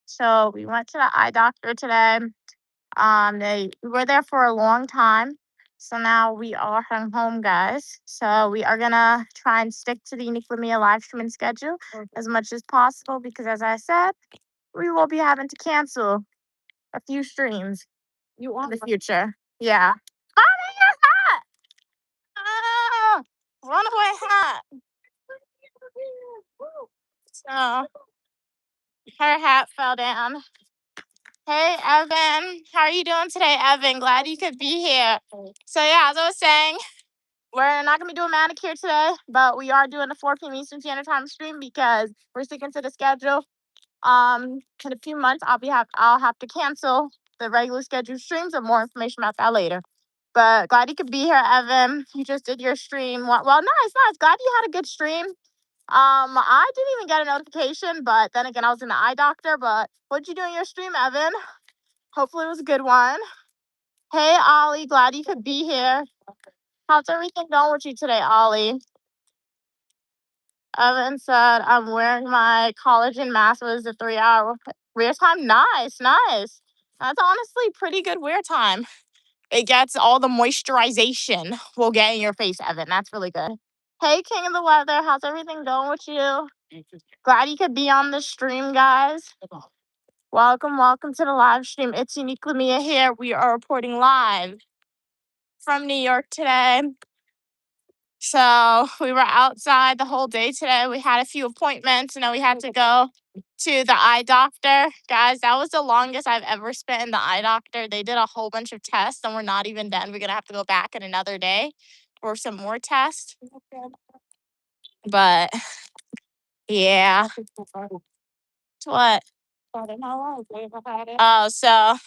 So we went to the eye doctor today. We were there for a long time. So now we are heading home, guys. So we are gonna try and stick to the Uniquely live streaming schedule as much as possible because, as I said, we will be having to cancel a few streams in the future. Yeah. Mommy, your hat! Ah, runaway hat. So her hat fell down. Hey, Evan. How are you doing today, Evan? Glad you could be here. So, yeah, as I was saying, we're not going to be doing manicure today, but we are doing the 4 p.m. Eastern Standard Time stream because we're sticking to the schedule. In a few months, I'll have to cancel the regular scheduled streams, and more information about that later. But glad you could be here, Evan. You just did your stream. Well, nice. Glad you had a good stream. I didn't even get a notification, but then again, I was in the eye doctor. But what'd you do in your stream, Evan? Hopefully it was a good one. Hey, Ollie, glad you could be here. How's everything going with you today, Ollie? Evan said, I'm wearing my collagen mask. Was a 3-hour wear time? Nice. That's honestly pretty good wear time. It gets all the moisturization will get in your face, Evan. That's really good. Hey, King of the Weather, how's everything going with you? Glad you could be on the stream, guys. Welcome to the live stream. It's Uniquely Mia here. We are reporting live from New York today. So we were outside the whole day today. We had a few appointments, and then we had to go to the eye doctor. Guys, that was the longest I've ever spent in the eye doctor. They did a whole bunch of tests, and we're not even done. We're going to have to go back in another day for some more tests. But yeah. What? Oh, so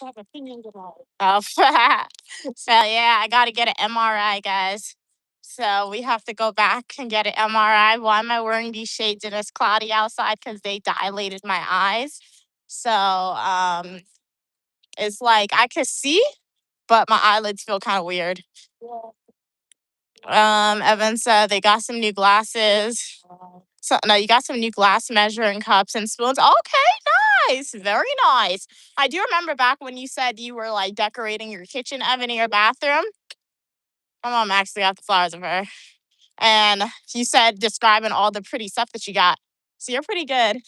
yeah, I gotta get an MRI, guys. So we have to go back and get an MRI. Why am I wearing these shades and it's cloudy outside? Because they dilated my eyes. So it's like I can see, but my eyelids feel kind of weird. Evan said they got some new glasses. So no, you got some new glass measuring cups and spoons. Okay, nice, very nice. I do remember back when you said you were like decorating your kitchen, Evan, in your bathroom. My mom actually got the flowers of her, and you said describing all the pretty stuff that you got. So you're pretty good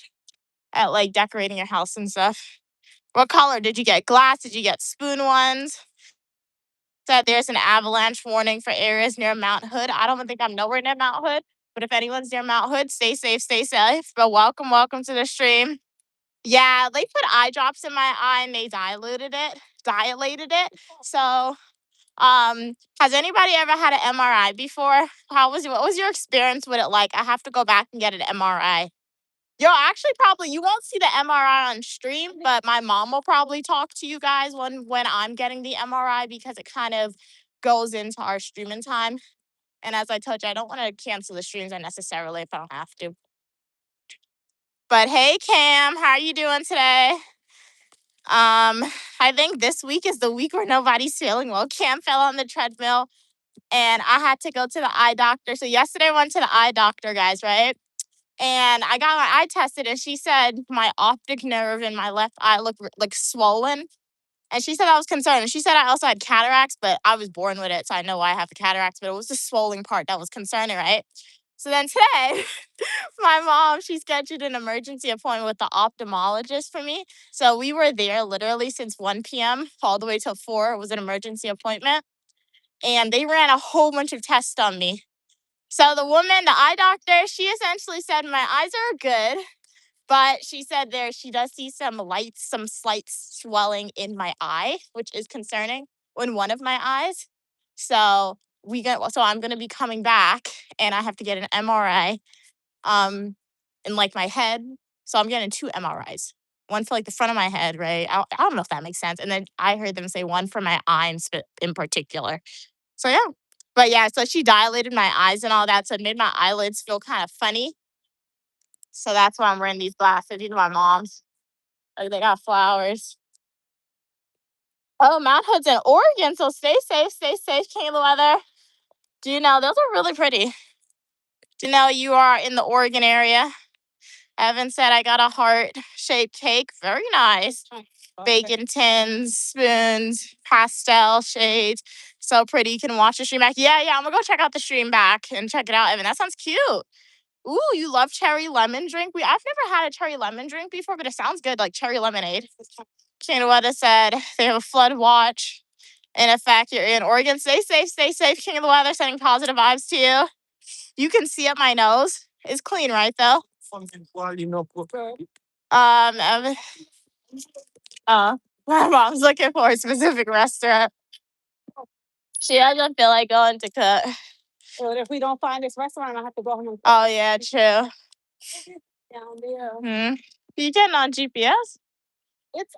at like decorating your house and stuff. What color did you get? Glass? Did you get spoon ones? Said there's an avalanche warning for areas near Mount Hood. I don't think I'm nowhere near Mount Hood, but if anyone's near Mount Hood, stay safe. But welcome to the stream. Yeah, they put eye drops in my eye and they dilated it. So, has anybody ever had an MRI before? What was your experience with it like? I have to go back and get an MRI. Actually, probably you won't see the MRI on stream, but my mom will probably talk to you guys when I'm getting the MRI because it kind of goes into our streaming time. And as I told you, I don't want to cancel the streams unnecessarily if I don't have to. But hey, Cam, how are you doing today? I think this week is the week where nobody's feeling well. Cam fell on the treadmill, and I had to go to the eye doctor. So yesterday I went to the eye doctor, guys, right? And I got my eye tested, and she said my optic nerve in my left eye looked like swollen. And she said I was concerned. And she said I also had cataracts, but I was born with it, so I know why I have the cataracts. But it was the swollen part that was concerning, right? So then today, my mom, she scheduled an emergency appointment with the ophthalmologist for me. So we were there literally since 1 p.m. all the way till 4. It was an emergency appointment. And they ran a whole bunch of tests on me. So the eye doctor, she essentially said my eyes are good, but she said she does see some slight swelling in my eye, which is concerning in one of my eyes. So I'm gonna be coming back, and I have to get an MRI, in like my head. So I'm getting 2 MRIs, one for like the front of my head, right? I don't know if that makes sense. And then I heard them say one for my eye in particular. So yeah. But yeah, so she dilated my eyes and all that. So it made my eyelids feel kind of funny. So that's why I'm wearing these glasses. These are my mom's. Like, they got flowers. Oh, Mount Hood's in Oregon. So stay safe, King of the Weather. Do you know, those are really pretty. Do you know you are in the Oregon area? Evan said I got a heart-shaped cake. Very nice. Bacon tins, spoons, pastel shades. So pretty. You can watch the stream back. Yeah, I'm gonna go check out the stream back and check it out, Evan. That sounds cute. Ooh, you love cherry lemon drink? I've never had a cherry lemon drink before, but it sounds good, like cherry lemonade. Shane Weather said they have a flood watch in effect. You're in Oregon. Stay safe. King of the Weather sending positive vibes to you. You can see up my nose. It's clean, right, though? Evan, my mom's looking for a specific restaurant. She doesn't feel like going to cook. Well, if we don't find this restaurant, I'll have to go home and cook. Oh, yeah, true. Down there. You getting on GPS? It's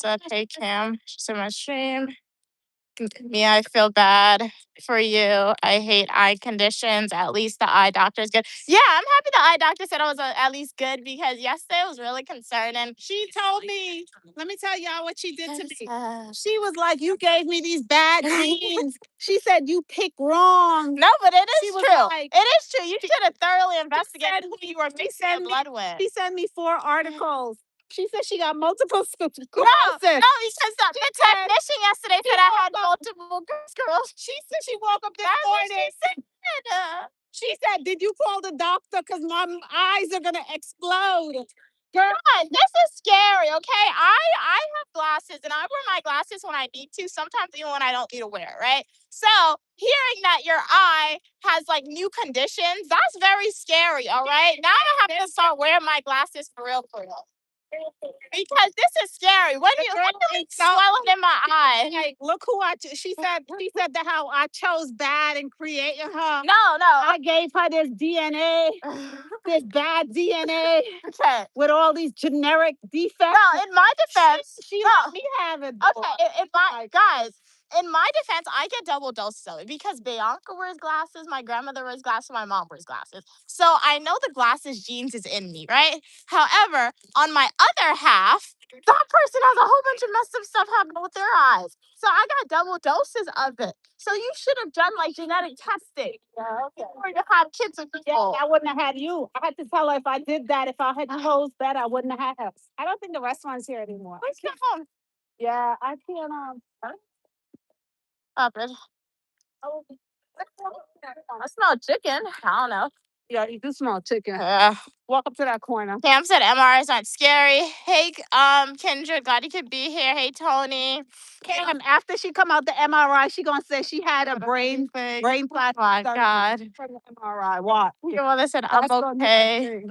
a hey Cam. She's in my stream. Me, I feel bad for you. I hate eye conditions. At least the eye doctor is good. Yeah, I'm happy the eye doctor said I was at least good because yesterday was really concerning. She told me, let me tell y'all what she did to me. She was like, you gave me these bad genes. She said you picked wrong. No, but it is true. Like, it is true. You should have thoroughly investigated who you were mixing your blood with. She sent me 4 articles. She said she got multiple sclerosis. No, because the technician yesterday said I had multiple sclerosis. She said she woke up this morning. She said, did you call the doctor? Because my eyes are going to explode. Girl, this is scary, okay? I have glasses, and I wear my glasses when I need to, sometimes even when I don't need to wear, right? So hearing that your eye has like new conditions, that's very scary, all right? Now I have to start wearing my glasses for real. Because this is scary. When you swelling in my eye. Like, look who she said that how I chose bad in creating her. No. I gave her this DNA, this bad DNA. Okay. With all these generic defects. No, in my defense. She let me have it. Okay, guys. In my defense, I get double doses of it because Bianca wears glasses, my grandmother wears glasses, my mom wears glasses. So I know the glasses genes is in me, right? However, on my other half, that person has a whole bunch of messed up stuff happening with their eyes. So I got double doses of it. So you should have done like genetic testing. Yeah, okay. Before you have kids with people. Yeah, I wouldn't have had you. I had to tell her if I did that, if I had chose that, I wouldn't have had her. I don't think the restaurant's here anymore. Let's get home. Yeah, I can't up it. I smell chicken. I don't know. Yeah, you do smell chicken. Yeah. Walk up to that corner. Cam said MRIs aren't scary. Hey, Kendra, glad you could be here. Hey, Tony. Cam, after she come out the MRI, she gonna say she had a brain plastic. Oh my God. From the MRI. What? Your mother said I'm okay,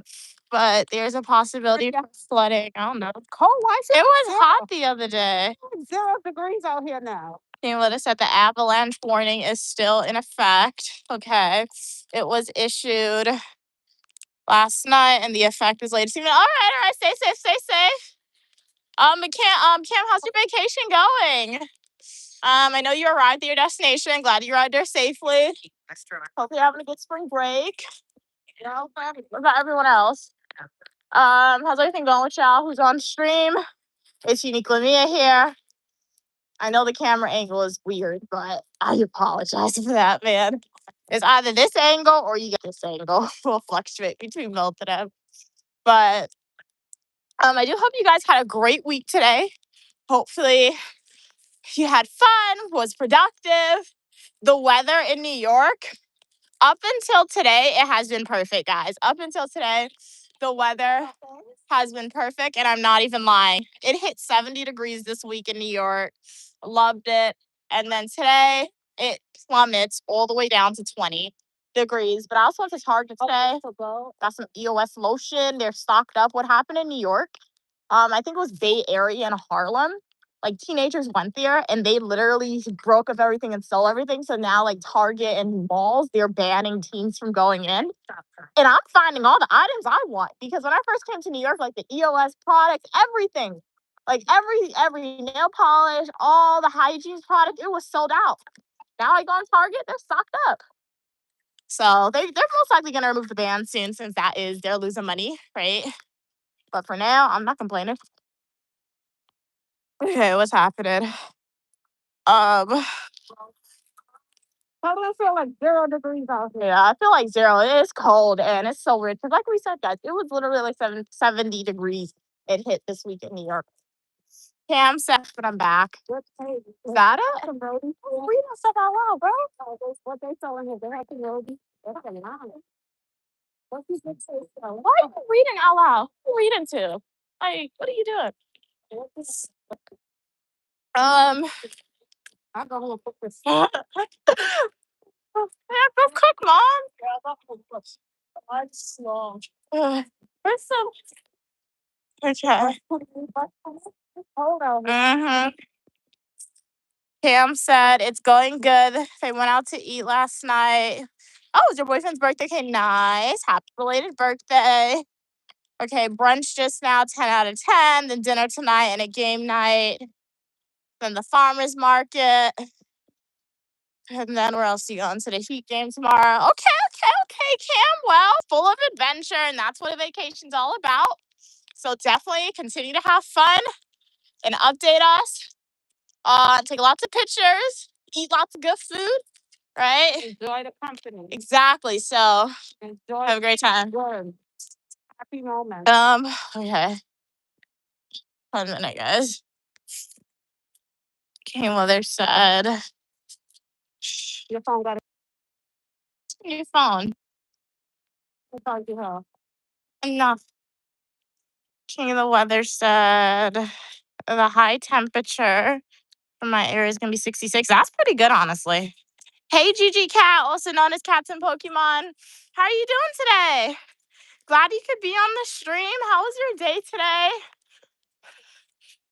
but there's a possibility of flooding. I don't know. Cold? Why is it? It was hot the other day. It's 0 degrees out here now. Let us said the avalanche warning is still in effect. Okay. It was issued last night and the effect is latest. All right. Stay safe. Cam, how's your vacation going? I know you arrived at your destination. Glad you arrived there safely. Hope you're having a good spring break. What about everyone else? How's everything going with y'all? Who's on stream? It's Unique Lamia here. I know the camera angle is weird, but I apologize for that, man. It's either this angle or you get this angle. We'll fluctuate between both of them. But I do hope you guys had a great week today. Hopefully you had fun, was productive. The weather in New York, up until today, it has been perfect, guys. Up until today, the weather has been perfect, and I'm not even lying. It hit 70 degrees this week in New York. Loved it. And then today, it plummets all the way down to 20 degrees. But I also went to Target today. Got some EOS lotion. They're stocked up. What happened in New York? I think it was Bay Area and Harlem. Like, teenagers went there and they literally broke up everything and stole everything. So now, like, Target and malls, they're banning teens from going in. And I'm finding all the items I want because when I first came to New York, like the EOS products, everything, like every nail polish, all the hygiene products, it was sold out. Now I go on Target, they're stocked up. So they're most likely going to remove the ban soon since they're losing money, right? But for now, I'm not complaining. Okay, what's happening? How does it feel like 0 degrees out here? Yeah, I feel like 0. It is cold and it's so weird. Because like we said, guys, it was literally like 70 degrees it hit this week in New York. Cam said, but I'm back. Is that it? Oh, reading stuff out loud, bro. What they telling you? They're acting Roby. That's a lie. What you say so? Why are you reading out loud? Who are you reading to? Like, what are you doing? I go home and cook this. Yeah, go cook, Mom. Yeah, I'll go cook. I'm slow. Where's some? Okay. Mm-hmm. Cam said it's going good. They went out to eat last night. Oh, it's your boyfriend's birthday. Okay, nice. Happy belated birthday. Okay, brunch just now, 10 out of 10. Then dinner tonight and a game night. Then the farmer's market. And then where else are you going? To the Heat game tomorrow. Okay, Cam. Well, full of adventure, and that's what a vacation's all about. So definitely continue to have fun and update us. Take lots of pictures, eat lots of good food, right? Enjoy the company. Exactly. So have a great time. Good. Happy moment. Okay. 1 minute, guys. Okay, mother said. Your phone got your phone. I'll talk to her. Enough. King of the weather said the high temperature for my area is gonna be 66. That's pretty good, honestly. Hey, Gigi Cat, also known as Captain Pokemon. How are you doing today? Glad you could be on the stream. How was your day today?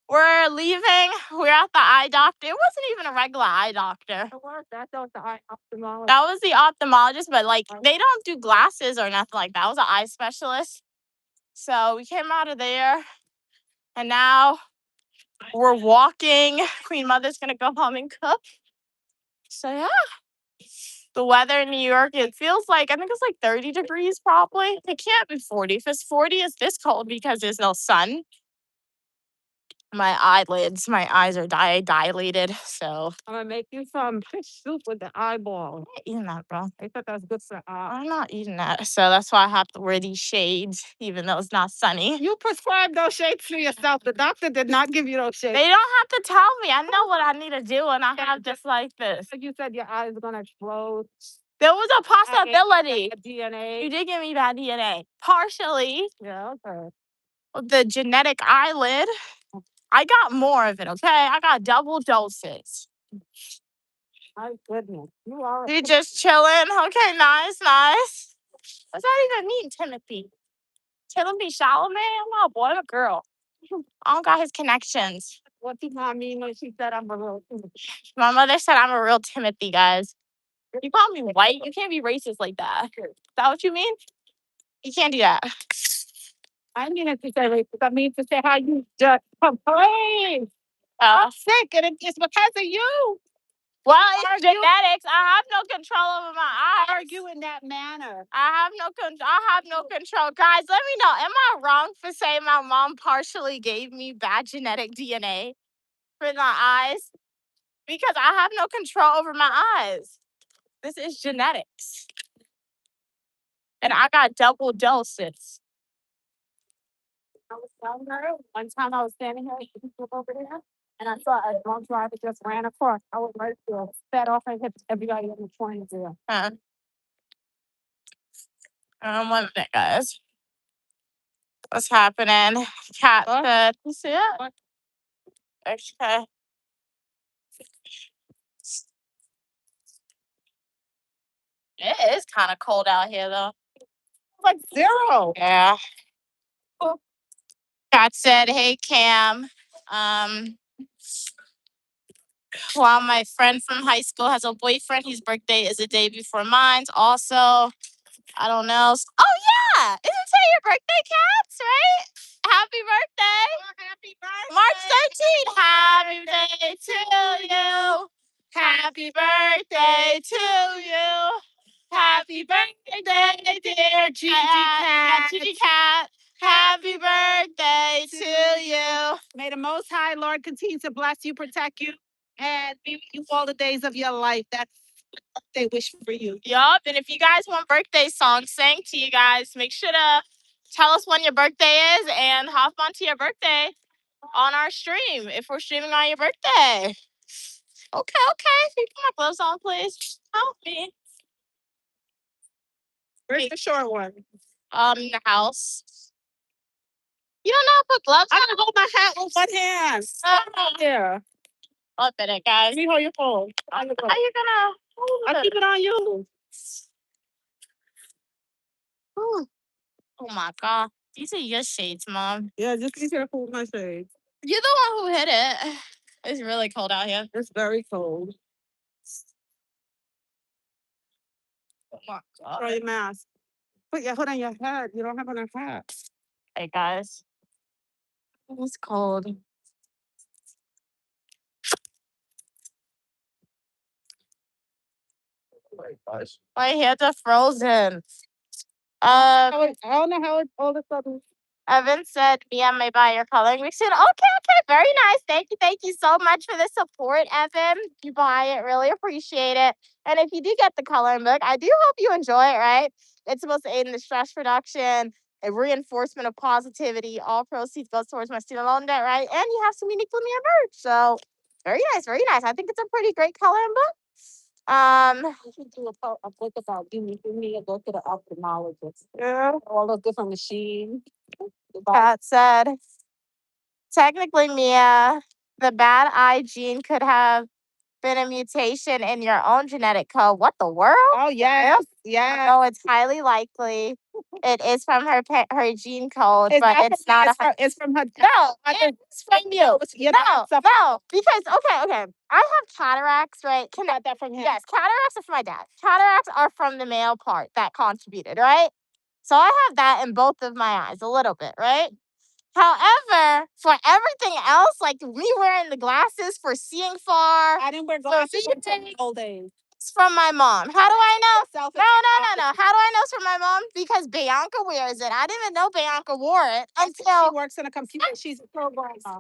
We're leaving. We're at the eye doctor. It wasn't even a regular eye doctor. That was the eye ophthalmologist. That was the ophthalmologist, but like they don't do glasses or nothing like that. It was an eye specialist. So we came out of there, and now we're walking. Queen Mother's gonna go home and cook. So yeah. The weather in New York, it feels like, I think it's like 30 degrees probably. It can't be 40. If it's 40, it's this cold because there's no sun. My eyelids, my eyes are dilated. So I'm gonna make you some fish soup with the eyeball. I'm not eating that, bro. I thought that was good for I'm not eating that. So that's why I have to wear these shades, even though it's not sunny. You prescribed those shades for yourself. The doctor did not give you those shades. They don't have to tell me. I know what I need to do, and I have just like this. You said your eyes are gonna explode. There was a possibility. DNA. You did give me bad DNA. Partially. Yeah, okay. With the genetic eyelid. I got more of it, okay? I got double doses. My goodness. You just chilling? Okay, nice. What's that even mean, Timothy? Timothy Chalamet? I'm not a boy, I'm a girl. I don't got his connections. What did mom mean when she said I'm a real Timothy? My mother said I'm a real Timothy, guys. You call me white? You can't be racist like that. Is that what you mean? You can't do that. I mean it to say racist. I mean to say how you just complain. I'm sick and it's because of you. Well, it's genetics. I have no control over my eyes. Argue in that manner. I have no control. Guys, let me know. Am I wrong for saying my mom partially gave me bad genetic DNA for my eyes? Because I have no control over my eyes. This is genetics. And I got double doses. I was telling her one time I was standing here over there, and I saw a drunk driver just ran across. I was right there, sped off and hit everybody in the train there. 1 minute, guys. What's happening? Cat said, you see it? What? Okay. It is kind of cold out here, though. Like 0. Yeah. Cat said, hey, Cam. While my friend from high school has a boyfriend, his birthday is a day before mine. Also, I don't know. Oh, yeah. Isn't today your birthday, Cats, right? Happy birthday. Happy birthday. March 13th. Happy birthday to you. Happy birthday to you. Happy birthday, dear Gigi Cat. Gigi Cat. Happy birthday to you. May the Most High Lord continue to bless you, protect you, and be with you all the days of your life. That's They wish for you. Yup. And if you guys want birthday songs sang to you guys, make sure to tell us when your birthday is and hop onto your birthday on our stream if we're streaming on your birthday. Okay. Can you put my gloves on, please? Help me. Where's the short one? In the house. You don't know how to put gloves I on? gotta hold my hat with one hand. Yeah. Up in it, guys. Let me hold your phone. How you gonna hold I keep it on you. Ooh. Oh my god. These are your shades, Mom. Yeah, just be careful with my shades. You're the one who hit it. It's really cold out here. It's very cold. Oh my god. Throw your mask. Put your hood on your head. You don't have on a hat. Hey guys. It's cold. My hands are frozen. I don't know how it's all of a sudden. Evan said, "Mia may buy your coloring machine." Okay, very nice. Thank you so much for the support, Evan. If you buy it, really appreciate it. And if you do get the coloring book, I do hope you enjoy it. Right? It's supposed to aid in the stress reduction, a reinforcement of positivity. All proceeds goes towards my student loan debt. Right? And you have some unique Mia merch. So very nice, very nice. I think it's a pretty great coloring book. You should do a book about give me a go to the ophthalmologist. Yeah. All those different machines. Pat said, technically, Mia, the bad eye gene could have been a mutation in your own genetic code. What the world? Oh yes, yeah. No, it's highly likely it is from her gene code, but it's not. It's from her. No, it's from you. No, because okay. I have cataracts, right? Got that from him. Yes, cataracts are from my dad. Cataracts are from the male part that contributed, right? So I have that in both of my eyes, a little bit, right? However, for everything else, like me wearing the glasses for seeing far, I didn't wear glasses until old age. it's from my mom. How do I know? No. How do I know it's from my mom? Because Bianca wears it. I didn't even know Bianca wore it until she works in a computer. She's a programmer.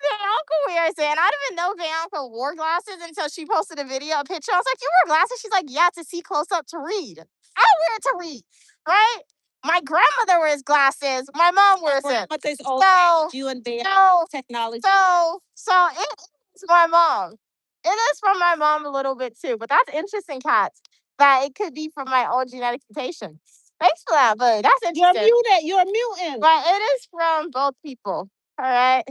Bianca wears it, and I didn't even know Bianca wore glasses until she posted a picture. I was like, "You wear glasses?" She's like, "Yeah, to see close up to read." I wear it to read, right? My grandmother wears glasses. My mom wears it. But there's you and technology. So it is my mom. It is from my mom a little bit too, but that's interesting, Cats, that it could be from my own genetic mutation. Thanks for that, but that's interesting. You're a mutant. But it is from both people. All right.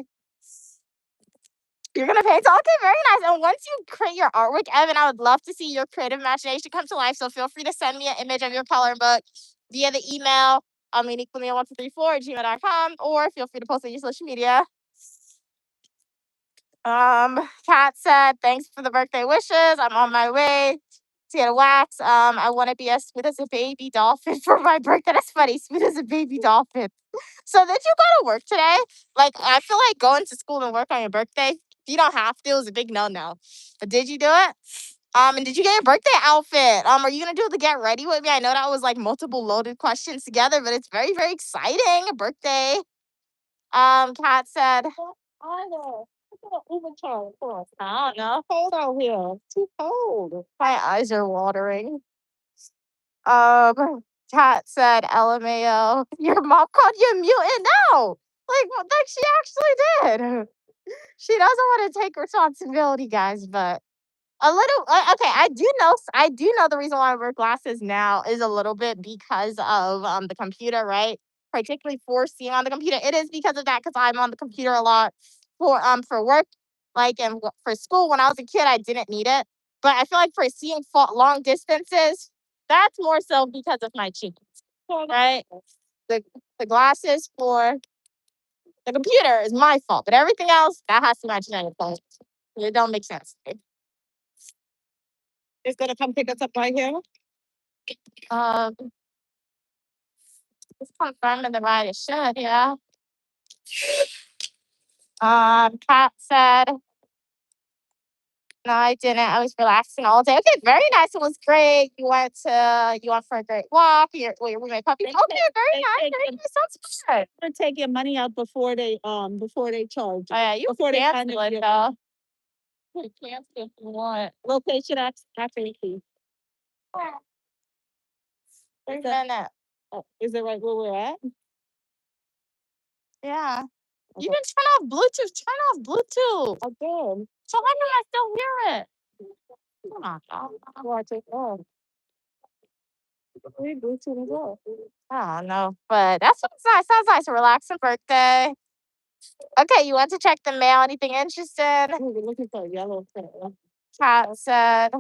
You're gonna paint. Okay, very nice. And once you create your artwork, Evan, I would love to see your creative imagination come to life. So feel free to send me an image of your coloring book via the email, uniquemia1234@gmail.com, or feel free to post on your social media. Kat said, "Thanks for the birthday wishes. I'm on my way to get a wax. I want to be as smooth as a baby dolphin for my birthday." That's funny, smooth as a baby dolphin. So did you go to work today? Like, I feel like going to school and work on your birthday, you don't have to. It was a big no-no. But did you do it? And did you get your birthday outfit? Are you gonna do the get ready with me? I know that was like multiple loaded questions together, but it's very, very exciting. A birthday. Kat said, I know. I don't know. Cold out here. It's too cold. My eyes are watering. Kat said, "LMAO, your mom called you a mutant." No, like she actually did. She doesn't want to take responsibility, guys, but a little. Okay, I do know the reason why I wear glasses now is a little bit because of the computer, right? Particularly for seeing on the computer, it is because of that because I'm on the computer a lot for work, like and for school. When I was a kid, I didn't need it, but I feel like for seeing long distances, that's more so because of my cheeks, right? The the glasses for the computer is my fault, but everything else that has to be my genetic code. It don't make sense. It's gonna come pick us up right here. It's confirming the ride. It should, yeah. Pat said, "No, I didn't. I was relaxing all day." Okay, very nice. It was great. You went for a great walk. Your roommate puppy. Okay, very nice. Very nice. Sounds good. Gonna take your money out before they charge. Oh yeah, you before cancel it though. Cancel for what? Location accuracy. Wait Is a that, minute. is it right where we're at? Yeah. You Okay. can turn off Bluetooth. Turn off Bluetooth. Again. So why can I still hear it? Come on, dog. Watch it off. We Bluetooth as well. I don't know, but that's what's nice. Sounds nice. A relaxing birthday. Okay, you want to check the mail? Anything interesting? We're looking for a yellow pen. Kat said,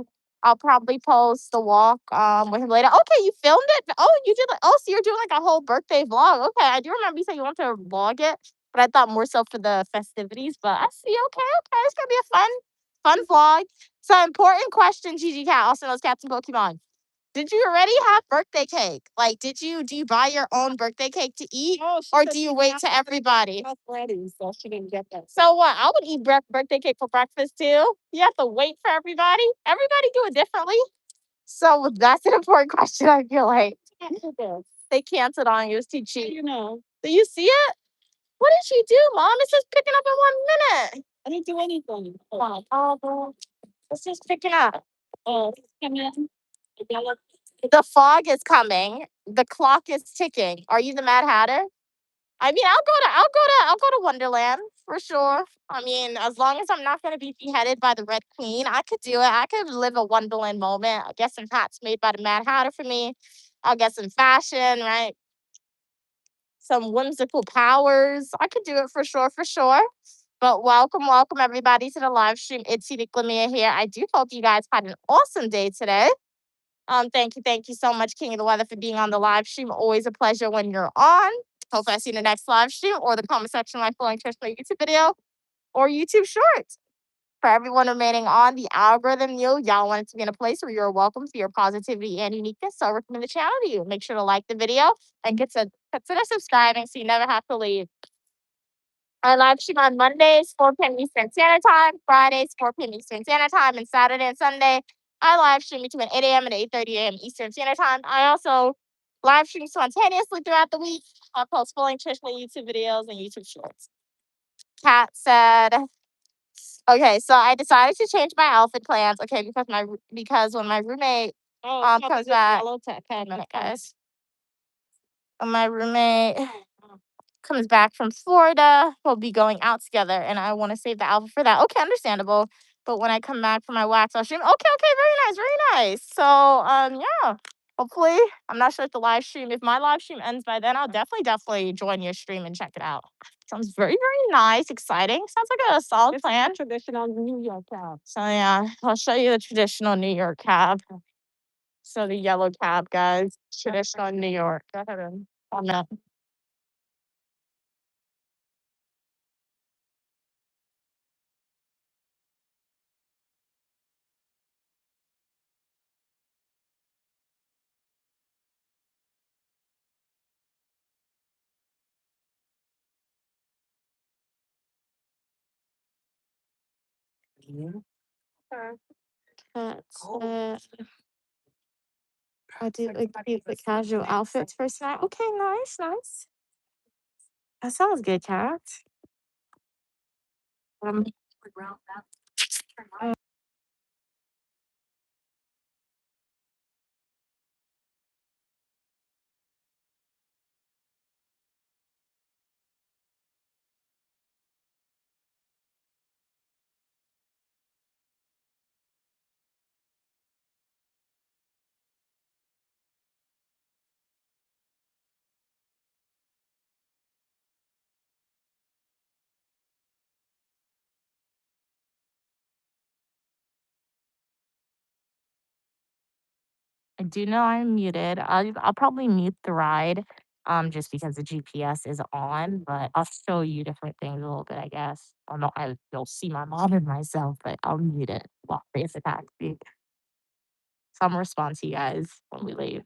I'll probably post the walk with him later. Okay, you filmed it? Oh, you did so you're doing like a whole birthday vlog. Okay, I do remember you said you want to vlog it, but I thought more so for the festivities. But I see, okay. It's gonna be a fun vlog. So important question, Gigi Cat, also knows Cats and Pokemon. Did you already have birthday cake? Like, do you buy your own birthday cake to eat? Oh, Or do you wait to everybody? Ready, so she didn't get that. So what? I would eat birthday cake for breakfast too. You have to wait for everybody. Everybody do it differently. So that's an important question. I feel like they canceled on you. It's too cheap. You know, Do you see it? What did she do, Mom? It's just picking up in 1 minute. I didn't do anything. Oh, it's just picking up. Oh, come in. The yellow. The fog is coming. The clock is ticking. Are you the Mad Hatter? I mean, I'll go to Wonderland for sure. I mean, as long as I'm not gonna be beheaded by the Red Queen, I could do it. I could live a Wonderland moment. I'll get some hats made by the Mad Hatter for me. I'll get some fashion, right? Some whimsical powers. I could do it for sure. But welcome everybody to the live stream. It's Nick Lamia here. I do hope you guys had an awesome day today. Thank you so much, King of the Weather, for being on the live stream. Always a pleasure when you're on. Hopefully, I see you in the next live stream or the comment section of my Flowing Church YouTube video or YouTube Shorts. For everyone remaining on the algorithm, y'all want it to be in a place where you're welcome for your positivity and uniqueness. So I recommend the channel to you. Make sure to like the video and consider subscribing so you never have to leave. I live stream on Mondays, 4 p.m. Eastern Standard Time, Fridays, 4 p.m. Eastern Standard Time, and Saturday and Sunday, I live stream between 8 a.m. and 8:30 a.m. Eastern Standard Time. I also live stream spontaneously throughout the week. I post full nutritional YouTube videos and YouTube Shorts. Kat said, okay, so I decided to change my outfit plans. Okay, because when my roommate comes back, okay, a minute, guys. When my roommate comes back from Florida, we'll be going out together, and I want to save the outfit for that. Okay, understandable. But when I come back from my wax, I'll stream. Okay, very nice. So, yeah. Hopefully, I'm not sure if if my live stream ends by then, I'll definitely join your stream and check it out. Sounds very nice, exciting. Sounds like a solid plan. Traditional New York cab. So yeah, I'll show you the traditional New York cab. So the yellow cab, guys, traditional New York. Go ahead and comment. Cats, I do like the casual outfits for tonight. Okay, nice. That sounds good, Kat. Um, I do know I'm muted. I'll probably mute the ride, just because the GPS is on, but I'll show you different things a little bit, I guess. You'll see my mom and myself, but I'll mute it while there's a taxi. So I'm gonna respond to you guys when we leave.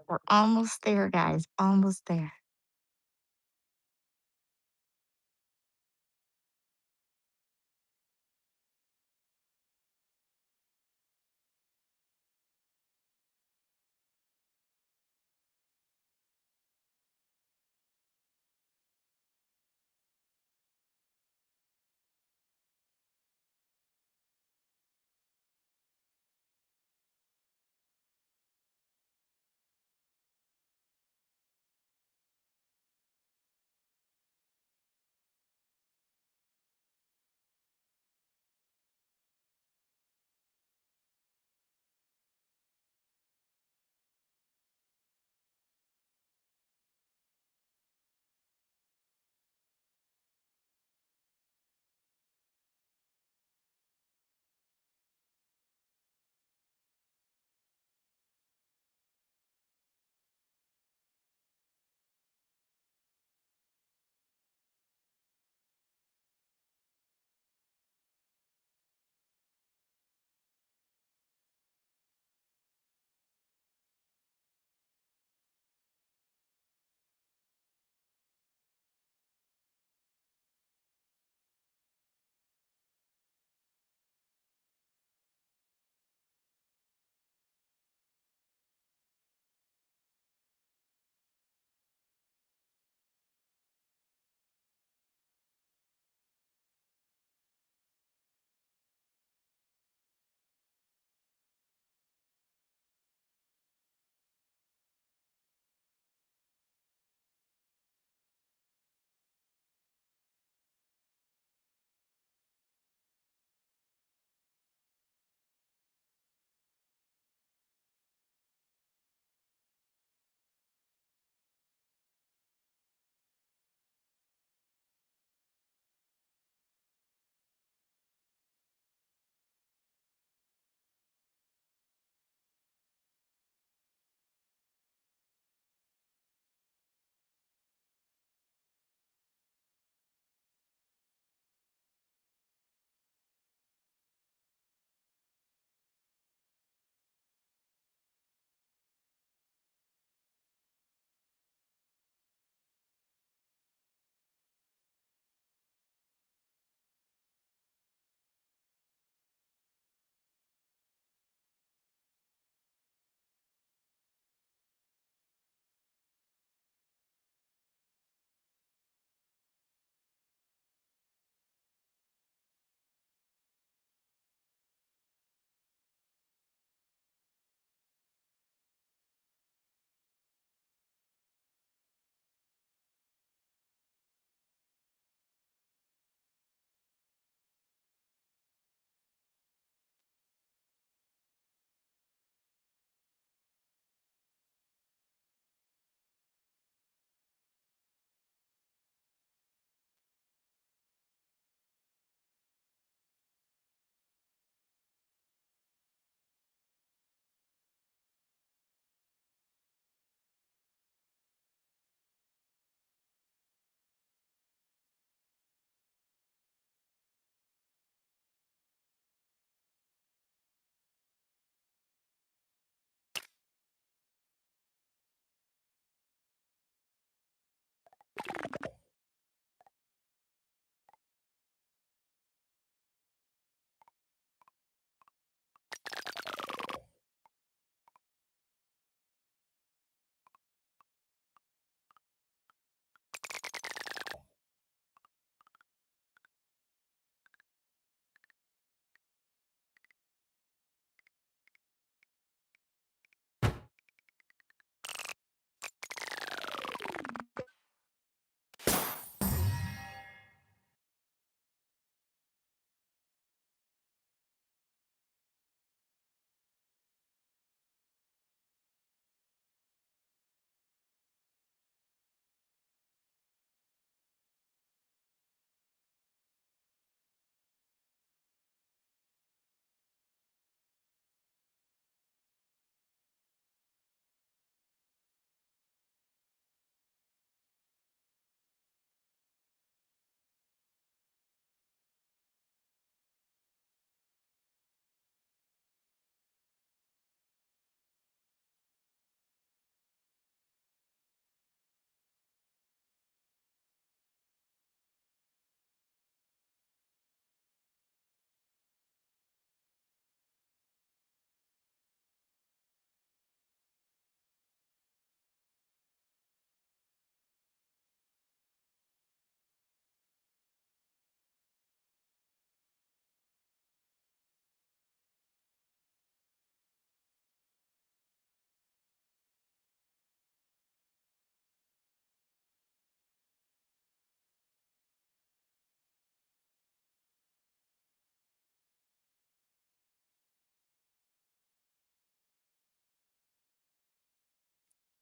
We're almost there, guys. Almost there.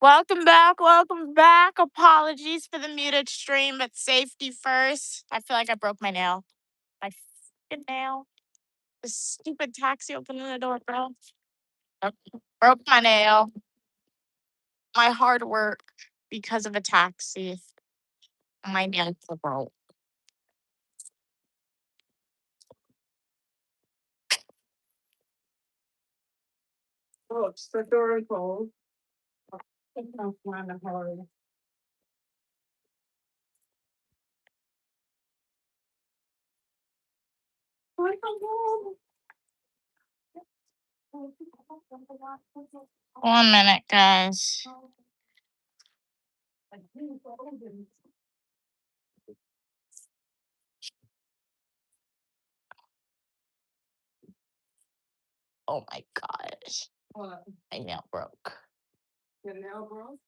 Welcome back. Welcome back. Apologies for the muted stream, but safety first. I feel like I broke my nail. My fucking nail. The stupid taxi opening the door, bro. I broke my nail. My hard work because of a taxi. My nails are broke. Oh, it's the door is cold. It's not fun to hurry. One minute, guys. Oh my gosh. What? My nail broke. Your nail broke?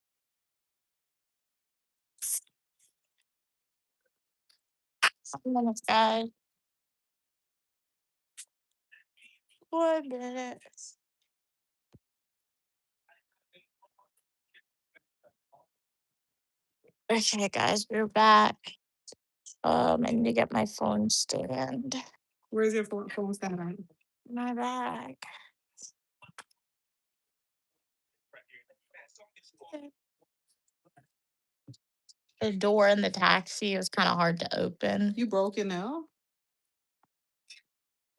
One minute, guys. 1 minute. Okay, guys, we're back. I need to get my phone stand. Where's your phone stand at? My bag. The door in the taxi was kind of hard to open. You broke your nail?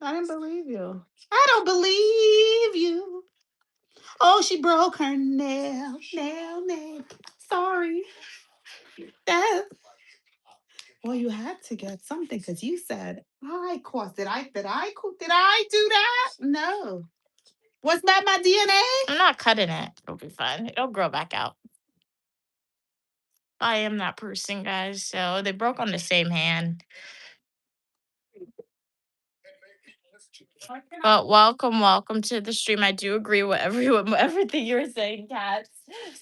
I didn't believe you. I don't believe you. Oh, she broke her nail. Nail. Sorry. That. Well, you had to get something because you said I caused. Did I do that? No. Was that my DNA? I'm not cutting it. It'll be fine. It'll grow back out. I am that person, guys. So they broke on the same hand. But welcome to the stream. I do agree with everything you were saying, Kat.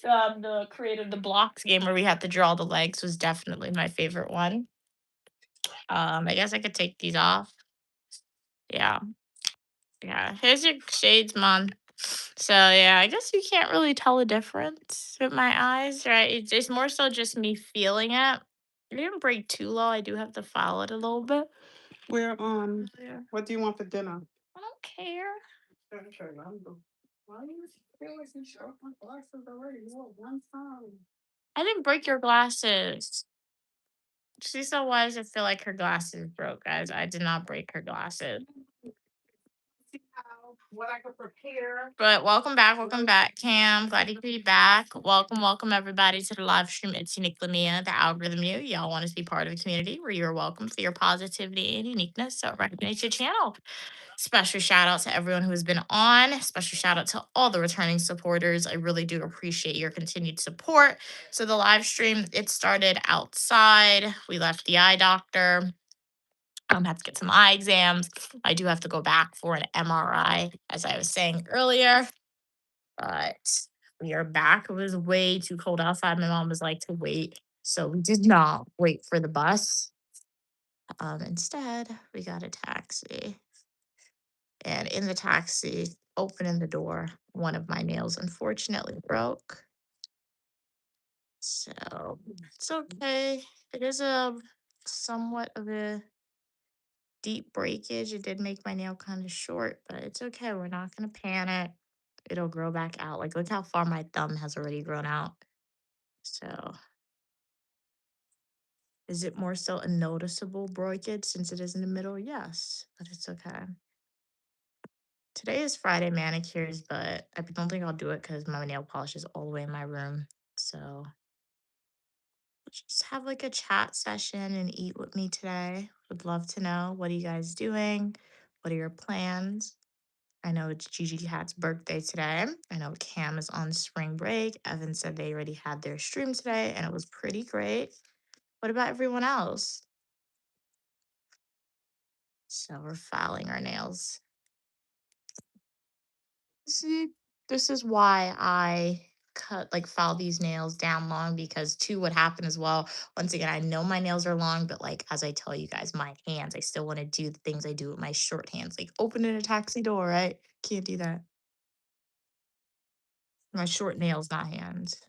The creator of the blocks game where we had to draw the legs was definitely my favorite one. I guess I could take these off. Yeah. Yeah. Here's your shades, Mom. So yeah, I guess you can't really tell a difference with my eyes, right? It's more so just me feeling it. It didn't break too low. I do have to file it a little bit. Where Yeah. what do you want for dinner? I don't care. Why you wasn't sure my glasses already? You one time. I didn't break your glasses. She's so wise. I feel like her glasses broke, guys. I did not break her glasses. See what I could prepare. But welcome back, Cam. Glad you could be back. Welcome everybody to the live stream. It's Unique Lamia, the algorithm you. Y'all want to be part of a community where you're welcome for your positivity and uniqueness. So recognize your channel. Special shout out to everyone who has been on. Special shout out to all the returning supporters. I really do appreciate your continued support. So the live stream, it started outside. We left the eye doctor. Had to get some eye exams. I do have to go back for an MRI, as I was saying earlier. But we are back. It was way too cold outside. My mom was like to wait. So we did not wait for the bus. Instead, we got a taxi. And in the taxi, opening the door, one of my nails unfortunately broke. So it's okay. It is a somewhat of a deep breakage. It did make my nail kind of short, but it's okay. We're not going to panic. It'll grow back out. Like, look how far my thumb has already grown out. So, is it more so a noticeable breakage since it is in the middle? Yes, but it's okay. Today is Friday manicures, but I don't think I'll do it because my nail polish is all the way in my room. So, just have like a chat session and eat with me today. Would love to know, what are you guys doing? What are your plans? I know it's Gigi Cat's birthday today. I know Cam is on spring break. Evan said they already had their stream today and it was pretty great. What about everyone else? So we're filing our nails. See, this is why I file these nails down long, because two would happen as well. Once again, I know my nails are long, but like as I tell you guys, my hands, I still want to do the things I do with my short hands, like opening a taxi door, right? Can't do that. My short nails, not hands.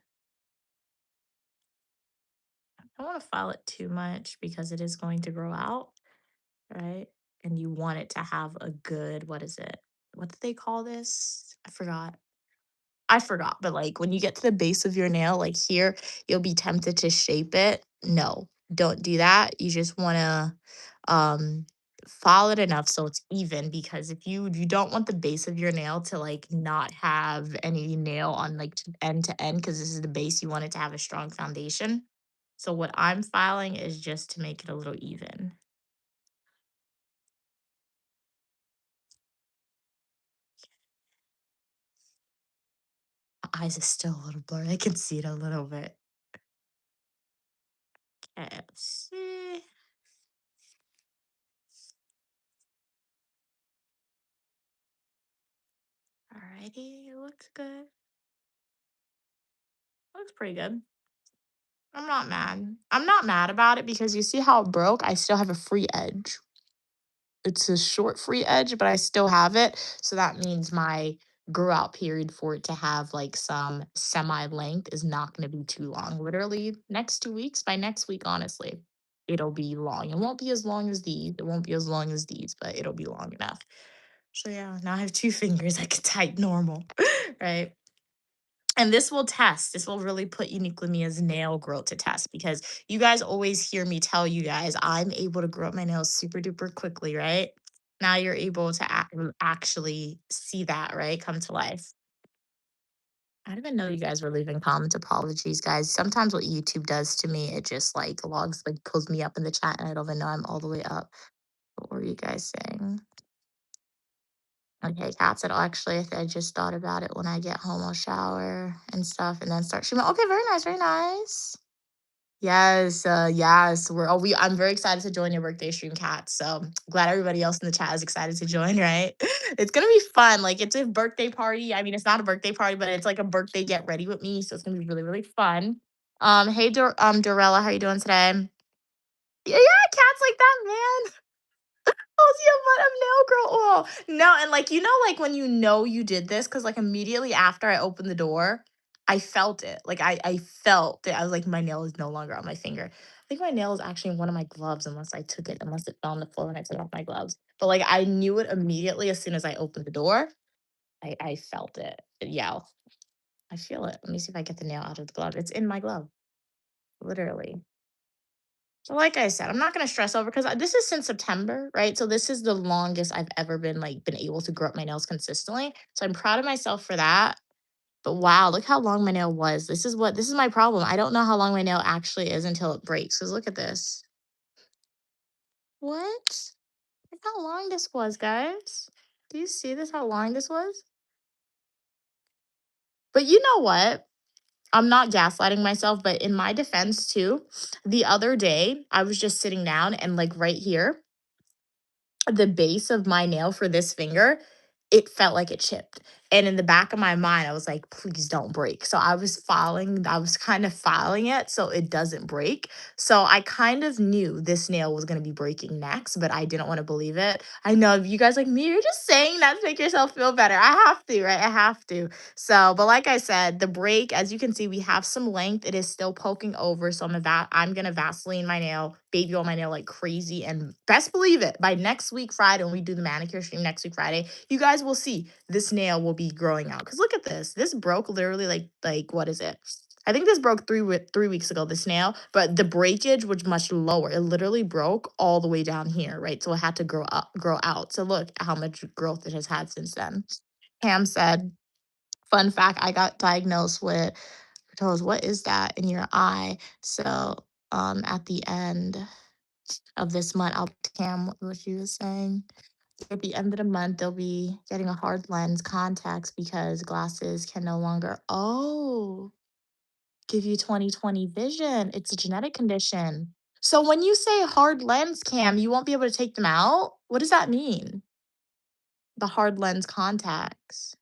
I don't want to file it too much because it is going to grow out, right? And you want it to have a good, what is it? What did they call this? I forgot, but, like, when you get to the base of your nail, like here, you'll be tempted to shape it. No, don't do that. You just wanna, um, file it enough so it's even because if you don't want the base of your nail to, like, not have any nail on, like, to end, because this is the base, you want it to have a strong foundation. So what I'm filing is just to make it a little even. My eyes is still a little blurry, I can see it a little bit. Okay, let's see. Alrighty, it looks good. Looks pretty good. I'm not mad. I'm not mad about it because you see how it broke? I still have a free edge. It's a short free edge, but I still have it. So that means my grow out period for it to have like some semi length is not going to be too long. Literally next 2 weeks, by next week, honestly, it'll be long. It won't be as long as these. It won't be as long as these, but it'll be long enough. So yeah, now I have two fingers I can type normal, right? And this will test. This will really put Uniquely Mia's nail growth to test because you guys always hear me tell you guys I'm able to grow up my nails super duper quickly, right? Now you're able to actually see that, right? Come to life. I didn't even know you guys were leaving comments. Apologies, guys. Sometimes what YouTube does to me, it just like logs, like pulls me up in the chat and I don't even know I'm all the way up. What were you guys saying? Okay, Kat said, "Oh, actually, I just thought about it when I get home. I'll shower and stuff and then start streaming." Okay, very nice, very nice. Yes, yes. I'm very excited to join your birthday stream, Kat. So glad everybody else in the chat is excited to join, right? It's gonna be fun. Like it's a birthday party. I mean, it's not a birthday party, but it's like a birthday get ready with me. So it's gonna be really, really fun. Hey Dorella, how you doing today? Yeah, yeah, Kat's like that, man. Oh, yeah, but I'm nail girl oil. No, and like like when you did this, because like immediately after I opened the door, I felt it. Like I felt it. I was like, my nail is no longer on my finger. I think my nail is actually in one of my gloves, unless it fell on the floor and I took it off my gloves. But like I knew it immediately as soon as I opened the door. I felt it. Yeah, I feel it. Let me see if I get the nail out of the glove. It's in my glove, literally. So like I said, I'm not gonna stress over because this is since September, right? So this is the longest I've ever been able to grow up my nails consistently. So I'm proud of myself for that. But wow, look how long my nail was. This is my problem. I don't know how long my nail actually is until it breaks. Because look at this. What? Look how long this was, guys. Do you see this? How long this was? But you know what? I'm not gaslighting myself, but in my defense too, the other day I was just sitting down and like right here the base of my nail for this finger, it felt like it chipped. And in the back of my mind, I was like, please don't break. So I was kind of filing it so it doesn't break. So I kind of knew this nail was going to be breaking next, but I didn't want to believe it. I know you guys like me, you're just saying that to make yourself feel better. I have to, right? I have to. So, but like I said, the break, as you can see, we have some length. It is still poking over. So I'm gonna Vaseline my nail, baby oil my nail like crazy. And best believe it, by next week Friday, when we do the manicure stream next week Friday, you guys will see this nail will be growing out. Cause look at this. This broke literally like what is it? I think this broke 3 weeks ago, this nail, but the breakage was much lower. It literally broke all the way down here, right? So it had to grow out. So look how much growth it has had since then. Pam said, fun fact, I got diagnosed with toes. What is that in your eye? So at the end of this month, I'll Cam what she was saying. At the end of the month, they'll be getting a hard lens contacts because glasses can no longer give you 20/20 vision. It's a genetic condition. So when you say hard lens, Cam, you won't be able to take them out? What does that mean? The hard lens contacts.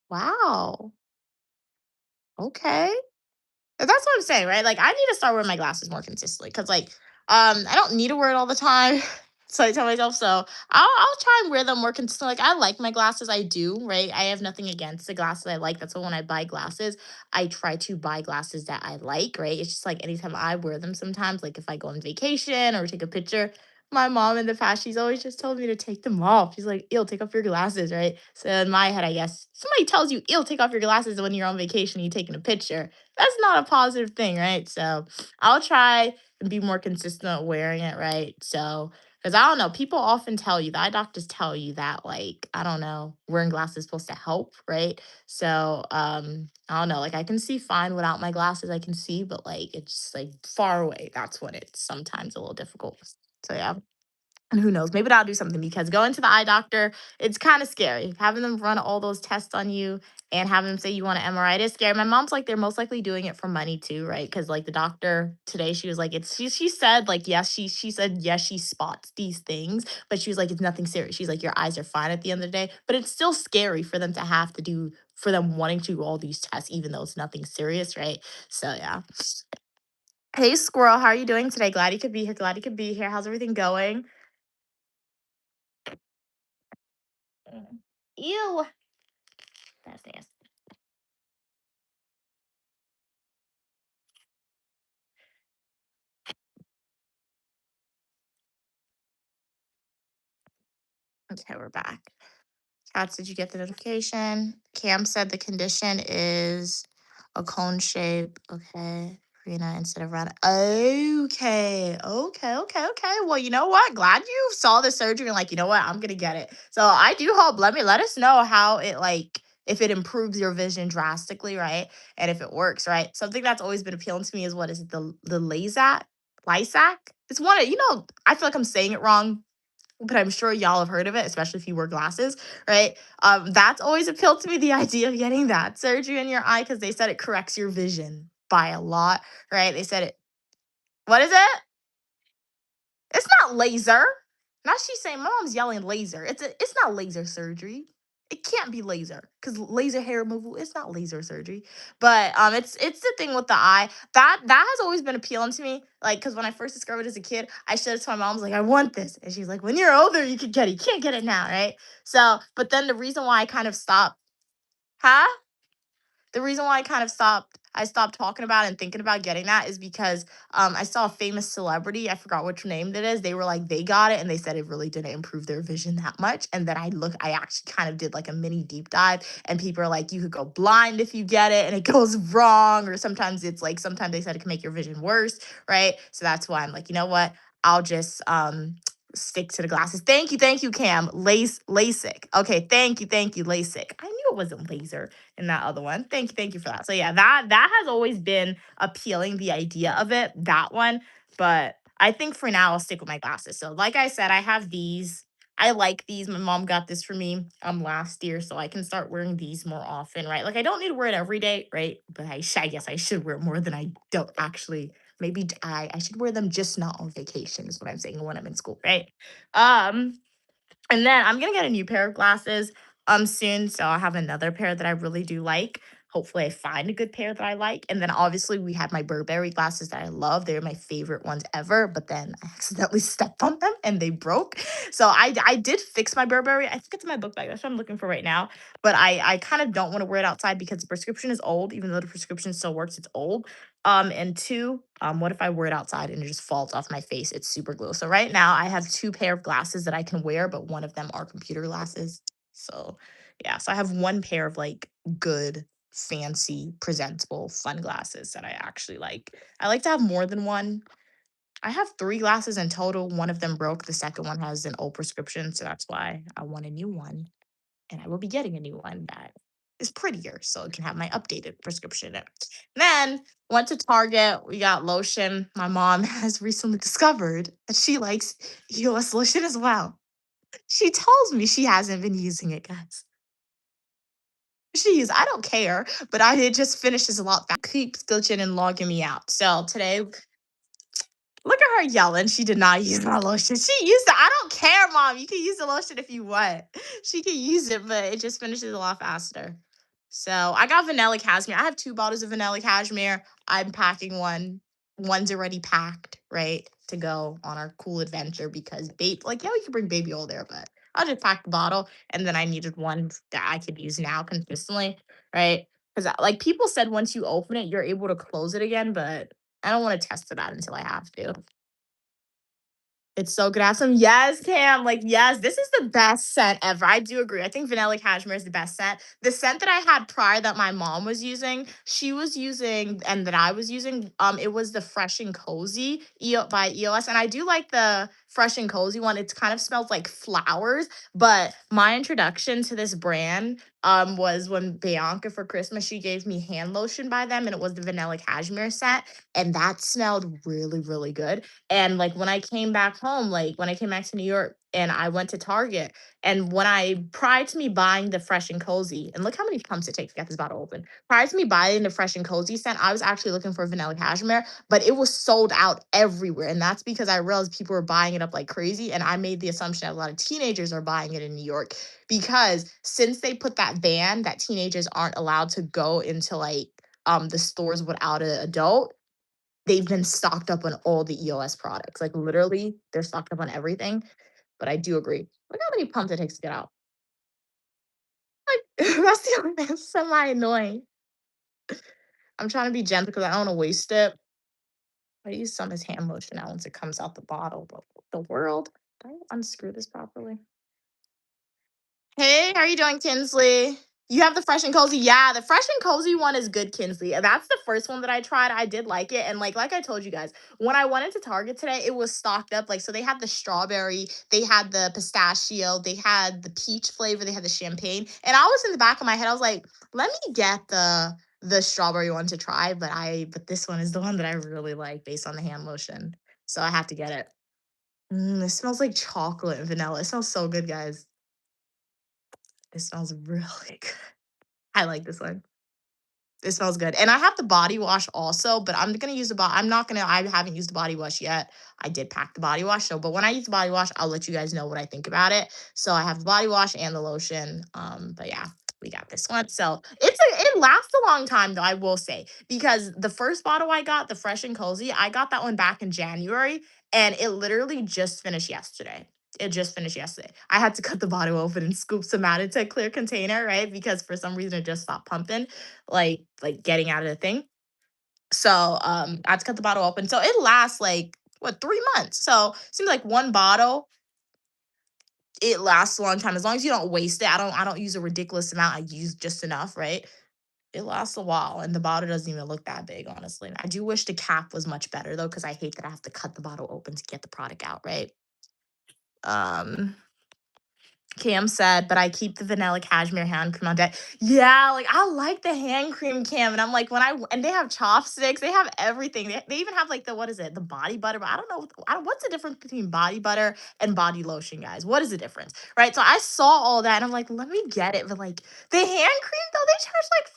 Wow. Okay. That's what I'm saying, right? Like I need to start wearing my glasses more consistently because like I don't need to wear it all the time. So I tell myself so. I'll try and wear them more consistent. Like I like my glasses, I do, right? I have nothing against the glasses I like. That's why when I buy glasses, I try to buy glasses that I like, right? It's just like anytime I wear them sometimes, like if I go on vacation or take a picture, my mom in the past, she's always just told me to take them off. She's like, ew, take off your glasses, right? So in my head, I guess somebody tells you, ew, take off your glasses when you're on vacation, and you're taking a picture. That's not a positive thing, right? So I'll try and be more consistent wearing it, right? So because I don't know, people often tell you, the eye doctors tell you that, like, I don't know, wearing glasses is supposed to help, right? So, I don't know, like I can see fine without my glasses, I can see, but like it's like far away. That's when it's sometimes a little difficult. So yeah. And who knows? Maybe that'll do something because going to the eye doctor, it's kind of scary. Having them run all those tests on you and having them say you want an MRI, it is scary. My mom's like, they're most likely doing it for money too, right? Because like the doctor today, she was like, she said like yes, she said yes, she spots these things, but she was like, it's nothing serious. She's like, your eyes are fine at the end of the day, but it's still scary for them to have to do for them wanting to do all these tests, even though it's nothing serious, right? So yeah. Hey Squirrel, how are you doing today? Glad you could be here. Glad you could be here. How's everything going? Mm. Ew. That's nasty. Okay, we're back. Chats, did you get the notification? Cam said the condition is a cone shape. Okay. Rena instead of round. Okay. Okay. Well, you know what? Glad you saw the surgery and like, you know what? I'm gonna get it. So I do hope, let us know how it like if it improves your vision drastically, right? And if it works, right? Something that's always been appealing to me is what is it, the LASAK? LISAC? It's one of, I feel like I'm saying it wrong, but I'm sure y'all have heard of it, especially if you wear glasses, right? That's always appealed to me, the idea of getting that surgery in your eye, because they said it corrects your vision by a lot, right? They said it. What is it? It's not laser. Now she's saying my mom's yelling laser. It's not laser surgery. It can't be laser because laser hair removal is not laser surgery. But it's the thing with the eye that has always been appealing to me. Like because when I first discovered it as a kid, I showed it to my mom. I was like, I want this, and she's like, when you're older, you can get it. You can't get it now, right? So, but then the reason why I kind of stopped, huh? The reason why I stopped talking about and thinking about getting that is because I saw a famous celebrity, I forgot which name it is. They were like, they got it and they said it really didn't improve their vision that much. And then I actually kind of did like a mini deep dive, and people are like, you could go blind if you get it and it goes wrong. Or sometimes it's like, sometimes they said it can make your vision worse, right? So that's why I'm like, you know what? I'll just stick to the glasses. Thank you, Cam. LASIK. Okay, thank you, LASIK. I knew it wasn't laser in that other one. Thank you for that. So yeah, that has always been appealing, the idea of it, that one. But I think for now I'll stick with my glasses. So like I said, I have these. I like these. My mom got this for me last year, so I can start wearing these more often, right? Like I don't need to wear it every day, right? But I guess I should wear it more than I don't actually. Maybe I should wear them just not on vacation is what I'm saying when I'm in school, right? Um and then I'm gonna get a new pair of glasses soon. So I'll have another pair that I really do like. Hopefully I find a good pair that I like. And then obviously we had my Burberry glasses that I love. They're my favorite ones ever, but then I accidentally stepped on them and they broke. So I did fix my Burberry. I think it's in my book bag. That's what I'm looking for right now. But I kind of don't want to wear it outside because the prescription is old, even though the prescription still works, it's old. And two, what if I wear it outside and it just falls off my face? It's super glue. So right now I have two pair of glasses that I can wear, but one of them are computer glasses. So yeah, so I have one pair of like good, fancy, presentable, fun glasses that I actually like. I like to have more than one. I have three glasses in total. One of them broke. The second one has an old prescription, so that's why I want a new one, and I will be getting a new one that is prettier so it can have my updated prescription in it. Then went to Target. We got lotion. My mom has recently discovered that she likes EOS lotion as well. She tells me she hasn't been using it, guys. I don't care, but it just finishes a lot fast. Keeps glitching and logging me out. So today, look at her yelling. She did not use my lotion. She used it. I don't care, mom. You can use the lotion if you want. She can use it, but it just finishes a lot faster. So I got vanilla cashmere. I have two bottles of vanilla cashmere. I'm packing one. One's already packed, right? to go on our cool adventure because like yeah, we could bring baby oil there, but I'll just pack the bottle and then I needed one that I could use now consistently, right? Because like people said once you open it, you're able to close it again, but I don't want to test it out until I have to. It's so good. Have some yes, Cam. Like, yes, this is the best scent ever. I do agree. I think vanilla cashmere is the best scent. The scent that I had prior that my mom was using, she was using, and that I was using, it was the Fresh and Cozy by EOS. And I do like the Fresh and Cozy one. It kind of smells like flowers. But my introduction to this brand was when Bianca for Christmas, she gave me hand lotion by them, and it was the vanilla cashmere scent. And that smelled really, really good. And like when I came back home, like when I came back to New York and I went to Target, and when I prior to me buying the Fresh and Cozy, and look how many pumps it takes to get this bottle open. Prior to me buying the Fresh and Cozy scent, I was actually looking for vanilla cashmere, but it was sold out everywhere. And that's because I realized people were buying it up like crazy. And I made the assumption that a lot of teenagers are buying it in New York because since they put that ban that teenagers aren't allowed to go into like the stores without an adult, they've been stocked up on all the EOS products. Like literally, they're stocked up on everything. But I do agree. Look how many pumps it takes to get out. Like that's the only thing that's semi annoying. I'm trying to be gentle because I don't want to waste it. I use some as hand lotion now once it comes out the bottle. But the world, did I unscrew this properly? Hey, how are you doing, Kinsley? You have the Fresh and Cozy. Yeah, the Fresh and Cozy one is good, Kinsley. That's the first one that I tried. I did like it. And like I told you guys, when I went into Target today, it was stocked up. Like, so they had the strawberry, they had the pistachio, they had the peach flavor, they had the champagne. And I was in the back of my head, I was like, let me get the strawberry one to try. But this one is the one that I really like based on the hand lotion. So I have to get it. It smells like chocolate and vanilla. It smells so good, guys. It smells really good. I like this one. It smells good. And I have the body wash also, but I'm gonna use I'm not gonna, I haven't used the body wash yet. I did pack the body wash. So, but when I use the body wash, I'll let you guys know what I think about it. So I have the body wash and the lotion. But yeah, we got this one. So it lasts a long time though, I will say, because the first bottle I got, the Fresh and Cozy, I got that one back in January and it literally just finished yesterday. It just finished yesterday. I had to cut the bottle open and scoop some out into a clear container, right? Because for some reason it just stopped pumping, like getting out of the thing. So I had to cut the bottle open. So it lasts like what 3 months. So seems like one bottle, it lasts a long time. As long as you don't waste it. I don't use a ridiculous amount. I use just enough, right? It lasts a while and the bottle doesn't even look that big, honestly. I do wish the cap was much better though, because I hate that I have to cut the bottle open to get the product out, right? Um Cam said, but I keep the vanilla cashmere hand cream on deck. Yeah, like I like the hand cream, Cam. And I'm like, and they have chopsticks, they have everything. They even have like what is it? The body butter. But I don't know. What's the difference between body butter and body lotion, guys? What is the difference? Right. So I saw all that and I'm like, let me get it. But like the hand cream, though, they charge like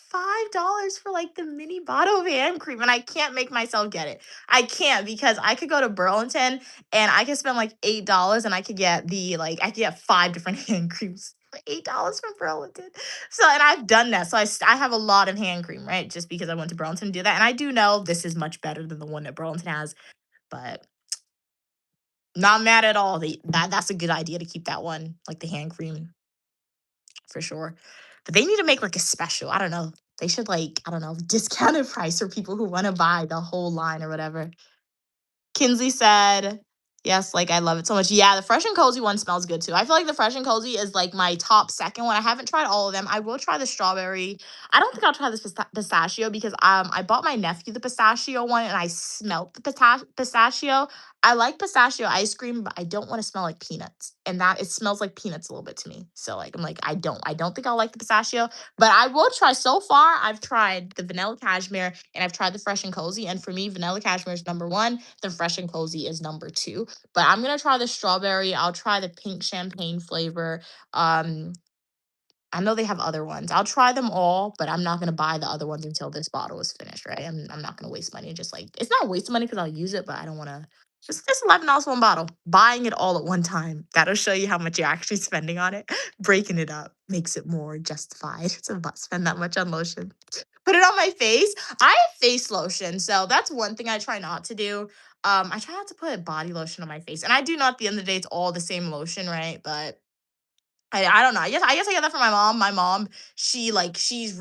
$5 for like the mini bottle of hand cream. And I can't make myself get it. I can't because I could go to Burlington and I could spend like $8 and I could get I could get 5 different hand creams for $8 from Burlington. So and I've done that. So I have a lot of hand cream, right? Just because I went to Burlington to do that. And I do know this is much better than the one that Burlington has, but not mad at all. That's a good idea to keep that one, like the hand cream for sure. But they need to make like a special. I don't know. They should I don't know, discounted price for people who want to buy the whole line or whatever. Kinsey said, yes, like I love it so much. Yeah, the Fresh and Cozy one smells good too. I feel like the Fresh and Cozy is like my top second one. I haven't tried all of them. I will try the strawberry. I don't think I'll try this pistachio because I bought my nephew the pistachio one and I smelt the pistachio. I like pistachio ice cream, but I don't want to smell like peanuts. And that it smells like peanuts a little bit to me. So like I'm like, I don't think I'll like the pistachio, but I will try. So far, I've tried the vanilla cashmere and I've tried the Fresh and Cozy. And for me, vanilla cashmere is number one. The Fresh and Cozy is number two. But I'm gonna try the strawberry. I'll try the pink champagne flavor. Um, I know they have other ones. I'll try them all, but I'm not gonna buy the other ones until this bottle is finished, right? I'm not gonna waste money. Just like it's not waste money because I'll use it, but I don't wanna. Just $11 one bottle. Buying it all at one time. That'll show you how much you're actually spending on it. Breaking it up makes it more justified to spend that much on lotion. Put it on my face. I have face lotion, so that's one thing I try not to do. I try not to put body lotion on my face, and I do know at the end of the day it's all the same lotion, right? But I don't know. I guess I get that from my mom. My mom, she like she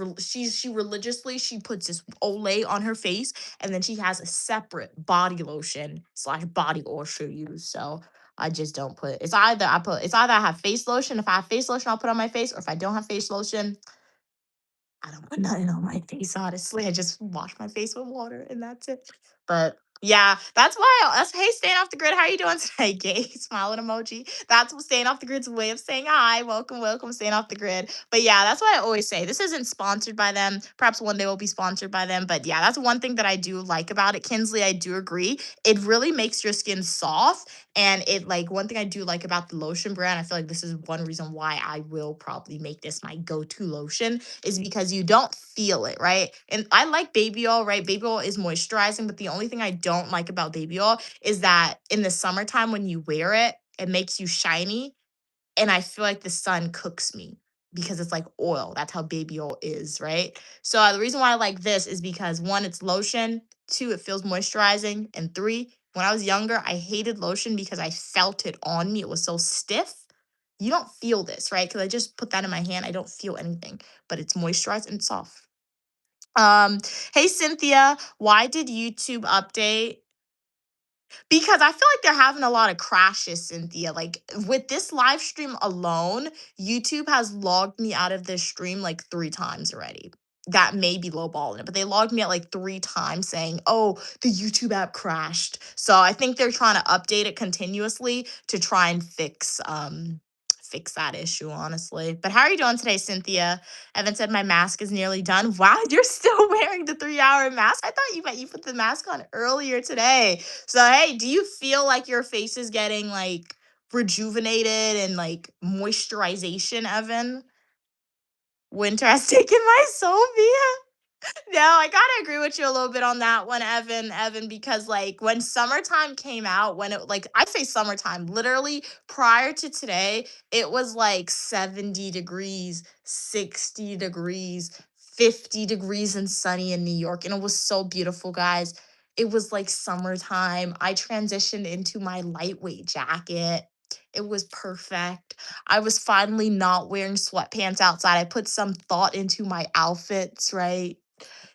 religiously she puts this Olay on her face, and then she has a separate body lotion slash body oil she use. So I just don't put. It's either I have face lotion. If I have face lotion, I'll put on my face, or if I don't have face lotion, I don't put nothing on my face, honestly. I just wash my face with water and that's it. But yeah, that's hey, staying off the grid. How you doing today? Gay smiling emoji. That's what staying off the grid's way of saying hi. Welcome, welcome, staying off the grid. But yeah, that's what I always say. This isn't sponsored by them. Perhaps one day we'll be sponsored by them. But yeah, that's one thing that I do like about it. Kinsley, I do agree. It really makes your skin soft. And it like one thing I do like about the lotion brand, I feel like this is one reason why I will probably make this my go-to lotion is because you don't feel it, right? And I like baby oil, right? Baby oil is moisturizing, but the only thing I don't like about baby oil is that in the summertime when you wear it, it makes you shiny. And I feel like the sun cooks me because it's like oil. That's how baby oil is, right? So the reason why I like this is because one, it's lotion, two, it feels moisturizing, and three, when I was younger, I hated lotion because I felt it on me. It was so stiff. You don't feel this, right? Because I just put that in my hand. I don't feel anything, but it's moisturized and soft. Um, hey Cynthia, why did YouTube update? Because I feel like they're having a lot of crashes, Cynthia. Like with this live stream alone, YouTube has logged me out of this stream like 3 times already. That may be lowballing it, but they logged me out like 3 times saying, oh, the YouTube app crashed. So I think they're trying to update it continuously to try and fix that issue, honestly. But how are you doing today, Cynthia? Evan said my mask is nearly done. Wow, you're still wearing the 3-hour mask. I thought you put the mask on earlier today. So, hey, do you feel like your face is getting like rejuvenated and like moisturization, Evan? Winter has taken my Sophia. No, I gotta agree with you a little bit on that one, Evan, because like when summertime came out, when it like I say summertime, literally prior to today, it was like 70 degrees, 60 degrees, 50 degrees and sunny in New York. And it was so beautiful, guys. It was like summertime. I transitioned into my lightweight jacket. It was perfect. I was finally not wearing sweatpants outside. I put some thought into my outfits, right?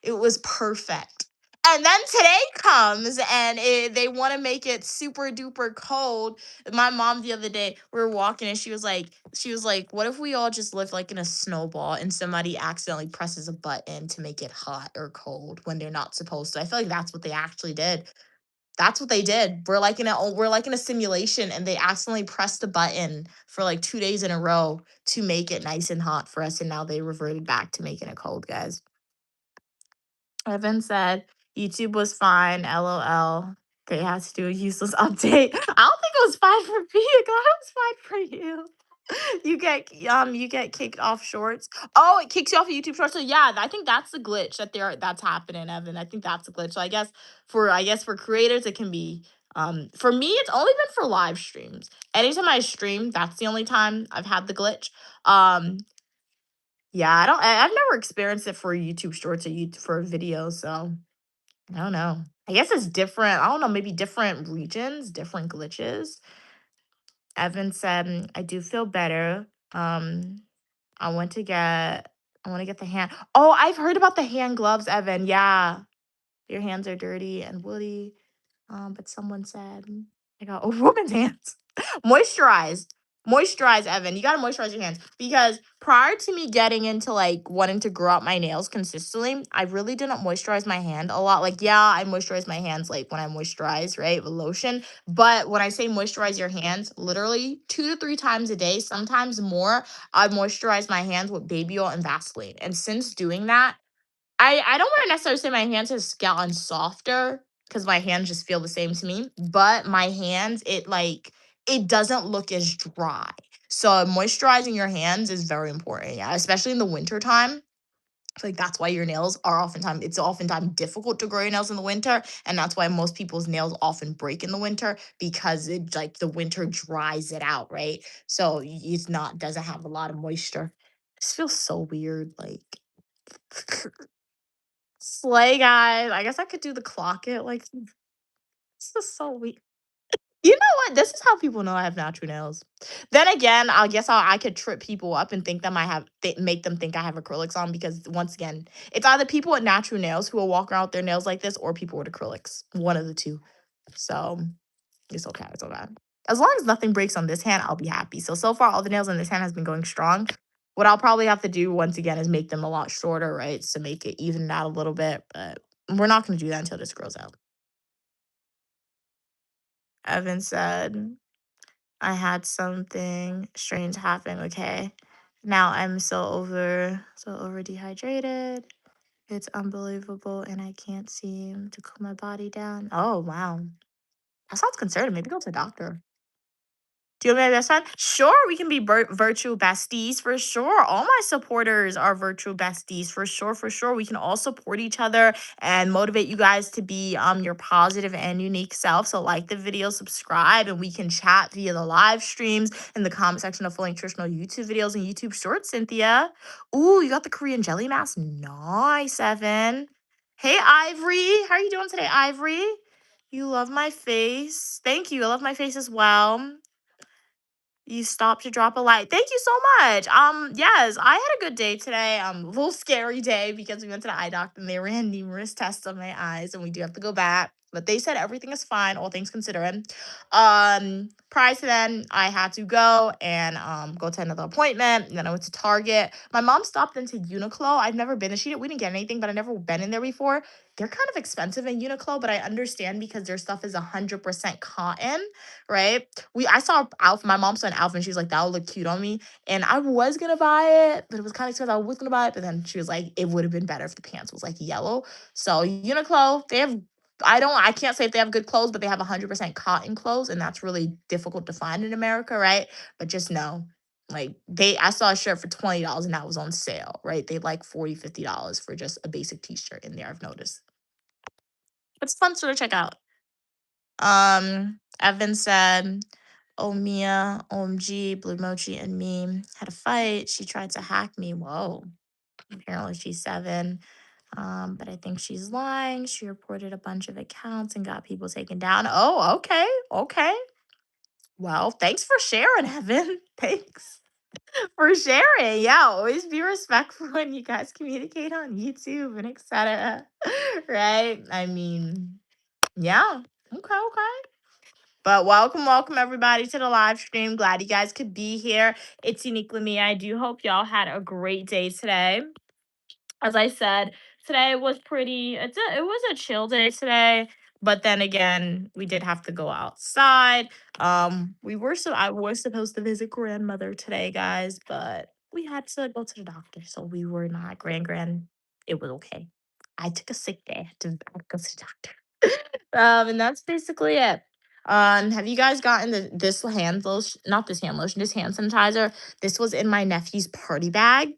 It was perfect. And then today comes and they want to make it super duper cold. My mom the other day, we were walking and she was like, what if we all just live like in a snowball and somebody accidentally presses a button to make it hot or cold when they're not supposed to? I feel like that's what they actually did. That's what they did. We're like in a simulation and they accidentally pressed a button for like 2 days in a row to make it nice and hot for us. And now they reverted back to making it cold, guys. Evan said YouTube was fine. LOL. They had to do a useless update. I don't think it was fine for me. God, it was fine for you. You get kicked off shorts. Oh, it kicks you off of YouTube shorts. So yeah, I think that's the glitch that's happening, Evan. I think that's the glitch. So I guess for creators it can be for me it's only been for live streams. Anytime I stream, that's the only time I've had the glitch. Um yeah, I've never experienced it for YouTube Shorts or for a video, so I don't know. I guess it's different. I don't know, maybe different regions, different glitches. Evan said, I do feel better. I want to get I want to get the hand. Oh, I've heard about the hand gloves, Evan. Yeah. Your hands are dirty and woody. But someone said, I got a woman's hands. Moisturize. Moisturize, Evan. You gotta moisturize your hands. Because prior to me getting into like wanting to grow out my nails consistently, I really didn't moisturize my hand a lot. Like, yeah, I moisturize my hands like when I moisturize, right? With lotion. But when I say moisturize your hands, literally 2 to 3 times a day, sometimes more, I moisturize my hands with baby oil and Vaseline. And since doing that, I don't wanna necessarily say my hands has gotten softer because my hands just feel the same to me, but my hands, it doesn't look as dry. So moisturizing your hands is very important, yeah, especially in the winter time. So, like, that's why your nails are oftentimes it's oftentimes difficult to grow your nails in the winter, and that's why most people's nails often break in the winter because it like the winter dries it out, right? So it's not doesn't have a lot of moisture. This feels so weird, like slay guys. I guess I could do the clock it like this is so weird. You know what? This is how people know I have natural nails. Then again, I guess I could trip people up and think them I have make them think I have acrylics on because once again, it's either people with natural nails who will walk around with their nails like this or people with acrylics. One of the two. So it's okay. It's okay. As long as nothing breaks on this hand, I'll be happy. So far, all the nails on this hand has been going strong. What I'll probably have to do once again is make them a lot shorter, right? To make it even out a little bit. But we're not going to do that until this grows out. Evan said, I had something strange happen, okay? Now I'm so over dehydrated. It's unbelievable and I can't seem to cool my body down. Oh, wow. That sounds concerning. Maybe go to the doctor. Do you want me to be best friend? Sure, we can be virtual besties for sure. All my supporters are virtual besties for sure. For sure, we can all support each other and motivate you guys to be your positive and unique self. So like the video, subscribe, and we can chat via the live streams in the comment section of Full Nutritional YouTube videos and YouTube Shorts. Cynthia, ooh, you got the Korean jelly mask. Nice, Evan. Hey, Ivory, how are you doing today, Ivory? You love my face. Thank you. I love my face as well. You stopped to drop a light. Thank you so much. Yes, I had a good day today. A little scary day because we went to the eye doctor and they ran numerous tests on my eyes, and we do have to go back. But they said everything is fine, all things considering. Prior to then, I had to go and go to another appointment. And then I went to Target. My mom stopped into Uniqlo. I've never been there. We didn't get anything, but I never been in there before. They're kind of expensive in Uniqlo, but I understand because their stuff is 100% cotton, right? I saw Alf. My mom saw an Alf, and she was like, "That would look cute on me." And I was gonna buy it, but it was kind of expensive. I was gonna buy it, but then she was like, "It would have been better if the pants was like yellow." So Uniqlo, they have. I can't say if they have good clothes, but they have 100% cotton clothes, and that's really difficult to find in America, right? But just know, like I saw a shirt for $20 and that was on sale, right? They like $40, $50 for just a basic t-shirt in there. I've noticed. It's fun store to check out. Evan said, "Oh Mia, OMG, Blue Mochi and me had a fight. She tried to hack me. Whoa. Apparently she's 7. But I think she's lying. She reported a bunch of accounts and got people taken down. Oh, okay. Okay. Well, thanks for sharing, Evan. Thanks for sharing. Yeah, always be respectful when you guys communicate on YouTube and etc. Right? I mean, yeah. Okay, okay. But welcome everybody to the live stream. Glad you guys could be here. It's uniquely me. I do hope y'all had a great day today. As I said, today was it was a chill day today. But then again, we did have to go outside. I was supposed to visit grandmother today, guys, but we had to go to the doctor, so we were not grand. It was okay. I took a sick day I had to go to the doctor. And that's basically it. Have you guys gotten this hand lotion? Not this hand lotion, this hand sanitizer. This was in my nephew's party bag.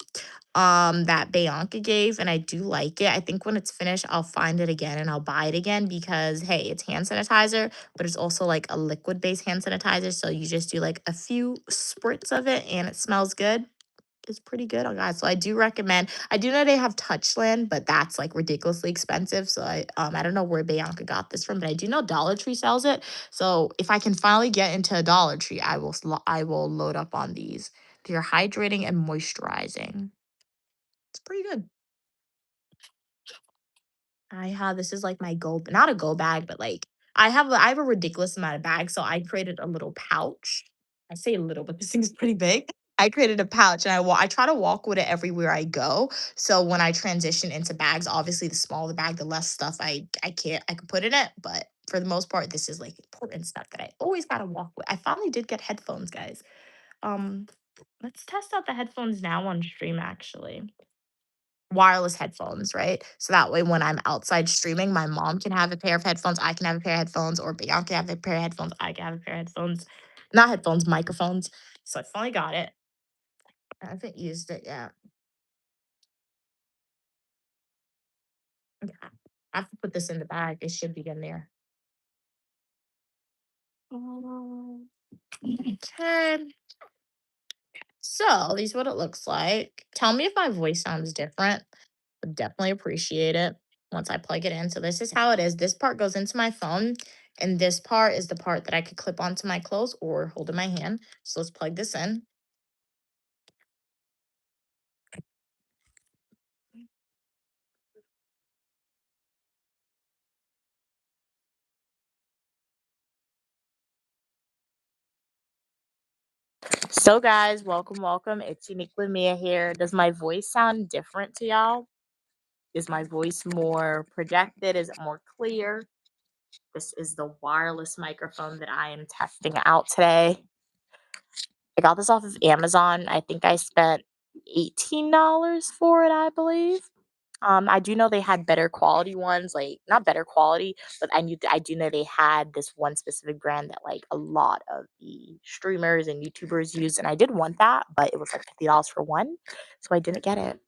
That Bianca gave, and I do like it. I think when it's finished, I'll find it again and I'll buy it again because hey, it's hand sanitizer, but it's also like a liquid based hand sanitizer. So you just do like a few spritz of it and it smells good. It's pretty good, guys. So I do recommend. I do know they have Touchland, but that's like ridiculously expensive. So I don't know where Bianca got this from, but I do know Dollar Tree sells it. So if I can finally get into a Dollar Tree, I will load up on these. They're hydrating and moisturizing. It's pretty good. I have this is like my not a go bag, but like I have a ridiculous amount of bags, so I created a little pouch. I say little, but this thing's pretty big. I created a pouch and I try to walk with it everywhere I go. So when I transition into bags, obviously the smaller the bag, the less stuff I could put in it. But for the most part, this is like important stuff that I always gotta walk with. I finally did get headphones, guys. Um, let's test out the headphones now on stream actually. Wireless headphones, right? So that way when I'm outside streaming, my mom can have a pair of headphones, I can have a pair of headphones, or Bianca can have a pair of headphones, I can have a pair of headphones. Not headphones, microphones. So I finally got it. I haven't used it yet. Okay. I have to put this in the bag. It should be in there. Okay. So, these what it looks like. Tell me if my voice sounds different. Would definitely appreciate it once I plug it in. So, this is how it is. This part goes into my phone, and this part is the part that I could clip onto my clothes or hold in my hand. So, let's plug this in. So, guys, welcome, welcome. It's Unique with Mia here. Does my voice sound different to y'all? Is my voice more projected? Is it more clear? This is the wireless microphone that I am testing out today. I got this off of Amazon. I think I spent $18 for it, I believe. I do know they had better quality ones, like not better quality, but I do know they had this one specific brand that like a lot of the streamers and YouTubers use, and I did want that, but it was like $50 for one, so I didn't get it.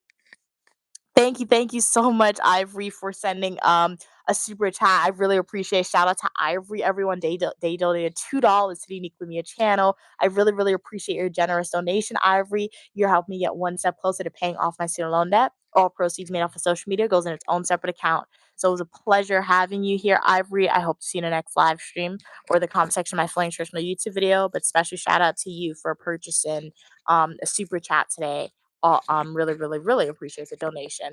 Thank you so much, Ivory, for sending a super chat. I really appreciate it. Shout out to Ivory, everyone. They donated $2 to the Unique Lumia channel. I really, really appreciate your generous donation, Ivory. You're helping me get one step closer to paying off my student loan debt. All proceeds made off of social media goes in its own separate account. So it was a pleasure having you here, Ivory. I hope to see you in the next live stream or the comment section of my Flying Traditional YouTube video. But special shout out to you for purchasing a super chat today. Really, really, really appreciate the donation.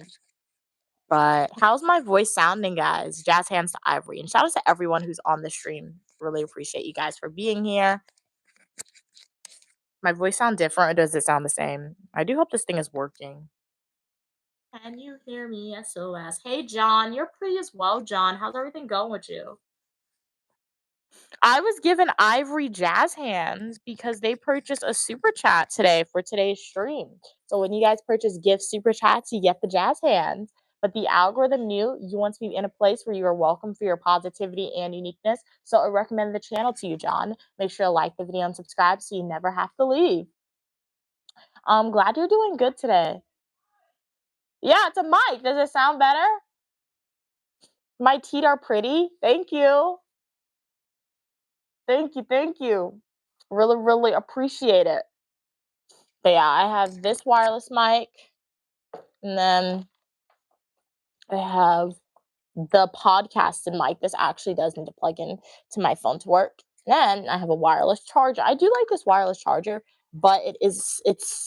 But how's my voice sounding, guys? Jazz hands to Ivory. And shout out to everyone who's on the stream. Really appreciate you guys for being here. My voice sound different or does it sound the same? I do hope this thing is working. Can you hear me? SOS. Hey, John. You're pretty as well, John. How's everything going with you? I was given Ivory Jazz Hands because they purchased a super chat today for today's stream. So when you guys purchase gift super chats, you get the Jazz Hands. But the algorithm knew you want to be in a place where you are welcome for your positivity and uniqueness. So I recommend the channel to you, John. Make sure to like the video and subscribe so you never have to leave. I'm glad you're doing good today. Yeah, it's a mic. Does it sound better? My teeth are pretty. Thank you. Thank you. Thank you. Really, really appreciate it. But yeah, I have this wireless mic, and then I have the podcasting mic. This actually does need to plug in to my phone to work. Then I have a wireless charger. I do like this wireless charger, but it's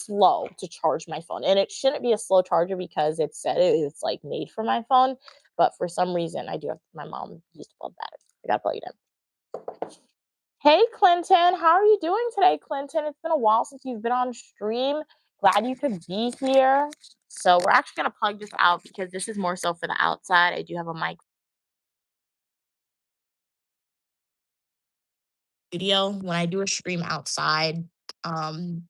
slow to charge my phone. And it shouldn't be a slow charger because it said it's like made for my phone. But for some reason I do have my mom used to plug that. I gotta plug it in. Hey, Clinton, how are you doing today, Clinton? It's been a while since you've been on stream. Glad you could be here. So we're actually gonna plug this out because this is more so for the outside. I do have a mic studio. When I do a stream outside, um,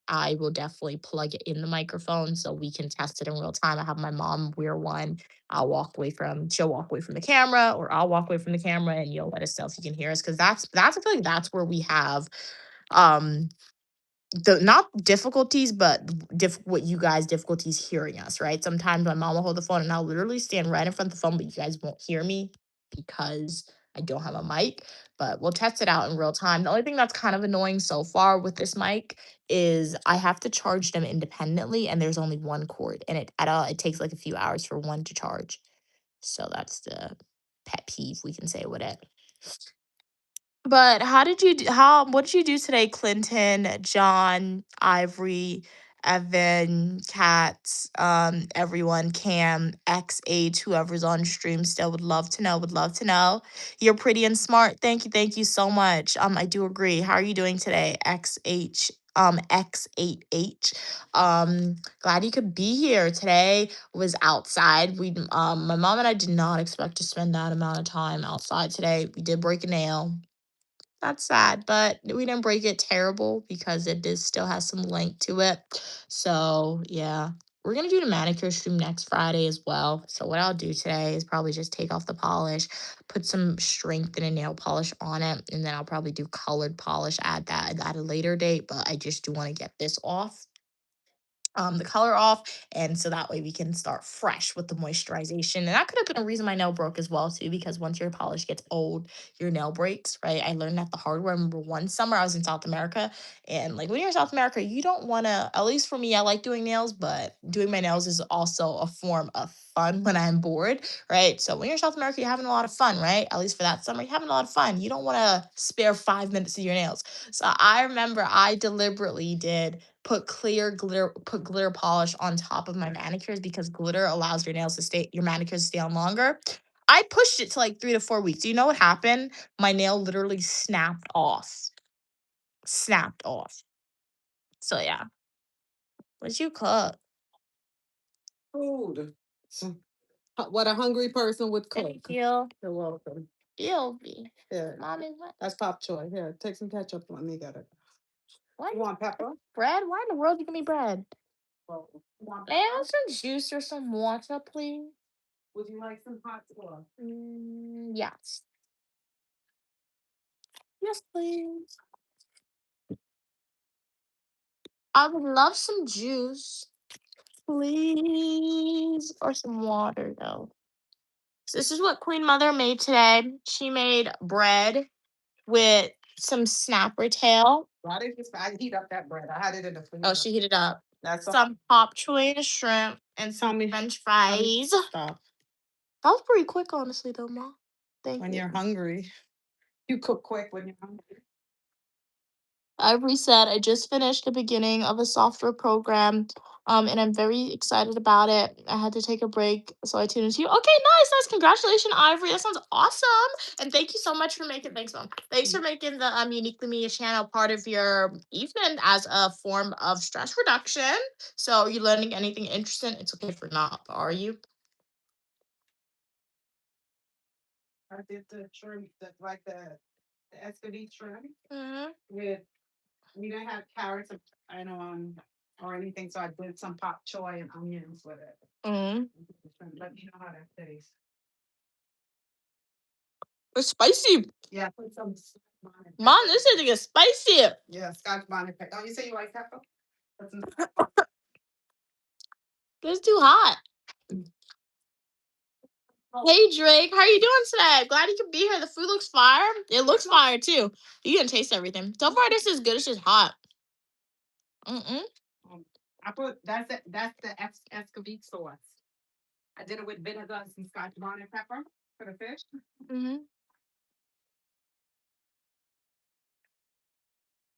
I will definitely plug it in the microphone so we can test it in real time. I have my mom wear one. She'll walk away from the camera, or I'll walk away from the camera, and you'll let us know if you can hear us. Because I feel like that's where we have um the not difficulties, but what you guys difficulties hearing us, right? Sometimes my mom will hold the phone and I'll literally stand right in front of the phone, but you guys won't hear me because I don't have a mic. But we'll test it out in real time. The only thing that's kind of annoying so far with this mic is I have to charge them independently, and there's only one cord, and it takes like a few hours for one to charge. So that's the pet peeve we can say with it. But what did you do today, Clinton, John, Ivory, Evan, Kat, everyone, Cam, XH, whoever's on stream still would love to know. You're pretty and smart. Thank you so much. I do agree. How are you doing today, XH? X8H. Glad you could be here today. Was outside. My mom and I did not expect to spend that amount of time outside today. We did break a nail. That's sad, but we didn't break it terrible because it does still has some length to it. So yeah, we're gonna do the manicure stream next Friday as well. So what I'll do today is probably just take off the polish, put some strength in a nail polish on it, and then I'll probably do colored polish, add that at a later date. But I just do want to get this off the color off, and so that way we can start fresh with the moisturization. And that could have been a reason my nail broke as well too, because once your polish gets old, your nail breaks, right? I learned that the hard way. I remember one summer I was in South America, and like when you're in South America, you don't want to. At least for me, I like doing nails, but doing my nails is also a form of fun when I'm bored, right? So when you're in South America, you're having a lot of fun, right? At least for that summer, you're having a lot of fun. You don't want to spare 5 minutes of your nails. So I remember I deliberately did put glitter polish on top of my manicures because glitter allows your manicures to stay on longer. I pushed it to like 3 to 4 weeks. Do you know what happened? My nail literally snapped off. Snapped off. So yeah. What'd you cook? Food. What a hungry person would cook. Thank you. You're welcome. You'll be. Here, Mommy, what? that's pop choy. Here, take some ketchup. Let me get it. What? You want pepper? Bread? Why in the world you give me bread? Well, you want May I pepper? have some juice or some water, please? Would you like some hot sauce? Yes. Yes, please. I would love some juice, please, or some water though. So this is what Queen Mother made today. She made bread with some snapper tail. Why did I heat up that bread? I had it in the freezer. Oh, she heated up That's all. some pop choy and shrimp and some French fries. Stop. That was pretty quick, honestly, though, Ma. Thank When you. you're hungry, you cook quick when you're hungry. I've reset. I just finished the beginning of a software program, and I'm very excited about it. I had to take a break, so I tuned into you. Okay, nice. Congratulations, Ivory. That sounds awesome. And thank you so much for making. Thanks, Mom. Thanks for making the Uniquely Mia channel part of your evening as a form of stress reduction. So, are you learning anything interesting? It's okay for not, are you? I did the shrimp, like the escovitch shrimp Mm-hmm. with, we didn't have carrots or anything, so I did some pop choy and onions with it. Mm-hmm. Let me know how that tastes. It's spicy. Yeah, put some bonnet Mom, pepper. this is spicy. Yeah, Scotch bonnet pepper. Don't you say you like pepper? Put some It's too hot. Hey Drake, how are you doing today? Glad you could be here. The food looks fire. It looks fire too. You can taste everything. So far, this is good. It's just hot. Mm-mm. I put that's the escovitch sauce. I did it with vinegar and some Scotch bonnet pepper for the fish. Mm-hmm.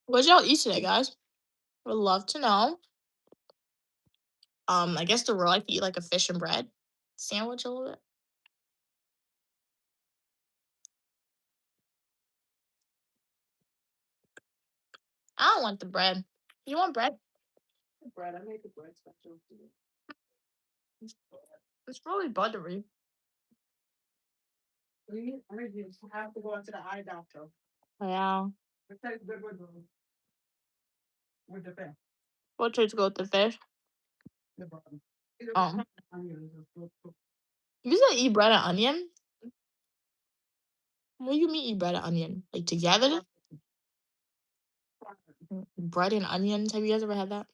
What y'all eat today, guys? Would love to know. I guess the real life eat like a fish and bread sandwich a little bit. I don't want the bread. You want bread? Bread, I made the bread special. It's really buttery. I have to go into the eye doctor. Yeah. It tastes good with the fish. What tastes good with the fish? The bread. Onions is good too. You said eat bread and onion? What do you mean eat bread and onion? Like together? Bread and onions? Have you guys ever had that?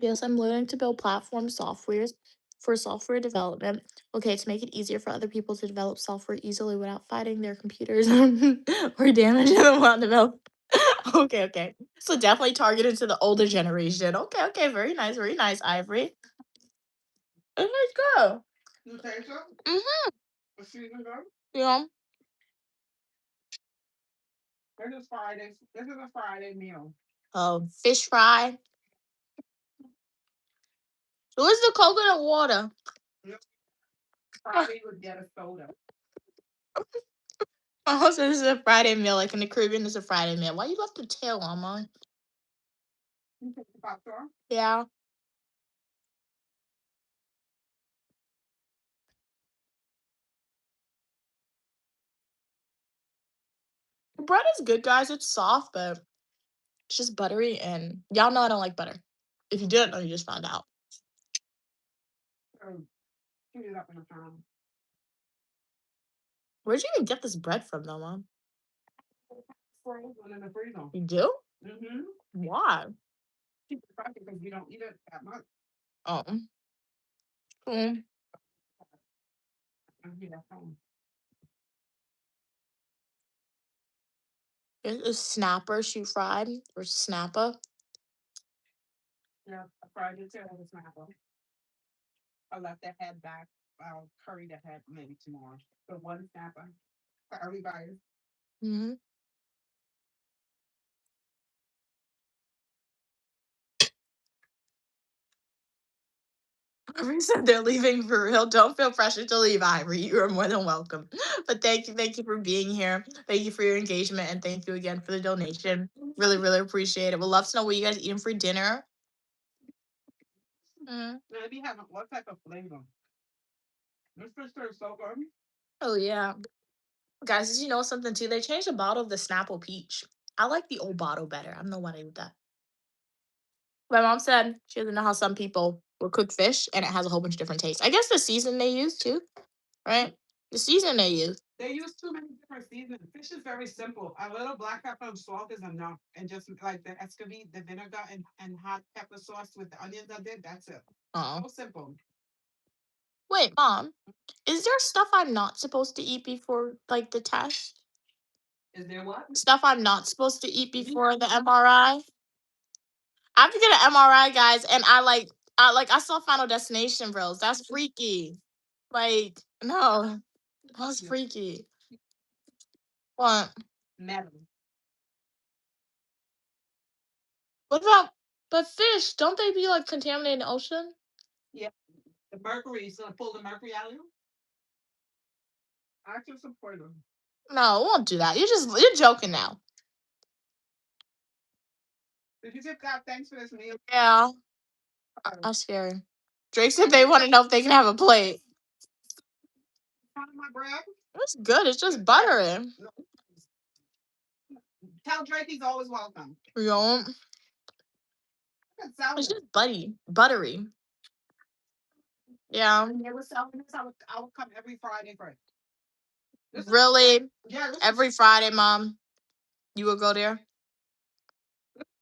Yes, I'm learning to build platform softwares for software development. Okay, to make it easier for other people to develop software easily without fighting their computers or damaging them while developing. Okay. So definitely targeted to the older generation. Okay. Very nice, Ivory. Let's go. You taste it? Mm-hmm. The season good? Yeah. This is Friday. This is a Friday meal. Fish fry. Where's the coconut water? Friday would get a soda. Oh, so this is a Friday meal. Like in the Caribbean, it's a Friday meal. Why you left the tail on mine? You take the popcorn? Yeah. The bread is good, guys. It's soft, but it's just buttery. And y'all know I don't like butter. If you didn't know, you just found out. Heat it up in a pan. Where'd you even get this bread from, though, Mom? Frozen in the freezer. You do? Mm-hmm. Why? Keep it fresh because you don't eat it that much. Oh. Mm. I'm here at home. Is snapper she fried or snapper? Yeah, I fried it too. It's not happening. I left the head back. I'll curry the head maybe tomorrow. The one snapper for everybody. Mm-hmm. Ivory said they're leaving for real. Don't feel pressure to leave, Ivory. You are more than welcome. But thank you for being here. Thank you for your engagement, and thank you again for the donation. Really, really appreciate it. We'd love to know what you guys eating for dinner. Mm. Maybe having what type of flavor? This fish is so good. Oh yeah, guys. Did you know something too? They changed the bottle of the Snapple Peach. I like the old bottle better. I don't know why they did that. My mom said she doesn't know how some people will cook fish and it has a whole bunch of different tastes. I guess the season they use too, right? The season they use. They use too many different seasons. Fish is very simple. A little black pepper and salt is enough. And just like the escovite, the vinegar, and hot pepper sauce with the onions I did, that's it. Oh. So simple. Wait, Mom, is there stuff I'm not supposed to eat before like the test? Is there what? Stuff I'm not supposed to eat before the MRI? I have to get an MRI, guys, and I saw Final Destination, bros. That's freaky. Like, no, that's freaky. What? Metal. What about but fish? Don't they be like contaminated in the ocean? Yeah. The mercury is gonna pull the mercury out of you. I can support them. No, it won't do that. You're joking now. Did you give God thanks for this meal? Yeah, that's scary. Drake said they want to know if they can have a plate. My bread. It's good. It's just buttery. Tell Drake he's always welcome. You know, it's just buttery. Yeah. When they were selling this, I would come every Friday for it. Really? Yeah. Every Friday, Mom, you would go there?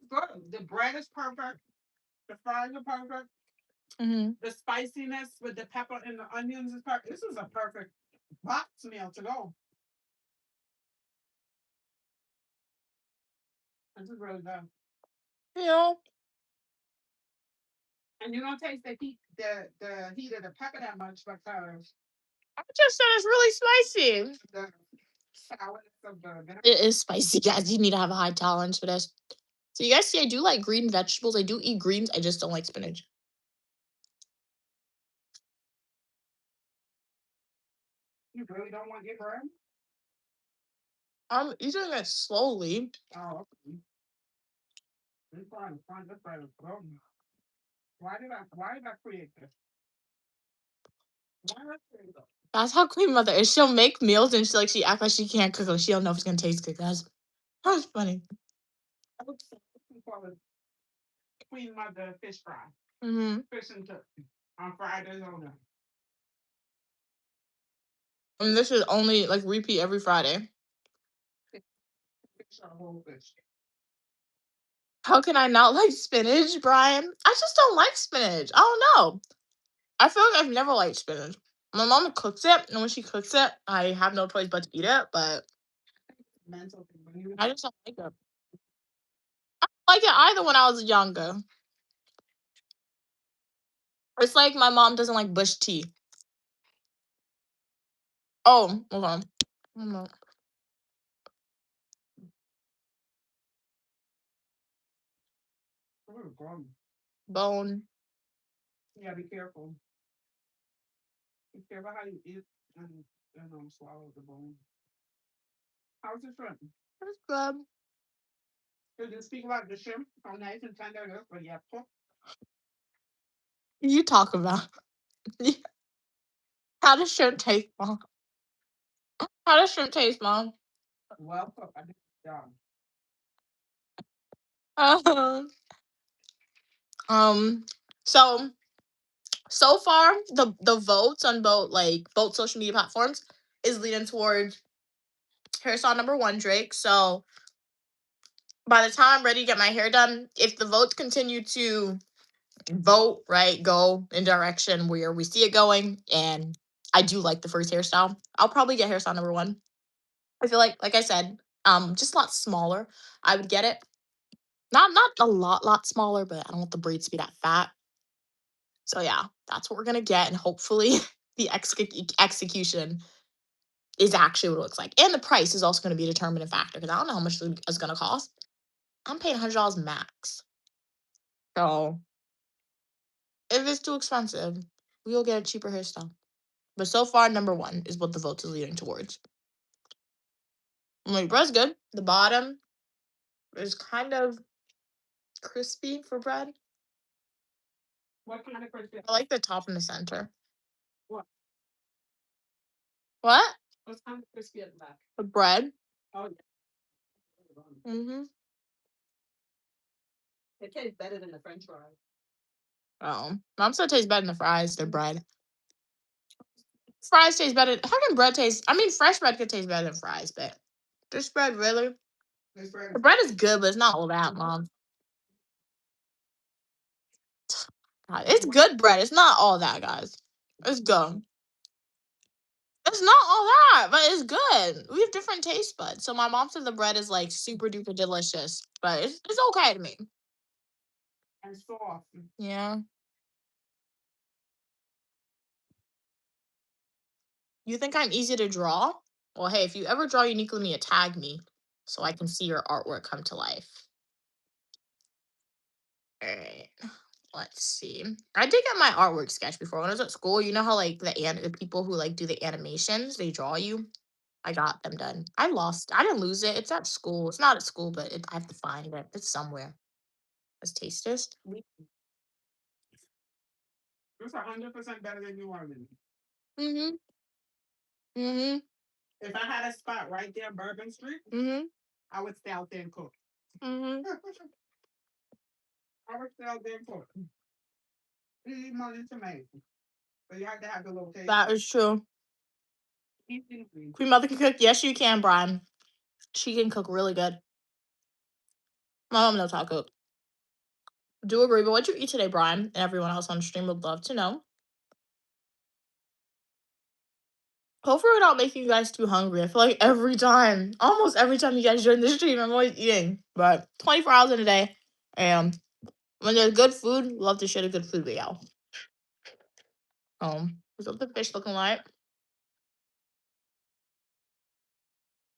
Good. The bread is perfect. The fries are perfect. Mm-hmm. The spiciness with the pepper and the onions is perfect. This is a perfect box meal to go. This is really good. Yeah. And you don't taste the heat, the heat of the pepper that much because I just said it's really spicy. the sourness of the vinegar. It is spicy, guys. You need to have a high tolerance for this. So you guys see, I do like green vegetables. I do eat greens. I just don't like spinach. You really don't want to get bread? I'm eating it slowly. Oh, okay. This bread is good. Why did I create this? Why did I create this? That's how Queen Mother is. She'll make meals and she act like she can't cook. Like she don't know if it's gonna taste good, guys. That's funny. I would call it Queen Mother fish fry. Mm-hmm. Fish and turkey on Fridays only. And this is only like repeat every Friday. Fish or whole fish. How can I not like spinach, Brian? I just don't like spinach. I don't know. I feel like I've never liked spinach. My mom cooks it, and when she cooks it, I have no choice but to eat it. But Mental thing. When you I just don't like it. I don't like it either when I was younger. It's like my mom doesn't like bush tea. Oh, okay. Bone. Yeah, be careful. Be careful how you eat and swallow the bone. How's the shrimp? That's good. Did you speak about the shrimp? How nice and tender it is, but yeah, You talk about how does shrimp taste, Mom? How does shrimp taste, Mom? well cooked. I did the job. Um. So far, the votes on both social media platforms, is leaning towards hairstyle number 1, Drake. So by the time I'm ready to get my hair done, if the votes continue to vote, right, go in direction where we see it going, and I do like the first hairstyle, I'll probably get hairstyle number 1. I feel like I said, just a lot smaller. I would get it. Not a lot smaller, but I don't want the braids to be that fat. So yeah, that's what we're gonna get, and hopefully the execution is actually what it looks like. And the price is also gonna be a determining factor because I don't know how much it's gonna cost. I'm paying $100 max. So if it's too expensive, we'll get a cheaper hairstyle. But so far, number 1 is what the votes is leaning towards. My bread's good. The bottom is kind of crispy for bread. What kind of crispy? I like the top and the center. What? What? What's kind of crispy at the back? The bread. Oh, yeah. Mm-hmm. It tastes better than the French fries. Oh. Mom said it tastes better than the fries, their bread. Fries taste better. How can bread taste? I mean, fresh bread could taste better than fries, but this bread really. The bread is good, but it's not all that, Mom. God, it's good bread. It's not all that, guys. It's good. It's not all that, but it's good. We have different taste buds. So my mom said the bread is like super duper delicious, but it's okay to me. And soft. Yeah. You think I'm easy to draw? Well, hey, if you ever draw uniquely me, tag me so I can see your artwork come to life. All right. Let's see. I did get my artwork sketch before when I was at school. You know how like the people who like do the animations, they draw you. I got them done. I didn't lose it. It's at school. It's not at school, but I have to find it. It's somewhere. Let's taste this. It's 100% better than you are, Minnie. Mm-hmm. Mm-hmm. If I had a spot right there, Bourbon Street, Mm-hmm. I would stay out there and cook. Mm-hmm. I would stay out there and cook. Eat money to make. But you have to have the location. That is true. Queen Mother can cook. Yes, you can, Brian. She can cook really good. My mom knows how to cook. Do agree, but what'd you eat today, Brian? And everyone else on the stream would love to know. Hopefully we're not making you guys too hungry. I feel like almost every time you guys join the stream, I'm always eating. But 24 hours in a day. And when there's good food, love to share the good food with y'all. What's up the fish looking like?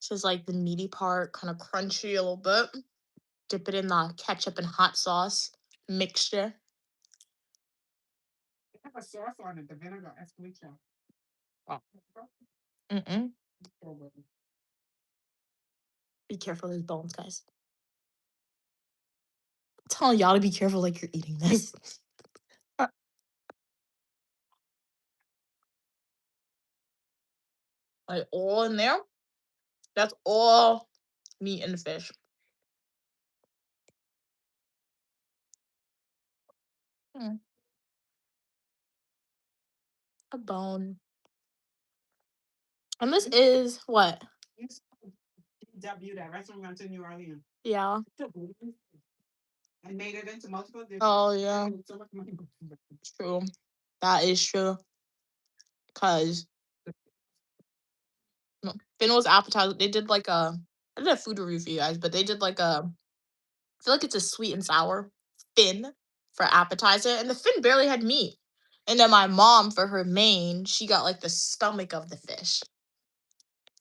This is like the meaty part, kind of crunchy a little bit. Dip it in the ketchup and hot sauce mixture. They have a sauce on it, the vinegar escalation. Mm-mm. Be careful of those bones, guys. I'm telling y'all to be careful like you're eating this. Like all in there. That's all meat and fish. A bone. And this is what? DW, that restaurant in New Orleans. Yeah. And made it into multiple dishes. Oh, yeah. So much money. True. That is true. Because Finn was appetizer. They did like I did a food review for you guys, but they did like I feel like it's a sweet and sour fin for appetizer, and the fin barely had meat. And then my mom, for her main, she got like the stomach of the fish.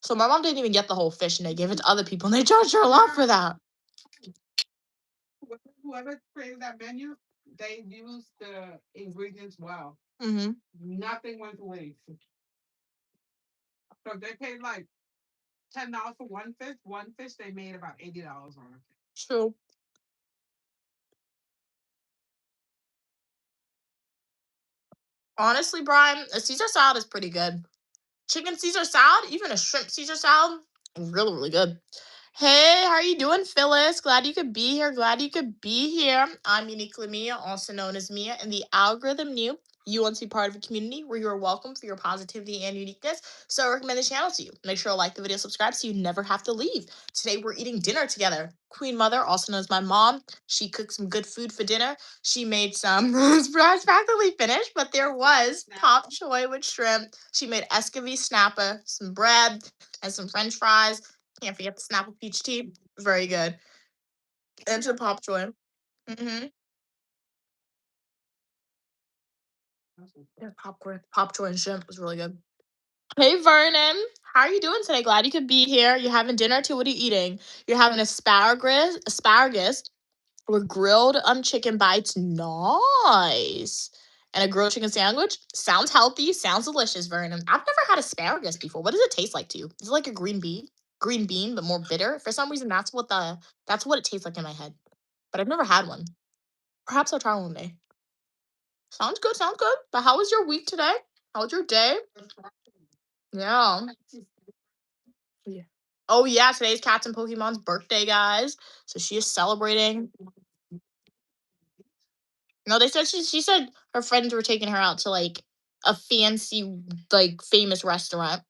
So my mom didn't even get the whole fish, and they gave it to other people, and they charged her a lot for that. Whoever created that menu, they used the ingredients well. Mm-hmm. Nothing went to waste. So they paid like $10 for one fish. One fish they made about $80 on it. True. Honestly, Brian, a Caesar salad is pretty good. Chicken Caesar salad, even a shrimp Caesar salad, really, really good. Hey, how are you doing, Phyllis? Glad you could be here. I'm Uniquely Mia, also known as Mia, and the algorithm knew You want to be part of a community where you're welcome for your positivity and uniqueness. So I recommend the channel to you. Make sure to like the video, subscribe so you never have to leave. Today we're eating dinner together. Queen Mother, also known as my mom, she cooked some good food for dinner. She made some, it's practically finished, but there was pop choy with shrimp. She made escovy snapper, some bread, and some french fries. Can't forget the Snapple peach tea. Very good. And some pop choy. Mm-hmm. Yeah, popcorn, pop choy and shrimp was really good. Hey Vernon, how are you doing today? Glad you could be here. You're having dinner too. What are you eating? You're having asparagus with grilled chicken bites. Nice. And a grilled chicken sandwich. Sounds healthy. Sounds delicious, Vernon. I've never had asparagus before. What does it taste like to you? Is it like a green bean? Green bean, but more bitter. For some reason, that's what it tastes like in my head. But I've never had one. Perhaps I'll try one day. Sounds good. Sounds good. But how was your week today? How was your day? Yeah. Yeah. Oh yeah, today's Cats and Pokemon's birthday, guys. So she is celebrating. No, they said she said her friends were taking her out to like a fancy, like famous restaurant,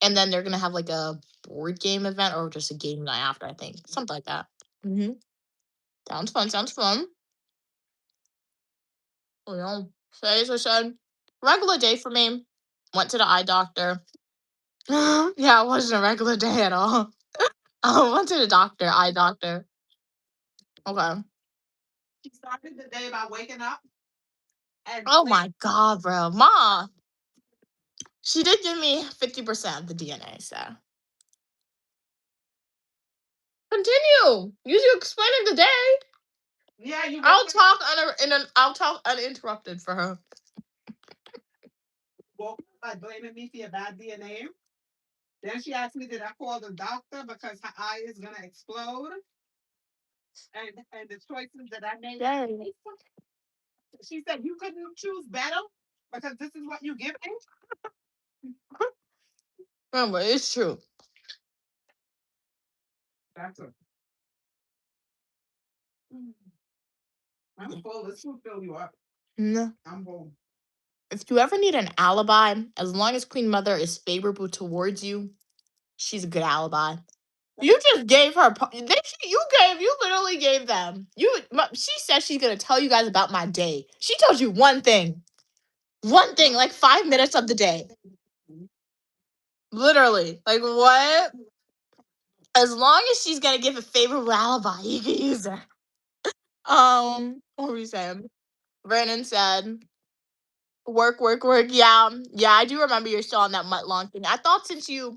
and then they're gonna have like a board game event or just a game night after. I think something like that. Mm-hmm. Sounds fun. Sounds fun. Oh yeah. So as I said, regular day for me. Went to the eye doctor. Yeah, it wasn't a regular day at all. I went to the doctor, eye doctor. Okay. She started the day by waking up and Oh my god, bro. Ma. She did give me 50% of the DNA, so. Continue. You explaining the day. Yeah, I'll talk uninterrupted for her. woke up by blaming me for your bad DNA. Then she asked me, did I call the doctor because her eye is gonna explode? And the choices that I made. Dang. She said you couldn't choose better because this is what you give me. Remember, it's true. That's it. I'm full. This will fill you up. No. I'm full. If you ever need an alibi, as long as Queen Mother is favorable towards you, she's a good alibi. You just gave her. You literally gave them. She said she's gonna tell you guys about my day. She told you one thing. One thing, like 5 minutes of the day. Literally. Like what? As long as she's gonna give a favorable alibi, you can use her. What were we saying? Vernon said, work, work, work. Yeah. Yeah, I do remember you're still on that mutt long thing. I thought since you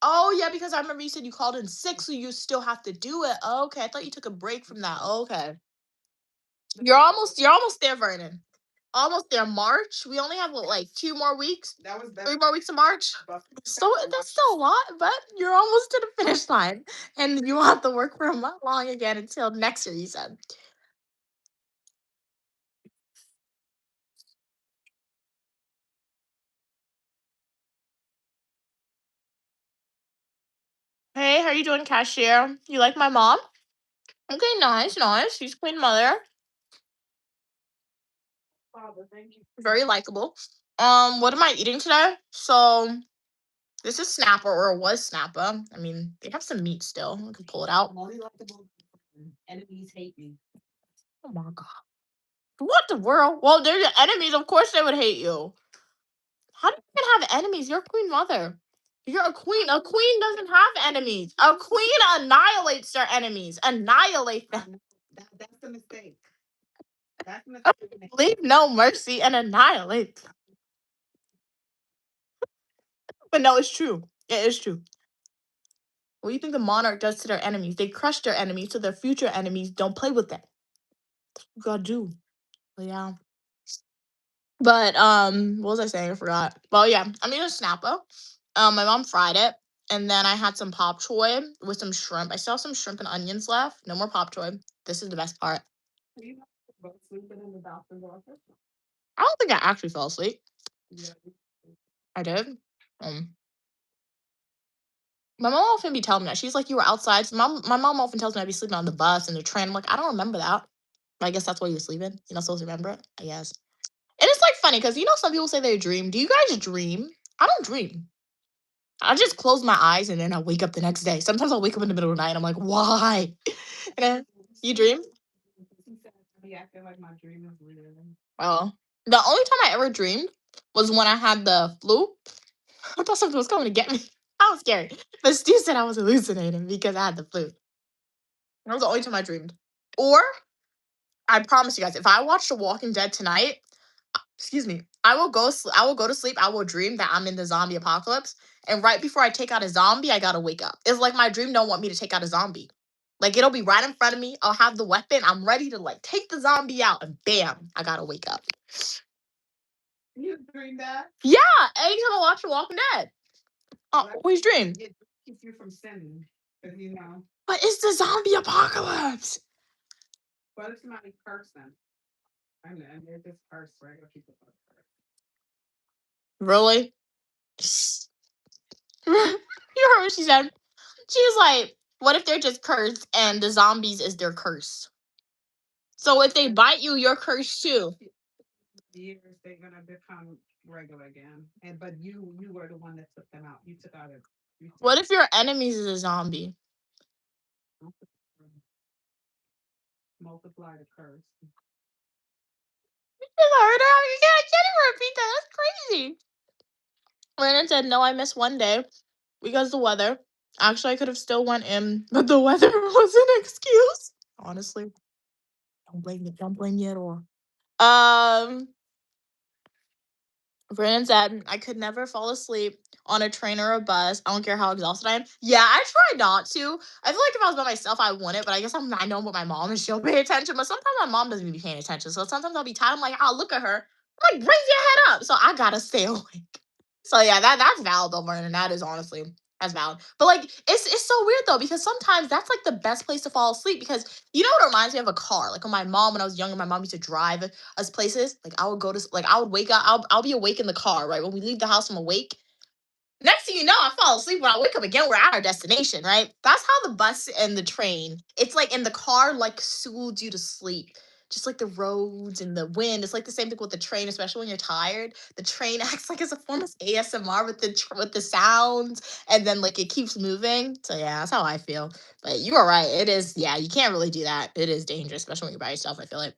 Oh yeah, because I remember you said you called in sick, so you still have to do it. Okay. I thought you took a break from that. Okay. You're almost there, Vernon. Almost there. March. We only have what, like 2 more weeks? That was 3 more weeks of March. So that's still a lot, but you're almost to the finish line. And you won't have to work for a month long again until next year, you said. Hey, how you doing, cashier? You like my mom? Okay, nice, nice. She's Queen Mother. Father, thank you. Very likable. What am I eating today? So this is Snapper, or it was Snapper. I mean, they have some meat still. I can pull it out. I'm only likable. Enemies hate me. Oh my god. What the world? Well, they're your enemies. Of course they would hate you. How do you even have enemies? You're Queen Mother. You're a queen. A queen doesn't have enemies. A queen annihilates their enemies. Annihilate them. That's the mistake. That's the mistake. Leave no mercy and annihilate. But no, it's true. It is true. What do you think the monarch does to their enemies? They crush their enemies so their future enemies don't play with them. You gotta do. But yeah. But what was I saying? I forgot. Well, yeah, I'm eating a Snapper. My mom fried it, and then I had some pop choy with some shrimp. I still have some shrimp and onions left. No more pop choy. This is the best part. Sleeping in the doctor's office. I don't think I actually fell asleep. Yeah. I did. Um, my mom often be telling me that. She's like, you were outside. So my mom often tells me I'd be sleeping on the bus and the train. I'm like, I don't remember that. But I guess that's why you were sleeping. You're not supposed to remember it, I guess. And it's like funny because some people say they dream. Do you guys dream? I don't dream. I just close my eyes and then I wake up the next day. Sometimes I'll wake up in the middle of the night and I'm like, why? And then, you dream? Yeah, I feel like my dream is real. Oh. The only time I ever dreamed was when I had the flu. I thought something was coming to get me. I was scared. But Stu said I was hallucinating because I had the flu. That was the only time I dreamed. Or, I promise you guys, if I watch The Walking Dead tonight, excuse me, I will go to sleep. I will dream that I'm in the zombie apocalypse, and right before I take out a zombie, I gotta wake up. It's like my dream don't want me to take out a zombie. Like it'll be right in front of me. I'll have the weapon. I'm ready to like take the zombie out, and bam, I gotta wake up. You dream that? Yeah, anytime I watch The Walking Dead, I always dream. It keeps you from sinning, because But it's the zombie apocalypse. But it's not a person. And they're just cursed, regular people are cursed. Really? You heard what she said? She was like, "What if they're just cursed and the zombies is their curse? So if they bite you, you're cursed too." Years they're gonna become regular again. But you were the one that took them out. You took out a What if your enemies is a zombie? multiply the curse. I heard her. I can't even repeat that. That's crazy. Landon said, "No, I missed one day because the weather. Actually, I could have still went in, but the weather was an excuse." Honestly, don't blame me. Don't blame me at all. Um, Brandon said, "I could never fall asleep on a train or a bus. I don't care how exhausted I am." Yeah, I try not to. I feel like if I was by myself, I wouldn't. But I guess I know about my mom and she'll pay attention. But sometimes my mom doesn't even be paying attention. So sometimes I'll be tired. I'm like, I'll look at her. I'm like, raise your head up. So I gotta stay awake. So yeah, that's valid though, Vernon. That is honestly that's valid. But like it's so weird though, because sometimes that's like the best place to fall asleep because what reminds me of a car. Like when my mom, when I was younger, my mom used to drive us places. Like I would go to like I would wake up, I'll be awake in the car, right? When we leave the house, I'm awake. Next thing you know, I fall asleep. When I wake up again, we're at our destination, right? That's how the bus and the train, it's like in the car, like soothes you to sleep. Just like the roads and the wind. It's like the same thing with the train, especially when you're tired. The train acts like it's a form of ASMR with the sounds, and then like it keeps moving. So yeah, that's how I feel. But you are right. It is, yeah, you can't really do that. It is dangerous, especially when you're by yourself, I feel like.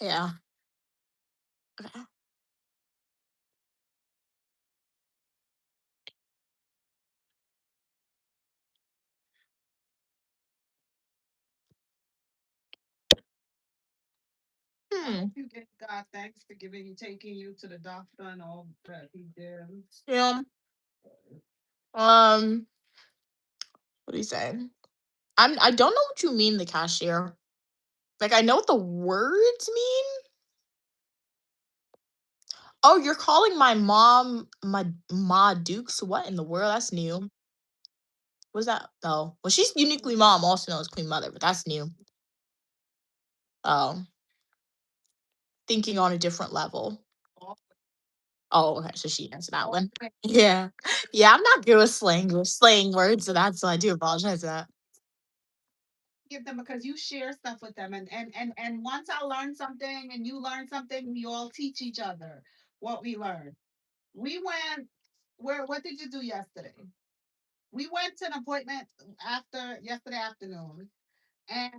Yeah. Okay. Hmm. You give God thanks for taking you to the doctor and all that he did. Yeah. What do you say? I don't know what you mean, the cashier. Like I know what the words mean. Oh, you're calling my mom Ma Dukes? What in the world? That's new. What's that? Oh, well, she's uniquely mom, also known as Queen Mother, but that's new. Oh, thinking on a different level. Oh, okay, so she answered that one. Yeah, yeah. I'm not good with slang words, so so I do apologize for that. Give them because you share stuff with them and once I learn something and you learn something, we all teach each other what we learned. We went where what did you do yesterday? We went to an appointment after yesterday afternoon and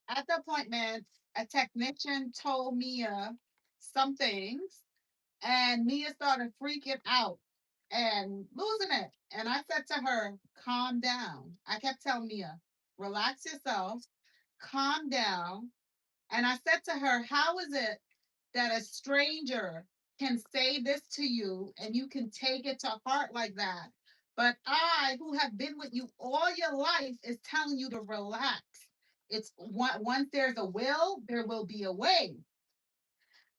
at the appointment a technician told Mia some things and Mia started freaking out and losing it. And I said to her, calm down. I kept telling Mia, relax yourself, calm down. And I said to her, how is it that a stranger can say this to you and you can take it to heart like that? But I, who have been with you all your life, is telling you to relax. It's once there's a will, there will be a way.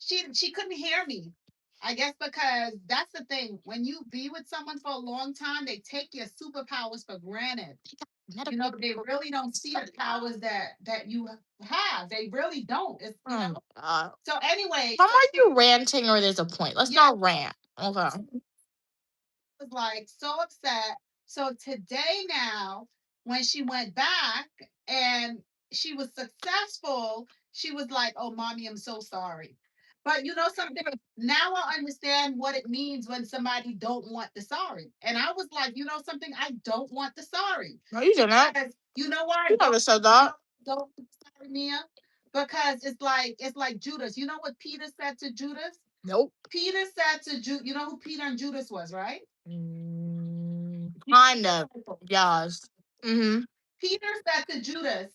She couldn't hear me. I guess because that's the thing. When you be with someone for a long time, they take your superpowers for granted. They really don't see the powers that you have. They really don't. It's So anyway, How are you ranting or there's a point? Let's not rant. Okay. Was like so upset. So today now, when she went back and she was successful, she was like, "Oh, mommy, I'm so sorry." But you know something? Now I understand what it means when somebody don't want the sorry. And I was like, you know something? I don't want the sorry. No, you didn't. Because you know why? You never said that. Don't want the sorry, Mia? Because it's like Judas. You know what Peter said to Judas? Nope. Peter said to Judas, you know who Peter and Judas was, right? Kind of. Yes. Mm-hmm. Peter said to Judas,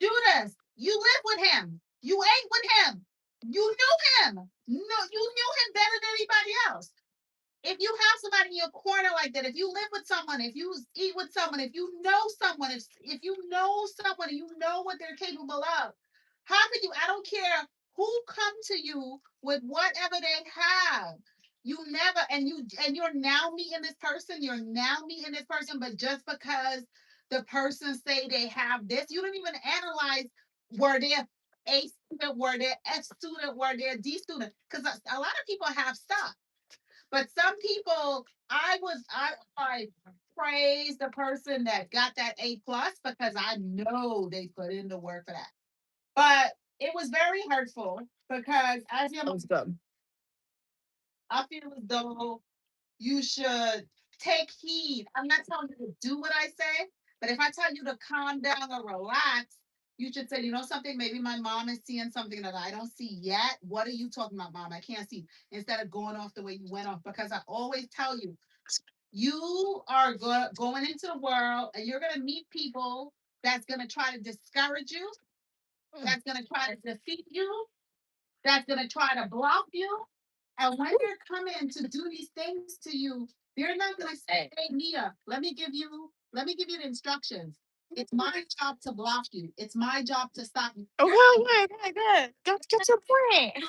Judas, you live with him. You ate with him. You knew him. No, you knew him better than anybody else. If you have somebody in your corner like that, if you live with someone, if you eat with someone, if you know someone, if you know someone and you know what they're capable of, how could you? I don't care who come to you with whatever they have. You never and you're now meeting this person. You're now meeting this person, but just because the person say they have this, you don't even analyze were they A student, were they F student, were they a D student? Because a lot of people have stuff. But some people, I praise the person that got that A+ because I know they put in the work for that. But it was very hurtful because as your That was good. I feel as though you should take heed. I'm not telling you to do what I say, but if I tell you to calm down or relax, you should say, you know something, maybe my mom is seeing something that I don't see yet. What are you talking about, mom? I can't see. Instead of going off the way you went off, because I always tell you, you are going into the world and you're going to meet people that's going to try to discourage you, that's going to try to defeat you, that's going to try to block you. And when they're coming to do these things to you, they're not going to say, "Hey, Mia, let me give you the instructions. It's my job to block you. It's my job to stop you." Okay, okay, good. Get to the point.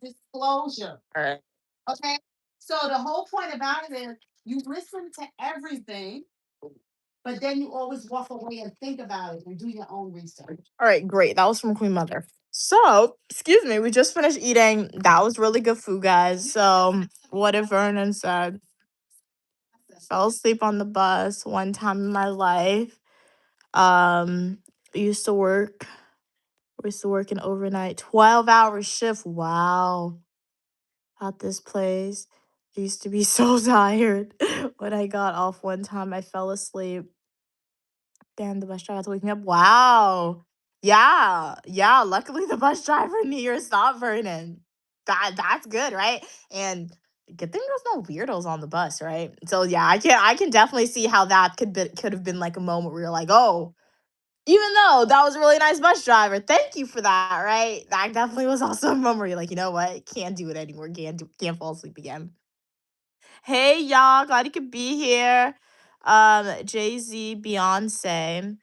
Disclosure. All right. Okay. So the whole point about it is you listen to everything, but then you always walk away and think about it and do your own research. All right, great. That was from Queen Mother. So, excuse me, we just finished eating. That was really good food, guys. So, what did Vernon said? Fell asleep on the bus one time in my life. I used to work. We used to work an overnight 12-hour shift. Wow. At this place. I used to be so tired. When I got off one time, I fell asleep. Damn, the bus driver had to wake me up. Wow. Yeah. Yeah. Luckily the bus driver knew your stop, Vernon. That's good, right? And good thing there's no weirdos on the bus, right? So yeah, I can definitely see how that could have been like a moment where you're like, oh, even though that was a really nice bus driver, thank you for that, right? That definitely was also a moment where you're like, you know what? Can't do it anymore. Can't fall asleep again. Hey y'all, glad you could be here. Jay-Z, Beyonce.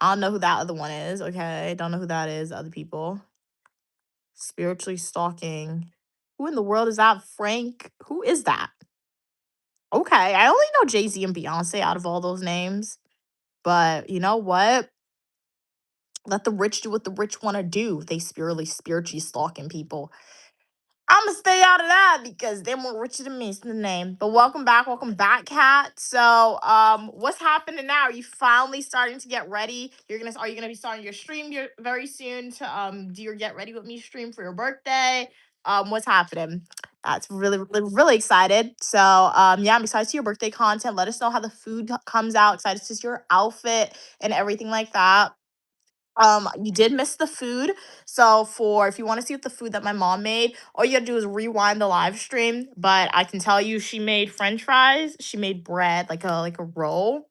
I don't know who that other one is. Okay. Don't know who that is. Other people. Spiritually stalking. Who in the world is that? Frank. Who is that? Okay. I only know Jay-Z and Beyonce out of all those names. But you know what? Let the rich do what the rich want to do. They spiritually stalking people. I'm gonna stay out of that because they're more richer than me. It's the name. But welcome back, Kat. So, what's happening now? Are you finally starting to get ready? Are you gonna be starting your stream very soon to do your get ready with me stream for your birthday? What's happening? That's really excited. So, yeah, I'm excited to see your birthday content. Let us know how the food comes out. Excited to see your outfit and everything like that. You did miss the food. So for if you want to see what the food that my mom made, all you gotta do is rewind the live stream. But I can tell you she made French fries, she made bread, like a roll.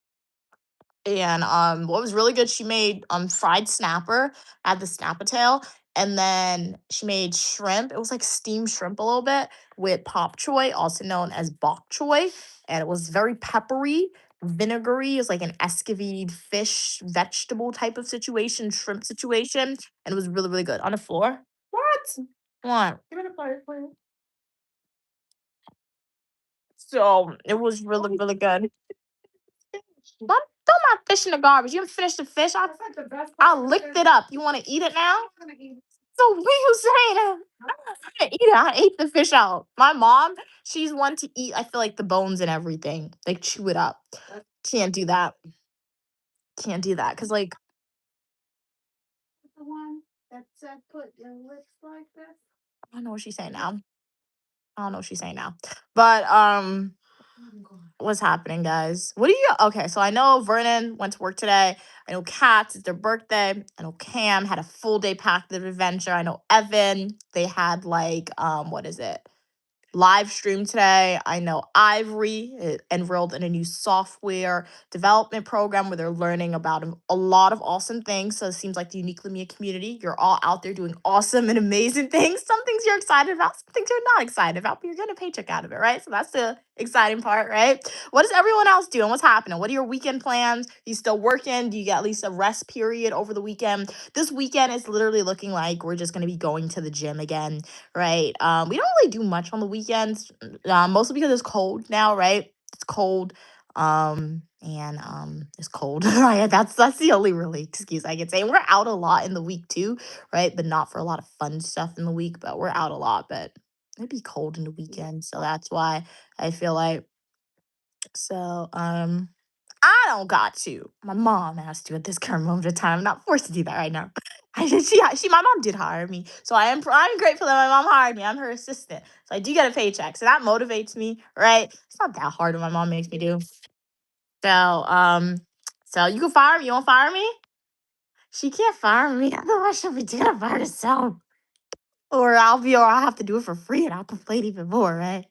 And what was really good, she made fried snapper, had the snapper tail, and then she made shrimp. It was like steamed shrimp a little bit with pop choy, also known as bok choy, and it was very peppery, vinegary. It was like an escovite fish vegetable type of situation, shrimp situation, and it was really good. On the floor? What? What? Give me the plate, please. So it was really good. Don't throw my fish in the garbage. You haven't finished the fish. I licked it up. You want to eat it now? So what you saying? I'm gonna eat it. I ate the fish out. My mom, she's one to eat. I feel like the bones and everything, like chew it up. Can't do that. Can't do that because like The one that said put your lips like this. I don't know what she's saying now. I don't know what she's saying now. But what's happening, guys? What do you okay, so I know Vernon went to work today. I know Kat's it's their birthday. I know Cam had a full day packed of adventure. I know Evan, they had like what is it? Live stream today. I know Ivory enrolled in a new software development program where they're learning about a lot of awesome things. So it seems like the Uniquely Mia community, you're all out there doing awesome and amazing things. Some things you're excited about, some things you're not excited about, but you're getting a paycheck out of it, right? So that's the exciting part, right? What is everyone else doing? What's happening? What are your weekend plans? You still working? Do you get at least a rest period over the weekend? This weekend is literally looking like we're just going to be going to the gym again, right? We don't really do much on the weekends, mostly because it's cold now, right? It's cold, and it's cold. Right? That's the only really excuse I can say. We're out a lot in the week too, right? But not for a lot of fun stuff in the week. But we're out a lot, but it'd be cold in the weekend, so that's why I feel like so, I don't got to. My mom has to at this current moment of time. I'm not forced to do that right now. My mom did hire me, so I'm grateful that my mom hired me. I'm her assistant, so I do get a paycheck, so that motivates me, right? It's not that hard what my mom makes me do. So, so you can fire me. You want to fire me? She can't fire me. Otherwise, she'll be doing it by herself, or I'll have to do it for free, and I'll complain even more, right?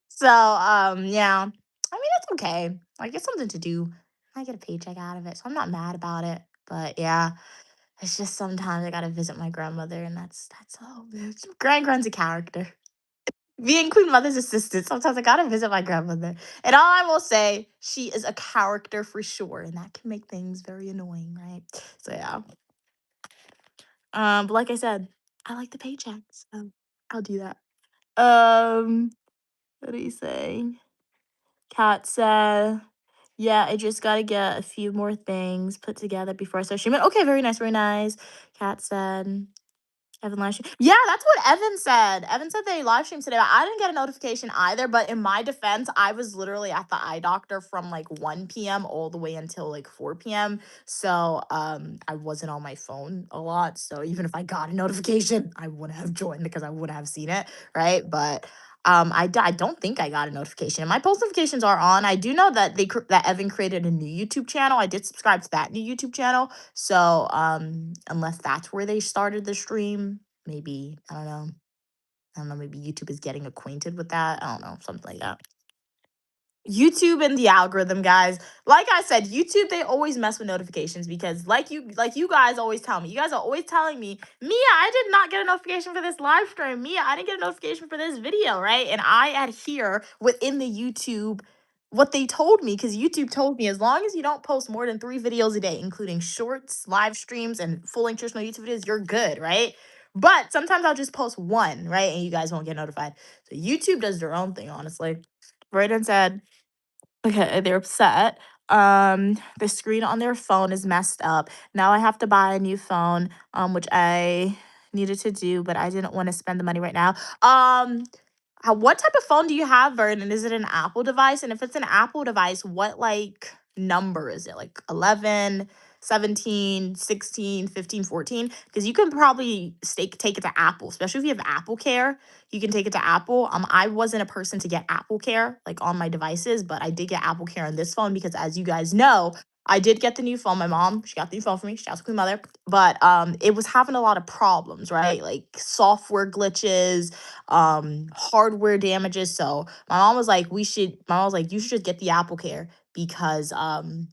So, yeah. I mean, it's okay. Like, it's something to do. I get a paycheck out of it, so I'm not mad about it. But yeah, it's just sometimes I gotta visit my grandmother, and that's all. Bitch. Grand's a character. Being Queen Mother's assistant, sometimes I gotta visit my grandmother. And all I will say, she is a character for sure, and that can make things very annoying, right? So yeah. But like I said, I like the paychecks, so I'll do that. What do you say? Kat said, yeah, I just gotta get a few more things put together before I start streaming. Okay, very nice, very nice. Kat said, Evan live stream. Yeah, that's what Evan said. Evan said they live streamed today. But I didn't get a notification either. But in my defense, I was literally at the eye doctor from like 1 p.m. all the way until like 4 p.m. So I wasn't on my phone a lot. So even if I got a notification, I wouldn't have joined because I wouldn't have seen it, right? But I don't think I got a notification. My post notifications are on. I do know that that Evan created a new YouTube channel. I did subscribe to that new YouTube channel. So, unless that's where they started the stream, maybe, I don't know. I don't know, maybe YouTube is getting acquainted with that. I don't know, something like that. YouTube and the algorithm, guys. Like I said, YouTube, they always mess with notifications because like you guys always tell me. You guys are always telling me, Mia, I did not get a notification for this live stream. Mia, I didn't get a notification for this video, right? And I adhere within the YouTube what they told me because YouTube told me as long as you don't post more than 3 videos a day, including shorts, live streams, and full nutritional YouTube videos, you're good, right? But sometimes I'll just post one, right? And you guys won't get notified. So YouTube does their own thing, honestly. Brayden said, okay, they're upset. The screen on their phone is messed up. Now I have to buy a new phone, which I needed to do, but I didn't want to spend the money right now. What type of phone do you have, Vernon? Is it an Apple device? And if it's an Apple device, what like number is it? Like 11, 17, 16, 15, 14? Because you can probably take it to Apple, especially if you have Apple Care. You can take it to Apple. I wasn't a person to get Apple Care like on my devices, but I did get Apple Care on this phone because as you guys know, I did get the new phone. My mom, she got the new phone for me. Shout out to Queen Mother. But it was having a lot of problems, right? Like software glitches, hardware damages. So my mom was like, you should just get the Apple Care because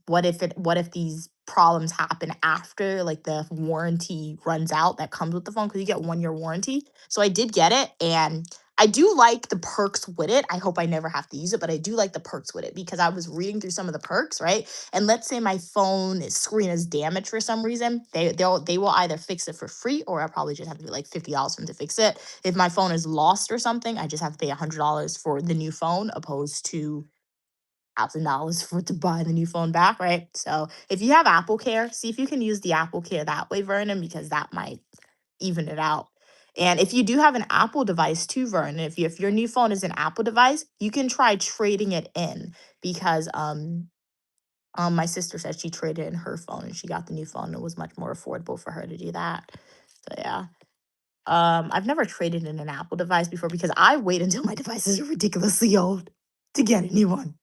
what if these problems happen after like the warranty runs out that comes with the phone because you get 1 year warranty. So I did get it and I do like the perks with it. I hope I never have to use it, but I do like the perks with it because I was reading through some of the perks, right? And let's say my phone screen is damaged for some reason, they will either fix it for free or I'll probably just have to pay like $50 for them to fix it. If my phone is lost or something, I just have to pay $100 for the new phone opposed to $1,000 for to buy the new phone back, right? So if you have Apple Care, see if you can use the Apple Care that way, Vernon, because that might even it out. And if you do have an Apple device too, Vernon, if your new phone is an Apple device, you can try trading it in because my sister said she traded in her phone and she got the new phone. It was much more affordable for her to do that. So yeah. I've never traded in an Apple device before because I wait until my devices are ridiculously old to get a new one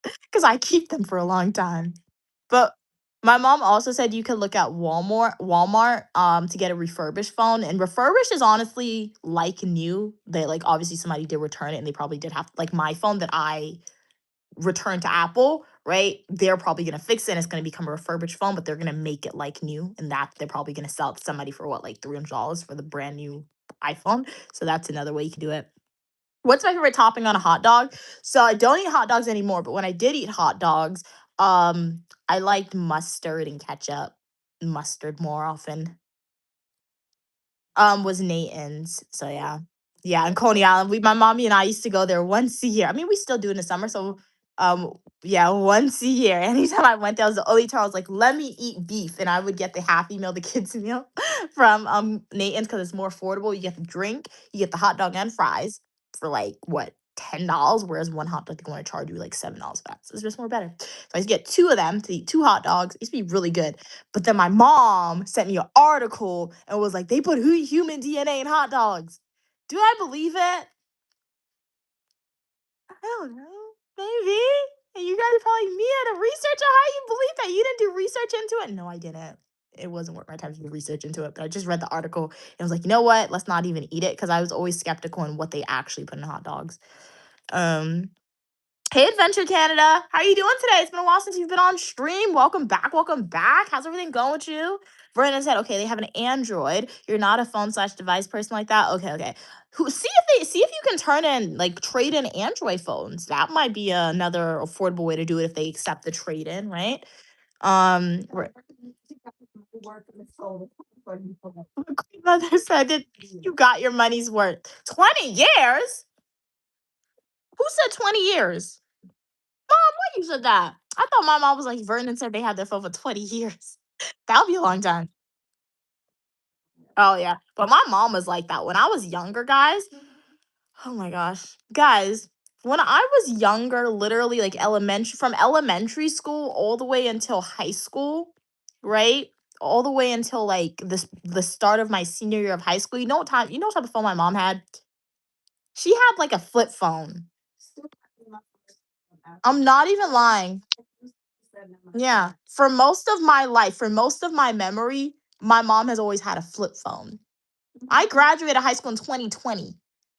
because I keep them for a long time. But my mom also said you could look at Walmart, to get a refurbished phone, and refurbished is honestly like new. They like obviously somebody did return it, and they probably did have like my phone that I returned to Apple, right? They're probably gonna fix it and it's gonna become a refurbished phone, but they're gonna make it like new, and that they're probably gonna sell it to somebody for what, like $300 for the brand new iPhone. So that's another way you can do it. What's my favorite topping on a hot dog? So I don't eat hot dogs anymore, but when I did eat hot dogs, I liked mustard and ketchup. Mustard more often. Was Nathan's. So yeah. Yeah, in Coney Island. My mommy and I used to go there once a year. I mean, we still do in the summer. So yeah, once a year. Anytime I went there, was the only time I was like, let me eat beef. And I would get the Happy Meal, the kids meal from Nathan's because it's more affordable. You get the drink, you get the hot dog and fries for like what, $10, whereas one hot dog they want to charge you like $7 for that. So it's just more better. So I used to get two of them to eat two hot dogs. It used to be really good. But then my mom sent me an article and was like, they put human DNA in hot dogs. Do I believe it? I don't know. Maybe. And you guys are probably me at a research on how you believe that. You didn't do research into it? No, I didn't. It wasn't worth my time to do research into it. But I just read the article and was like, you know what? Let's not even eat it because I was always skeptical in what they actually put in hot dogs. Um, Hey, Adventure Canada. How are you doing today? It's been a while since you've been on stream. Welcome back. Welcome back. How's everything going with you? Vernon said, okay, they have an Android. You're not a phone slash device person like that. Okay, okay. See if you can turn in like trade in Android phones. That might be another affordable way to do it if they accept the trade in, right? Right. Queen Mother said that you got your money's worth. 20 years? Who said 20 years? Mom, why you said that? I thought my mom was like Vernon said they had their phone for 20 years. That would be a long time. Oh yeah. But my mom was like that when I was younger, guys. Oh my gosh. Guys, when I was younger, literally like from elementary school all the way until high school, right? All the way until like the start of my senior year of high school. You know what type of phone my mom had? She had like a flip phone. I'm not even lying. Yeah. For most of my life, for most of my memory, my mom has always had a flip phone. I graduated high school in 2020.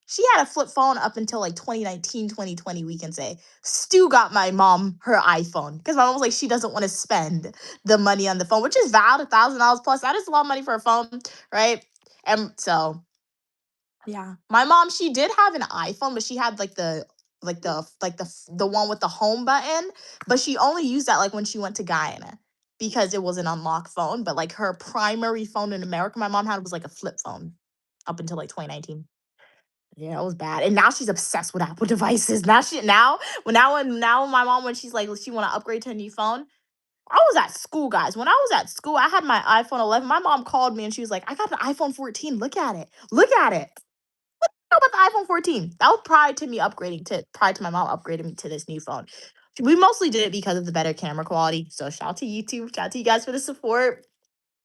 She had a flip phone up until like 2019, 2020, we can say. Stu got my mom her iPhone because my mom was like, she doesn't want to spend the money on the phone, which is valid, $1,000 plus. That is a lot of money for a phone, right? And so yeah. My mom, she did have an iPhone, but she had the one with the home button, but she only used that like when she went to Guyana because it was an unlocked phone, but like her primary phone in America my mom had was like a flip phone up until like 2019. Yeah, it was bad. And now she's obsessed with Apple devices. Now my mom when she's like she want to upgrade to a new phone. I was at school, guys. When I was at school, I had my iPhone 11. My mom called me and she was like, "I got an iPhone 14. Look at it. Look at it." How about the iPhone 14? That was prior to my mom upgrading me to this new phone. We mostly did it because of the better camera quality. So shout out to YouTube. Shout out to you guys for the support.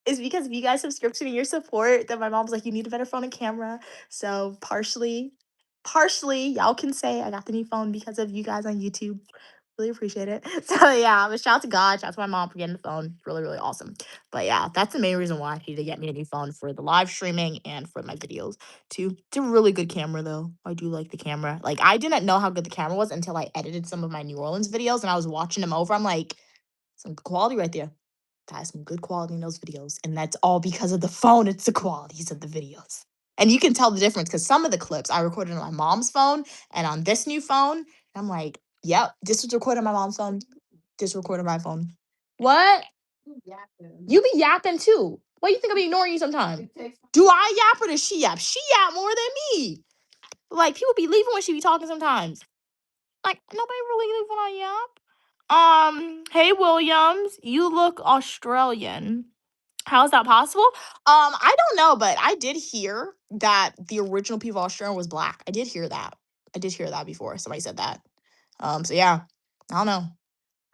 It's because of you guys' subscription and your support that my mom was like, you need a better phone and camera. So partially, y'all can say I got the new phone because of you guys on YouTube. Really appreciate it. So yeah, but shout out to God, shout out to my mom for getting the phone. Really, really awesome. But yeah, that's the main reason why I need to get me a new phone for the live streaming and for my videos too. It's a really good camera though. I do like the camera. Like I didn't know how good the camera was until I edited some of my New Orleans videos and I was watching them over. I'm like, some good quality right there. That is some good quality in those videos. And that's all because of the phone. It's the qualities of the videos. And you can tell the difference because some of the clips I recorded on my mom's phone and on this new phone. I'm like, yep, this was recorded on my mom's phone. This recorded on my phone. What? You be yapping too. What you think I be ignoring you sometimes? Do I yap or does she yap? She yap more than me. Like people be leaving when she be talking sometimes. Like nobody really leave when I yap. Hey Williams, you look Australian. How is that possible? I don't know, but I did hear that the original people of Australia was black. I did hear that. I did hear that before. Somebody said that. So yeah, I don't know.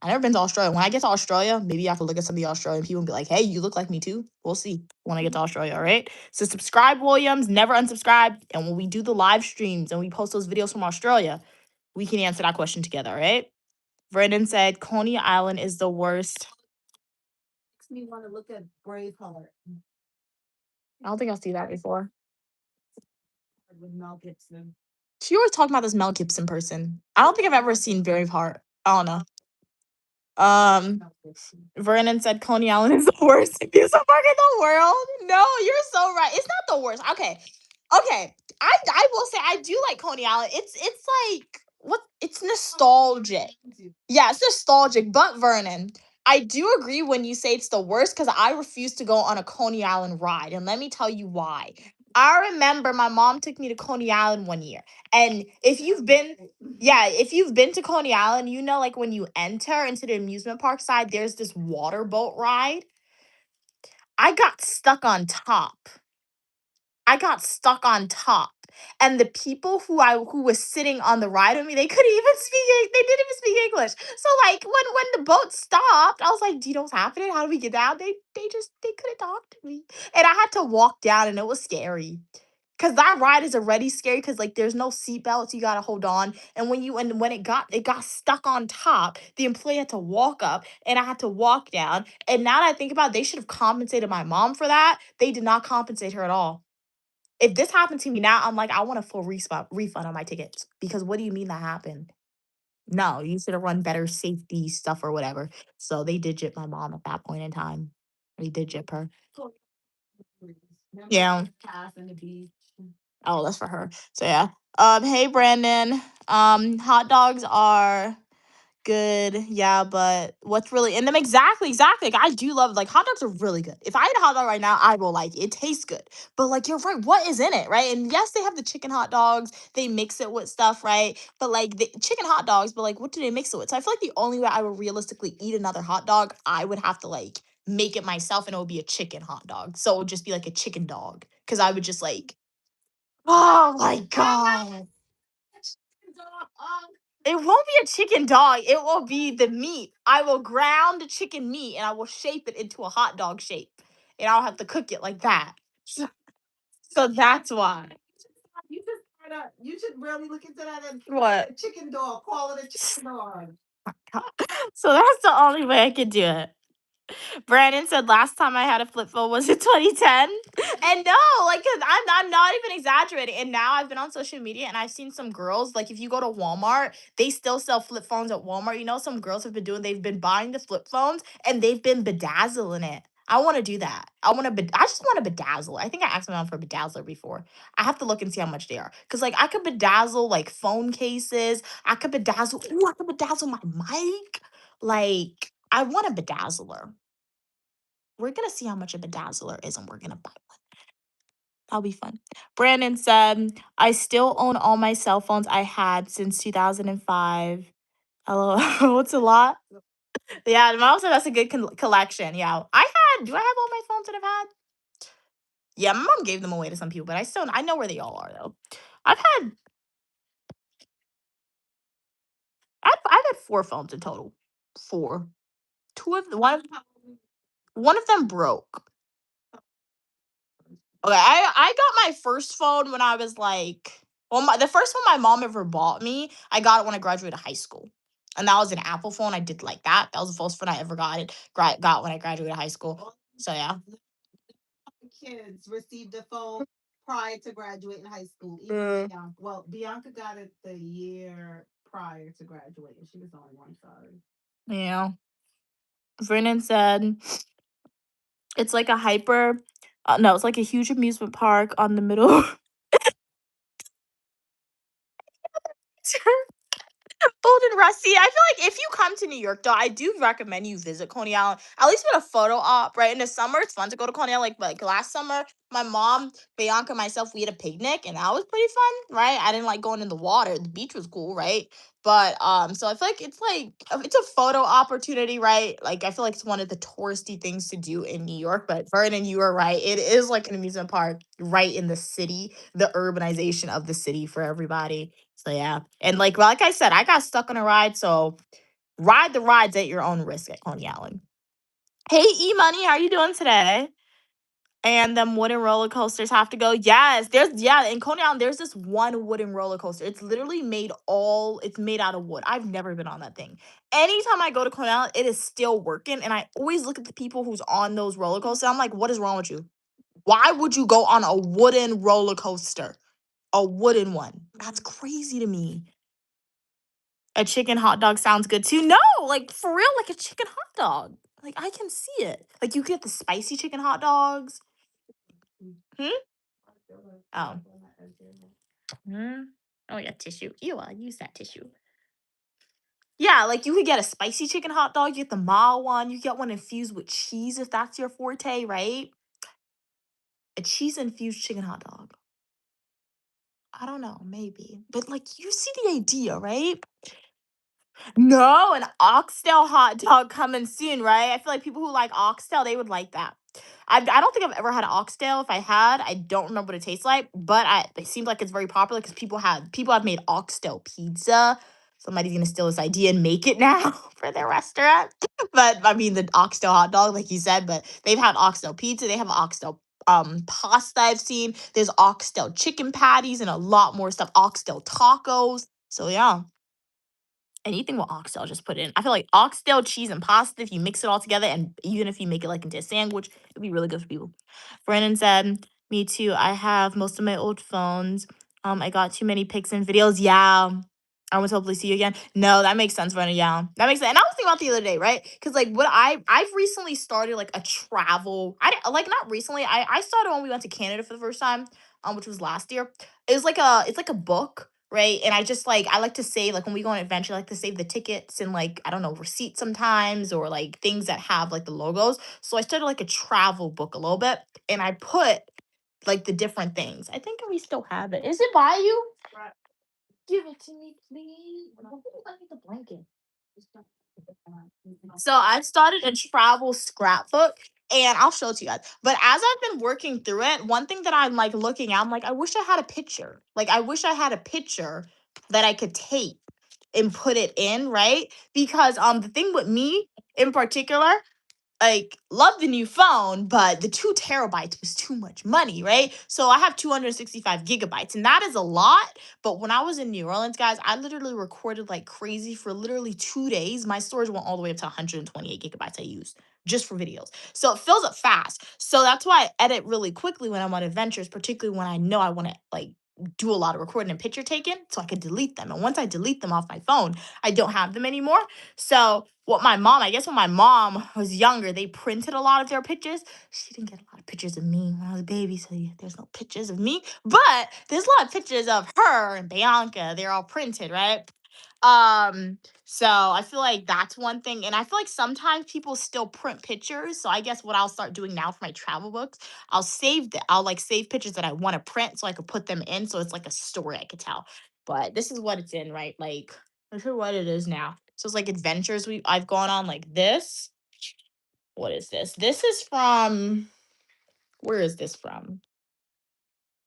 I never been to Australia. When I get to Australia, maybe I have to look at some of the Australian people and be like, hey, you look like me too. We'll see when I get to Australia, all right? So subscribe, Williams, never unsubscribe. And when we do the live streams and we post those videos from Australia, we can answer that question together, all right? Vernon said Coney Island is the worst. Makes me want to look at Braveheart I don't think I've seen that before. with Mel Gibson. She always talking about this Mel Gibson person. I don't think I've ever seen Braveheart. I don't know. Mel Gibson. Vernon said Coney Island is the worst amusement park in the world. No, you're so right. It's not the worst. Okay. Okay. I will say I do like Coney Island. It's like what it's nostalgic. Yeah, it's nostalgic. But Vernon, I do agree when you say it's the worst because I refuse to go on a Coney Island ride. And let me tell you why. I remember my mom took me to Coney Island one year. And if you've been, yeah, if you've been to Coney Island, you know, like when you enter into the amusement park side, there's this water boat ride. I got stuck on top. I got stuck on top. And the people who was sitting on the ride with me, they couldn't even they didn't even speak English. So like when the boat stopped, I was like, do you know what's happening? How do we get down? They couldn't talk to me. And I had to walk down and it was scary. Cause that ride is already scary because like there's no seatbelts, you gotta hold on. And when it got stuck on top, the employee had to walk up and I had to walk down. And now that I think about it, they should have compensated my mom for that. They did not compensate her at all. If this happened to me now, I'm like, I want a full refund on my tickets because what do you mean that happened? No, you should have run better safety stuff or whatever. So they did jip my mom at that point in time. They did jip her. Yeah. Pass and the beach. Oh, that's for her. So yeah. Hey Brandon. Hot dogs are good, yeah, but what's really in them? Exactly. Like, I do love like hot dogs are really good. If I eat a hot dog right now, I will like it. It tastes good. But like you're right, what is in it, right? And yes, they have the chicken hot dogs. They mix it with stuff, right? But like the chicken hot dogs, but like what do they mix it with? So I feel like the only way I would realistically eat another hot dog, I would have to like make it myself and it would be a chicken hot dog. So it would just be like a chicken dog. Cause I would just like, oh my god. It won't be a chicken dog. It will be the meat. I will ground the chicken meat and I will shape it into a hot dog shape. And I'll have to cook it like that. So that's why. You should really look into that and What? chicken dog. Call it a chicken dog. So that's the only way I could do it. Brandon said last time I had a flip phone was in 2010. And no, like, cause I'm not even exaggerating. And now I've been on social media and I've seen some girls, like, if you go to Walmart, they still sell flip phones at Walmart. You know, some girls have been doing, they've been buying the flip phones and they've been bedazzling it. I want to do that. I just want to bedazzle. I think I asked my mom for a bedazzler before. I have to look and see how much they are. Cause like I could bedazzle like phone cases. I could bedazzle my mic. Like, I want a bedazzler. We're gonna see how much a bedazzler is and we're gonna buy one. That'll be fun. Brandon said, I still own all my cell phones I had since 2005. Hello, what's a lot? Yeah, my mom said that's a good collection. Yeah, do I have all my phones that I've had? Yeah, my mom gave them away to some people, but I know where they all are though. I've had, I've had 4 phones in total. 4. One of them broke. Okay, I got my first phone when I was like, well, the first one my mom ever bought me, I got it when I graduated high school, and that was an Apple phone. I did like that. That was the first phone I ever got when I graduated high school. So yeah. Kids received a phone prior to graduating high school. Bianca. Well, Bianca got it the year prior to graduating. She was the only one. Sorry. Yeah. Vernon said it's like a hyper. No, it's like a huge amusement park on the middle. Old and rusty. I feel like if you come to New York, though, I do recommend you visit Coney Island. At least for a photo op, right? In the summer, it's fun to go to Coney Island. Like last summer, my mom, Bianca, myself, we had a picnic, and that was pretty fun, right? I didn't like going in the water. The beach was cool, right? But so I feel like it's a photo opportunity, right? Like I feel like it's one of the touristy things to do in New York. But Vernon, you are right. It is like an amusement park right in the city, the urbanization of the city for everybody. So yeah. And like I said, I got stuck on a ride, so Ride the rides at your own risk at Coney Island. Hey, E Money, how you doing today? And them wooden roller coasters have to go. Yes, in Coney Island, there's this one wooden roller coaster. It's literally it's made out of wood. I've never been on that thing. Anytime I go to Coney Island, it is still working. And I always look at the people who's on those roller coasters. I'm like, what is wrong with you? Why would you go on a wooden roller coaster? A wooden one. That's crazy to me. A chicken hot dog sounds good too. No, like for real, like a chicken hot dog. Like I can see it. Like you get the spicy chicken hot dogs. Hmm? Oh. Hmm? Oh, yeah, tissue. Ew, I use that tissue. Yeah, like you could get a spicy chicken hot dog, you get the mild one, you get one infused with cheese if that's your forte, right? A cheese infused chicken hot dog. I don't know, maybe. But like you see the idea, right? No, an oxtail hot dog coming soon, right? I feel like people who like oxtail, they would like that. I don't think I've ever had an oxtail. If I had, I don't remember what it tastes like, but it seems like it's very popular because people have made oxtail pizza. Somebody's gonna steal this idea and make it now for their restaurant. But I mean the oxtail hot dog, like you said, but they've had oxtail pizza, they have oxtail pasta I've seen. There's oxtail chicken patties and a lot more stuff, oxtail tacos. So yeah, anything with oxtail, just put it in. I feel like oxtail, cheese, and pasta, if you mix it all together, and even if you make it like into a sandwich, it'd be really good for people. Brandon said, "Me too. I have most of my old phones. I got too many pics and videos. Yeah. I will hopefully see you again. No, that makes sense, Brandon. Yeah, that makes sense. And I was thinking about the other day, right? Because like what I've recently started like a travel. Like not recently. I started when we went to Canada for the first time, which was last year. It's like a book, right? And I like to save like when we go on an adventure, I like to save the tickets and like I don't know receipts sometimes or like things that have like the logos. So I started like a travel book a little bit, and I put like the different things. I think we still have it. Is it by you? Give it to me, please. I need the blanket. So I started a travel scrapbook and I'll show it to you guys. But as I've been working through it, one thing that I'm like looking at, I'm like, I wish I had a picture. Like, I wish I had a picture that I could take and put it in, right? Because the thing with me in particular, like love the new phone, but the 2 terabytes was too much money, right? So I have 265 gigabytes, and that is a lot. But when I was in New Orleans, guys, I literally recorded like crazy for literally 2 days. My storage went all the way up to 128 gigabytes I used just for videos. So it fills up fast. So that's why I edit really quickly when I'm on adventures, particularly when I know I want to like do a lot of recording and picture taking so I could delete them. And once I delete them off my phone, I don't have them anymore. So I guess when my mom was younger, they printed a lot of their pictures. She didn't get a lot of pictures of me when I was a baby, so there's no pictures of me. But there's a lot of pictures of her and Bianca. They're all printed, right? So I feel like that's one thing. And I feel like sometimes people still print pictures. So I guess what I'll start doing now for my travel books, I'll like save pictures that I want to print so I could put them in. So it's like a story I could tell. But this is what it's in, right? Like, I'm sure what it is now. So it's like adventures I've gone on like this. What is this? This is from where is this from?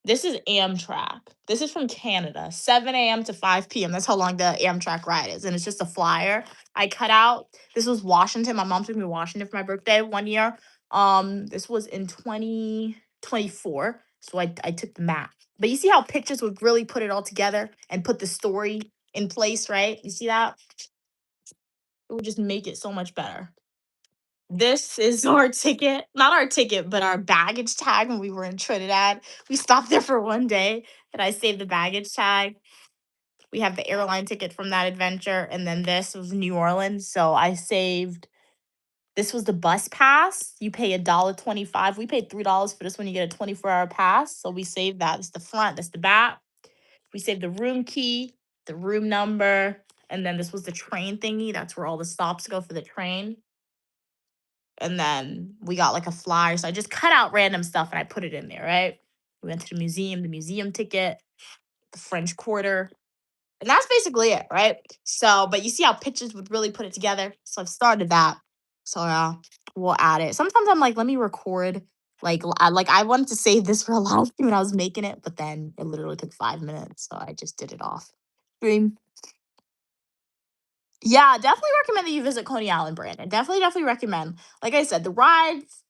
This is Amtrak. This is from Canada. 7 a.m. to 5 p.m. That's how long the Amtrak ride is. And it's just a flyer I cut out. This was Washington. My mom took me to Washington for my birthday one year. This was in 2024. So I took the map. But you see how pictures would really put it all together and put the story in place, right? You see that? It would just make it so much better. This is our ticket, not our ticket, but our baggage tag when we were in Trinidad. We stopped there for one day and I saved the baggage tag. We have the airline ticket from that adventure. And then this was New Orleans. So I saved, this was the bus pass. You pay $1.25. We paid $3 for this one. You get a 24-hour pass. So we saved that. That's the front, that's the back. We saved the room key, the room number. And then this was the train thingy. That's where all the stops go for the train. And then we got like a flyer. So I just cut out random stuff and I put it in there, right? We went to the museum ticket, the French Quarter. And that's basically it, right? So, but you see how pictures would really put it together. So I've started that. So we'll add it. Sometimes I'm like, let me record. I wanted to save this for a live stream when I was making it, but then it literally took 5 minutes. So I just did it off stream. Yeah, definitely recommend that you visit Coney Island, Brandon. Definitely recommend. Like I said, the rides,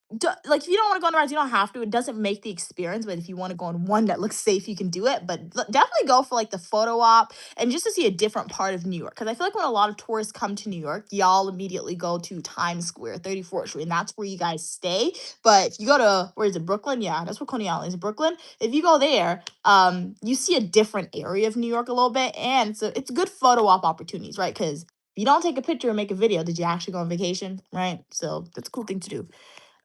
like if you don't want to go on the rides, you don't have to. It doesn't make the experience, but if you want to go on one that looks safe, you can do it. But definitely go for like the photo op and just to see a different part of New York. Because I feel like when a lot of tourists come to New York, y'all immediately go to Times Square, 34th Street, and that's where you guys stay. But if you go to, where is it, Brooklyn? Yeah, that's where Coney Island is, Brooklyn. If you go there, you see a different area of New York a little bit, and so it's good photo op opportunities, right? Because you don't take a picture and make a video, did you actually go on vacation? Right? So that's a cool thing to do.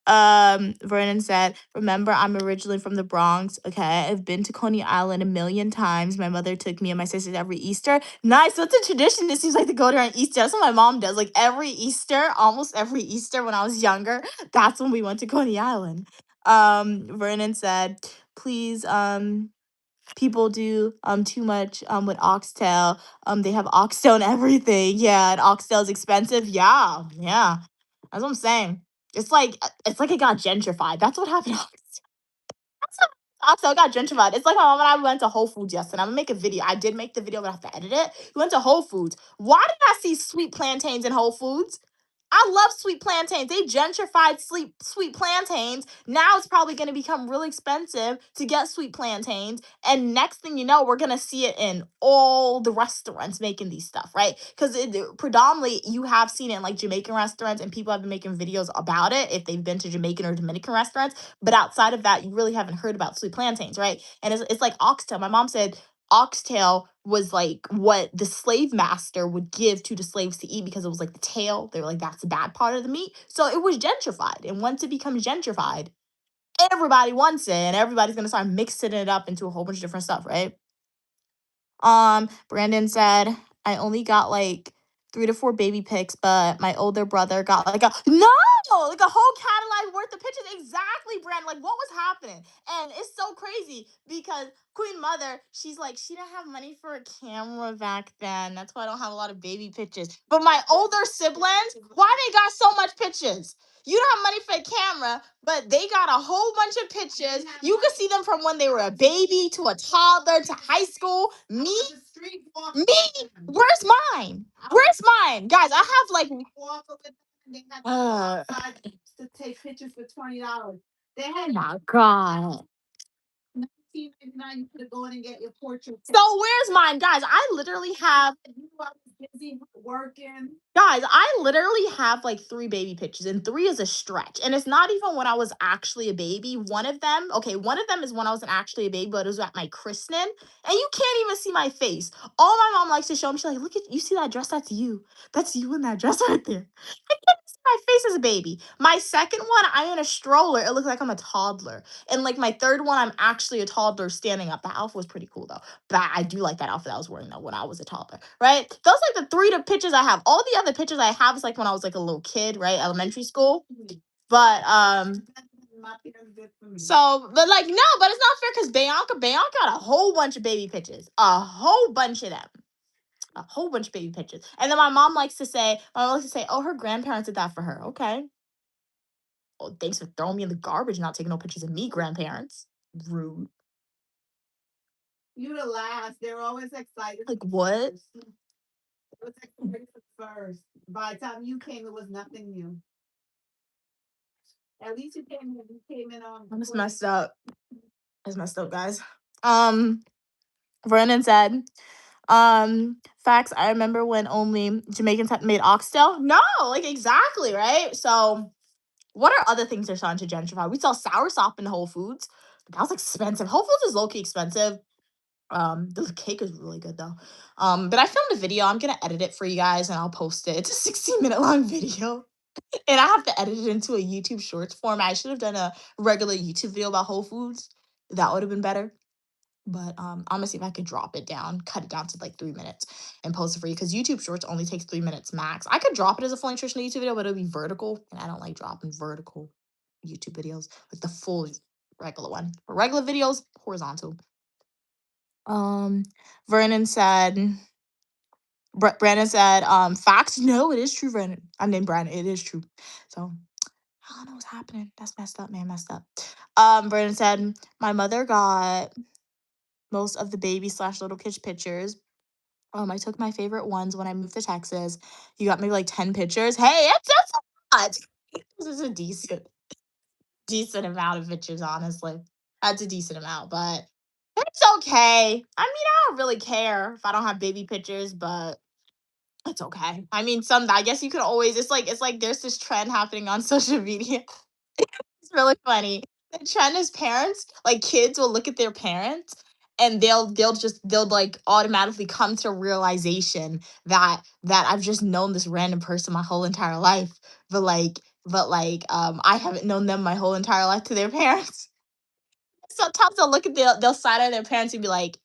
Vernon said, remember, I'm originally from the Bronx. Okay. I've been to Coney Island a million times. My mother took me and my sisters every Easter. Nice. What's a tradition? It seems like to go there on Easter. That's what my mom does. Like every Easter, almost every Easter when I was younger, that's when we went to Coney Island. Vernon said, please, people do too much with oxtail. They have oxtail and everything. Yeah, and oxtail is expensive. Yeah, yeah. That's what I'm saying. It's like it got gentrified. That's what happened. That's what oxtail got gentrified. It's like my mom and I went to Whole Foods yesterday. I'm gonna make a video. I did make the video, but I have to edit it. We went to Whole Foods. Why did I see sweet plantains in Whole Foods? I love sweet plantains. They gentrified sweet plantains. Now it's probably going to become really expensive to get sweet plantains. And next thing you know, we're going to see it in all the restaurants making these stuff, right? Because predominantly you have seen it in like Jamaican restaurants and people have been making videos about it if they've been to Jamaican or Dominican restaurants. But outside of that, you really haven't heard about sweet plantains, right? And it's like oxtail. My mom said oxtail was like what the slave master would give to the slaves to eat because it was like the tail. They were like, that's the bad part of the meat. So it was gentrified. And once it becomes gentrified, everybody wants it and everybody's gonna start mixing it up into a whole bunch of different stuff, right? Brandon said, I only got like 3 to 4 baby pics, but my older brother got like a like a whole Cadillac worth of pictures. Exactly, Brandon. Like what was happening? And it's so crazy because Queen Mother, she's like, she didn't have money for a camera back then. That's why I don't have a lot of baby pictures. But my older siblings, why they got so much pictures? You don't have money for a camera, but they got a whole bunch of pictures. You can see them from when they were a baby to a toddler to high school. Me, where's mine? Where's mine? Guys, I have like to take pictures for $20. They had my God. 19.99, you could go in and get your portrait. So where's mine, guys? I literally have. I was busy working. Guys, I literally have like 3 baby pictures, and 3 is a stretch. And it's not even when I was actually a baby. One of them is when I wasn't actually a baby, but it was at my christening. And you can't even see my face. All my mom likes to show me, she's like, look at you see that dress? That's you. That's you in that dress right there. I can't see my face as a baby. My second one, I'm in a stroller. It looks like I'm a toddler. And like my third one, I'm actually a toddler standing up. The outfit was pretty cool though. But I do like that outfit I was wearing though when I was a toddler, right? Those like the 3 pictures I have. All the other pictures I have is like when I was like a little kid, right? Elementary school. But but like no, but it's not fair because Bianca got a whole bunch of baby pictures. A whole bunch of them. A whole bunch of baby pictures. And then my mom likes to say, oh, her grandparents did that for her. Okay. Well, thanks for throwing me in the garbage and not taking no pictures of me, grandparents. Rude. You the last. They're always excited. Like what? It was excited first. By the time you came, it was nothing new. At least you came in on. I'm just messed up. It's messed up, guys. Vernon said, facts. I remember when only Jamaicans had made oxtail. No, like exactly, right? So what are other things they're starting to gentrify? We saw soursop in Whole Foods. But that was expensive. Whole Foods is low-key expensive. The cake is really good though. But I filmed a video. I'm gonna edit it for you guys and I'll post it. It's a 16-minute long video. And I have to edit it into a YouTube Shorts format. I should have done a regular YouTube video about Whole Foods. That would have been better. But I'm gonna see if I could drop it down, cut it down to like 3 minutes and post it for you because YouTube Shorts only takes 3 minutes max. I could drop it as a full nutritional YouTube video, but it'll be vertical, and I don't like dropping vertical YouTube videos like the full regular one. For regular videos, horizontal. Um, Vernon said, Brandon said, facts. No, it is true, Brandon. I'm named Brandon. It is true. So I don't know what's happening. That's messed up, man. Messed up. Brandon said, my mother got most of the baby slash little kids pictures. I took my favorite ones when I moved to Texas. You got maybe like 10 pictures. Hey, that's a lot. This is a decent amount of pictures, honestly. That's a decent amount, but it's okay. I mean, I don't really care if I don't have baby pictures, but it's okay. I mean, some I guess you could always it's like there's this trend happening on social media. It's really funny. The trend is parents, like kids will look at their parents and they'll like automatically come to realization that I've just known this random person my whole entire life, but I haven't known them my whole entire life to their parents. Sometimes they'll side eye their parents and be like,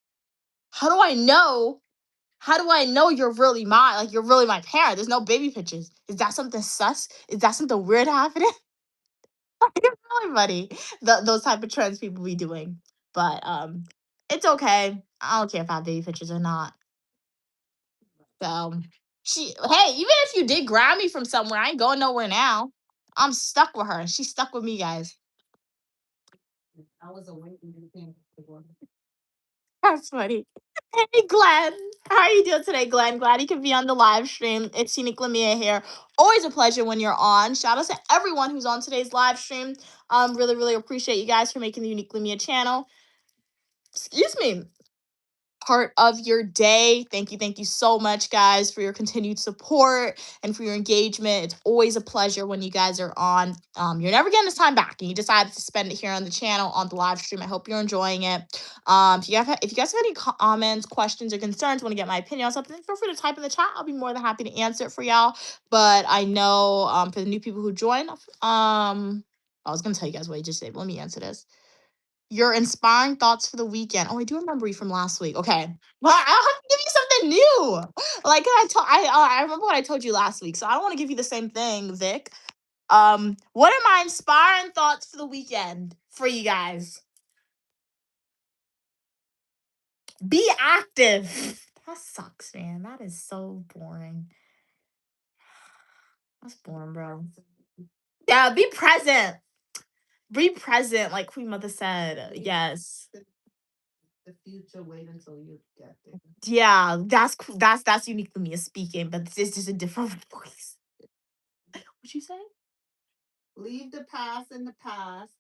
"How do I know? How do I know you're really my like you're really my parent? There's no baby pictures. Is that something sus? Is that something weird happening?" It's really funny. Those type of trends people be doing. But it's okay. I don't care if I have baby pictures or not. So hey, even if you did grab me from somewhere, I ain't going nowhere now. I'm stuck with her and she's stuck with me, guys. That's funny. Hey Glenn, how are you doing today, Glenn? Glad you could be on the live stream. It's Unique Lamia here. Always a pleasure when you're on. Shout out to everyone who's on today's live stream. Really, really appreciate you guys for making the Unique Lamia channel. Excuse me, part of your day. Thank you so much, guys, for your continued support and for your engagement. It's always a pleasure when you guys are on. You're never getting this time back, and you decided to spend it here on the channel on the live stream. I hope you're enjoying it. If you guys have any comments, questions, or concerns, want to get my opinion on something, feel free to type in the chat. I'll be more than happy to answer it for y'all. But I know for the new people who join, I was gonna tell you guys what I just said. Let me answer this. Your inspiring thoughts for the weekend. Oh, I do remember you from last week. Okay. Well, I'll have to give you something new. Like I remember what I told you last week, so I don't want to give you the same thing, Vic. What are my inspiring thoughts for the weekend for you guys? Be active. That sucks, man. That is so boring. That's boring, bro. Yeah, be present. Be present, like Queen Mother said. Yes. The future, wait until you get there. Yeah, that's unique to me as speaking, but this is just a different voice. What you say? Leave the past in the past.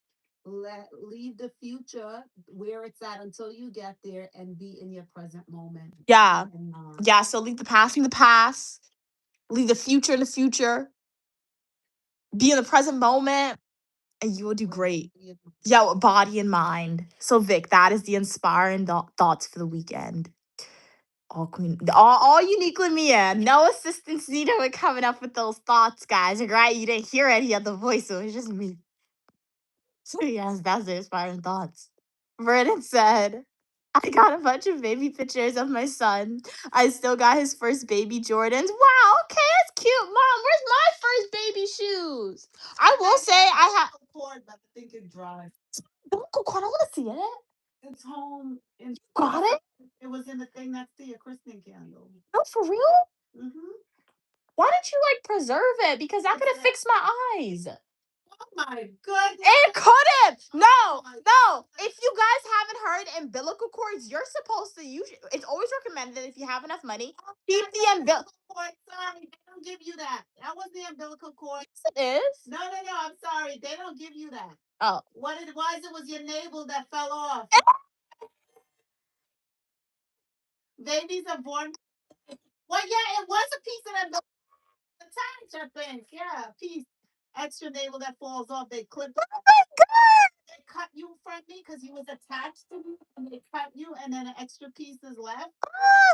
Leave the future where it's at until you get there and be in your present moment. Yeah. Yeah, so leave the past in the past. Leave the future in the future. Be in the present moment and you will do great. Yeah, with body and mind. So Vic, that is the inspiring thoughts for the weekend. All uniquely Mia. No assistance needed with coming up with those thoughts, guys. Right? You didn't hear any of the voice, so it was just me. So yes, that's the inspiring thoughts. Vernon said, I got a bunch of baby pictures of my son. I still got his first baby Jordans. Wow, okay, that's cute. Mom, where's my first baby shoes? I will say I have cord, but I think it dry. Uncle cord, I want to see it. It's home. You got it? It was in the thing next to your christening candle. Oh, for real? Mm-hmm. Why didn't you like preserve it? Because that could have fixed my eyes. Oh my goodness. It could have. No, no. If you guys haven't heard umbilical cords, you're supposed to use it's always recommended that if you have enough money, keep the umbilical cord. Sorry, they don't give you that. That was the umbilical cord. Yes, it is. No, I'm sorry. They don't give you that. Oh. What it was, it was your navel that fell off. Babies are born. Well, yeah, it was a piece of that. The tag, I think. Yeah, a piece. Extra navel that falls off. They clip. Oh my god! They cut you from me because you was attached to me, and they cut you, and then an extra piece is left.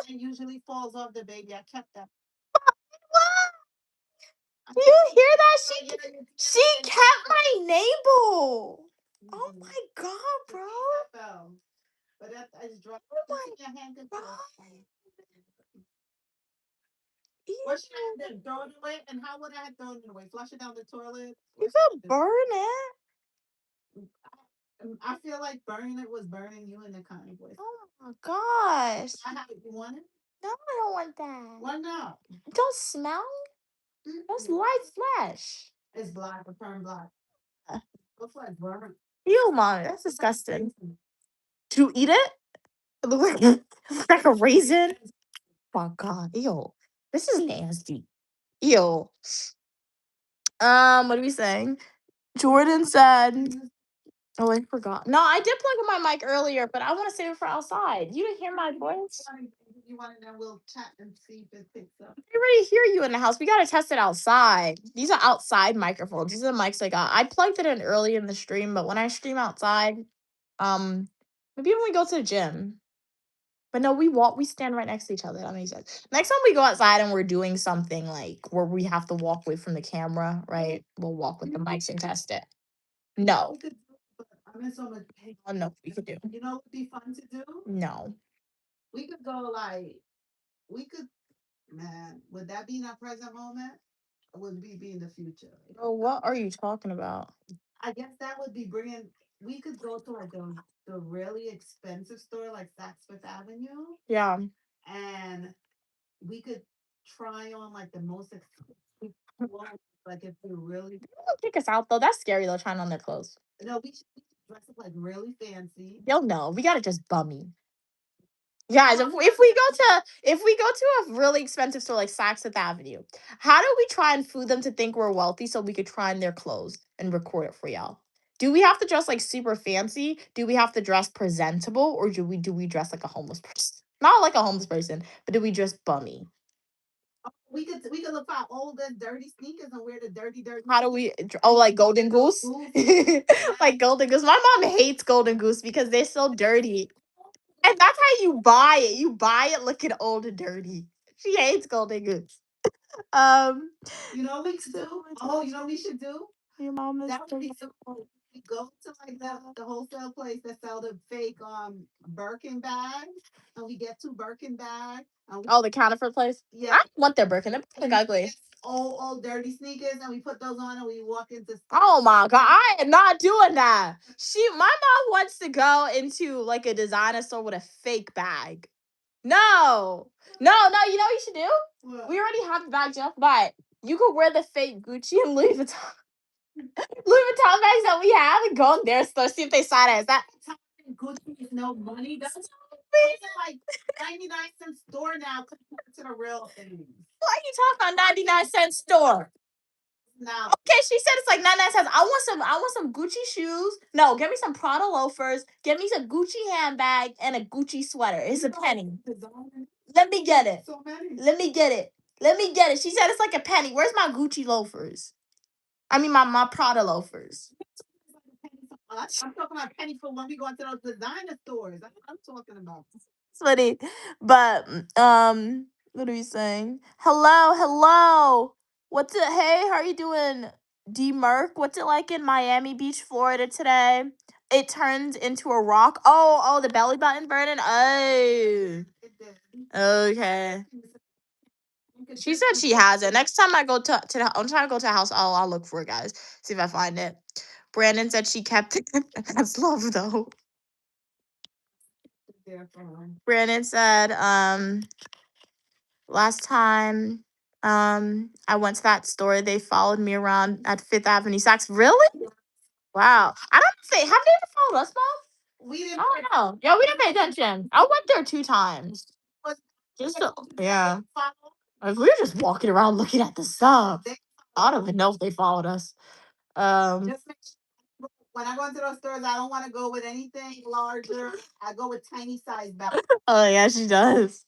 It usually falls off the baby. I kept that. Do you hear that? She kept my navel. Oh my god, bro. But I just dropped. Oh my god. What should I have done? Throw it away? And how would I have thrown it away? Flush it down the toilet? You could burn it. I feel like burning it was burning you in the kind of way. Oh my gosh. You want it? No, I don't want that. Why not? It don't smell. That's light flesh. It's black, it turned black. Looks like burnt. Ew, mom, that's disgusting. Did you eat it? It looks like a raisin. my god, ew. This is nasty. Ew. What are we saying? Jordan said, oh, I forgot. No, I did plug in my mic earlier, but I want to save it for outside. You didn't hear my voice? You want to know? We'll chat and see if it picks up. I already hear you in the house. We gotta test it outside. These are outside microphones. These are the mics I got. I plugged it in early in the stream, but when I stream outside, maybe when we go to the gym. But no, we stand right next to each other. That makes sense. Next time we go outside and we're doing something like where we have to walk away from the camera, right? We'll walk with the mics and test it. No. I'm in so much pain. Oh, no, we could do. You know what would be fun to do? No. We could go man, would that be in our present moment? Or would we be in the future? Oh, what are you talking about? I guess that would be we could go to like the really expensive store like Saks Fifth Avenue. Yeah. And we could try on like the most expensive clothes, like if we're really. Don't kick us out though. That's scary though, trying on their clothes. No, we should dress up like really fancy. Yo, no, we gotta just bummy. Guys, if we go to a really expensive store like Saks Fifth Avenue, how do we try and fool them to think we're wealthy so we could try on their clothes and record it for y'all? Do we have to dress like super fancy? Do we have to dress presentable, or do we dress like a homeless person? Not like a homeless person, but do we dress bummy? We could look for old and dirty sneakers and wear the dirty. How do we? Oh, like Golden Goose, like Golden Goose. My mom hates Golden Goose because they're so dirty. And that's how you buy it. You buy it looking old and dirty. She hates Golden Goose. You know what we could do? Oh, you know what we should do? Your mom is that would be so cool. We go to like the wholesale place that sell the fake Birkin bags, and we get 2 Birkin bags. Oh, the counterfeit place? Yeah. I want their Birkin. They're look ugly. Old dirty sneakers, and we put those on and we walk into. Oh my god, I am not doing that. My mom wants to go into like a designer store with a fake bag. No. You know what you should do? What? We already have the bag just but you could wear the fake Gucci and Louis Vuitton. Louis Vuitton bags that we have and go in their store, see if they side us. That Gucci is no money. That's like 99-cent store now compared to the real thing. Why are you talking about 99-cent store? No. Okay, she said it's like 99 cents. I want some Gucci shoes. No, get me some Prada loafers. Get me some Gucci handbag and a Gucci sweater. It's a penny. Let me get it. So many. Let me get it. She said it's like a penny. Where's my Gucci loafers? I mean my Prada loafers. I'm talking about penny for when we go into those designer stores. That's what I'm talking about. It's funny. But what are we saying? Hello. What's it? Hey, how are you doing? D Merc, what's it like in Miami Beach, Florida today? It turned into a rock. Oh, the belly button burning. Oh, okay. She said she has it. Next time I go I'm trying to go to the house. I'll look for it, guys. See if I find it. Brandon said she kept it. That's love, though. Brandon said, last time I went to that store, they followed me around at Fifth Avenue Saks. Really? Wow. I don't say, have they ever followed us, Mom? We didn't. I don't know. Yeah, we didn't pay attention. I went there 2 times. Yeah. If we were just walking around looking at the stuff, I don't even know if they followed us. When I go into those stores, I don't want to go with anything larger. I go with tiny size bags. Oh yeah, she does.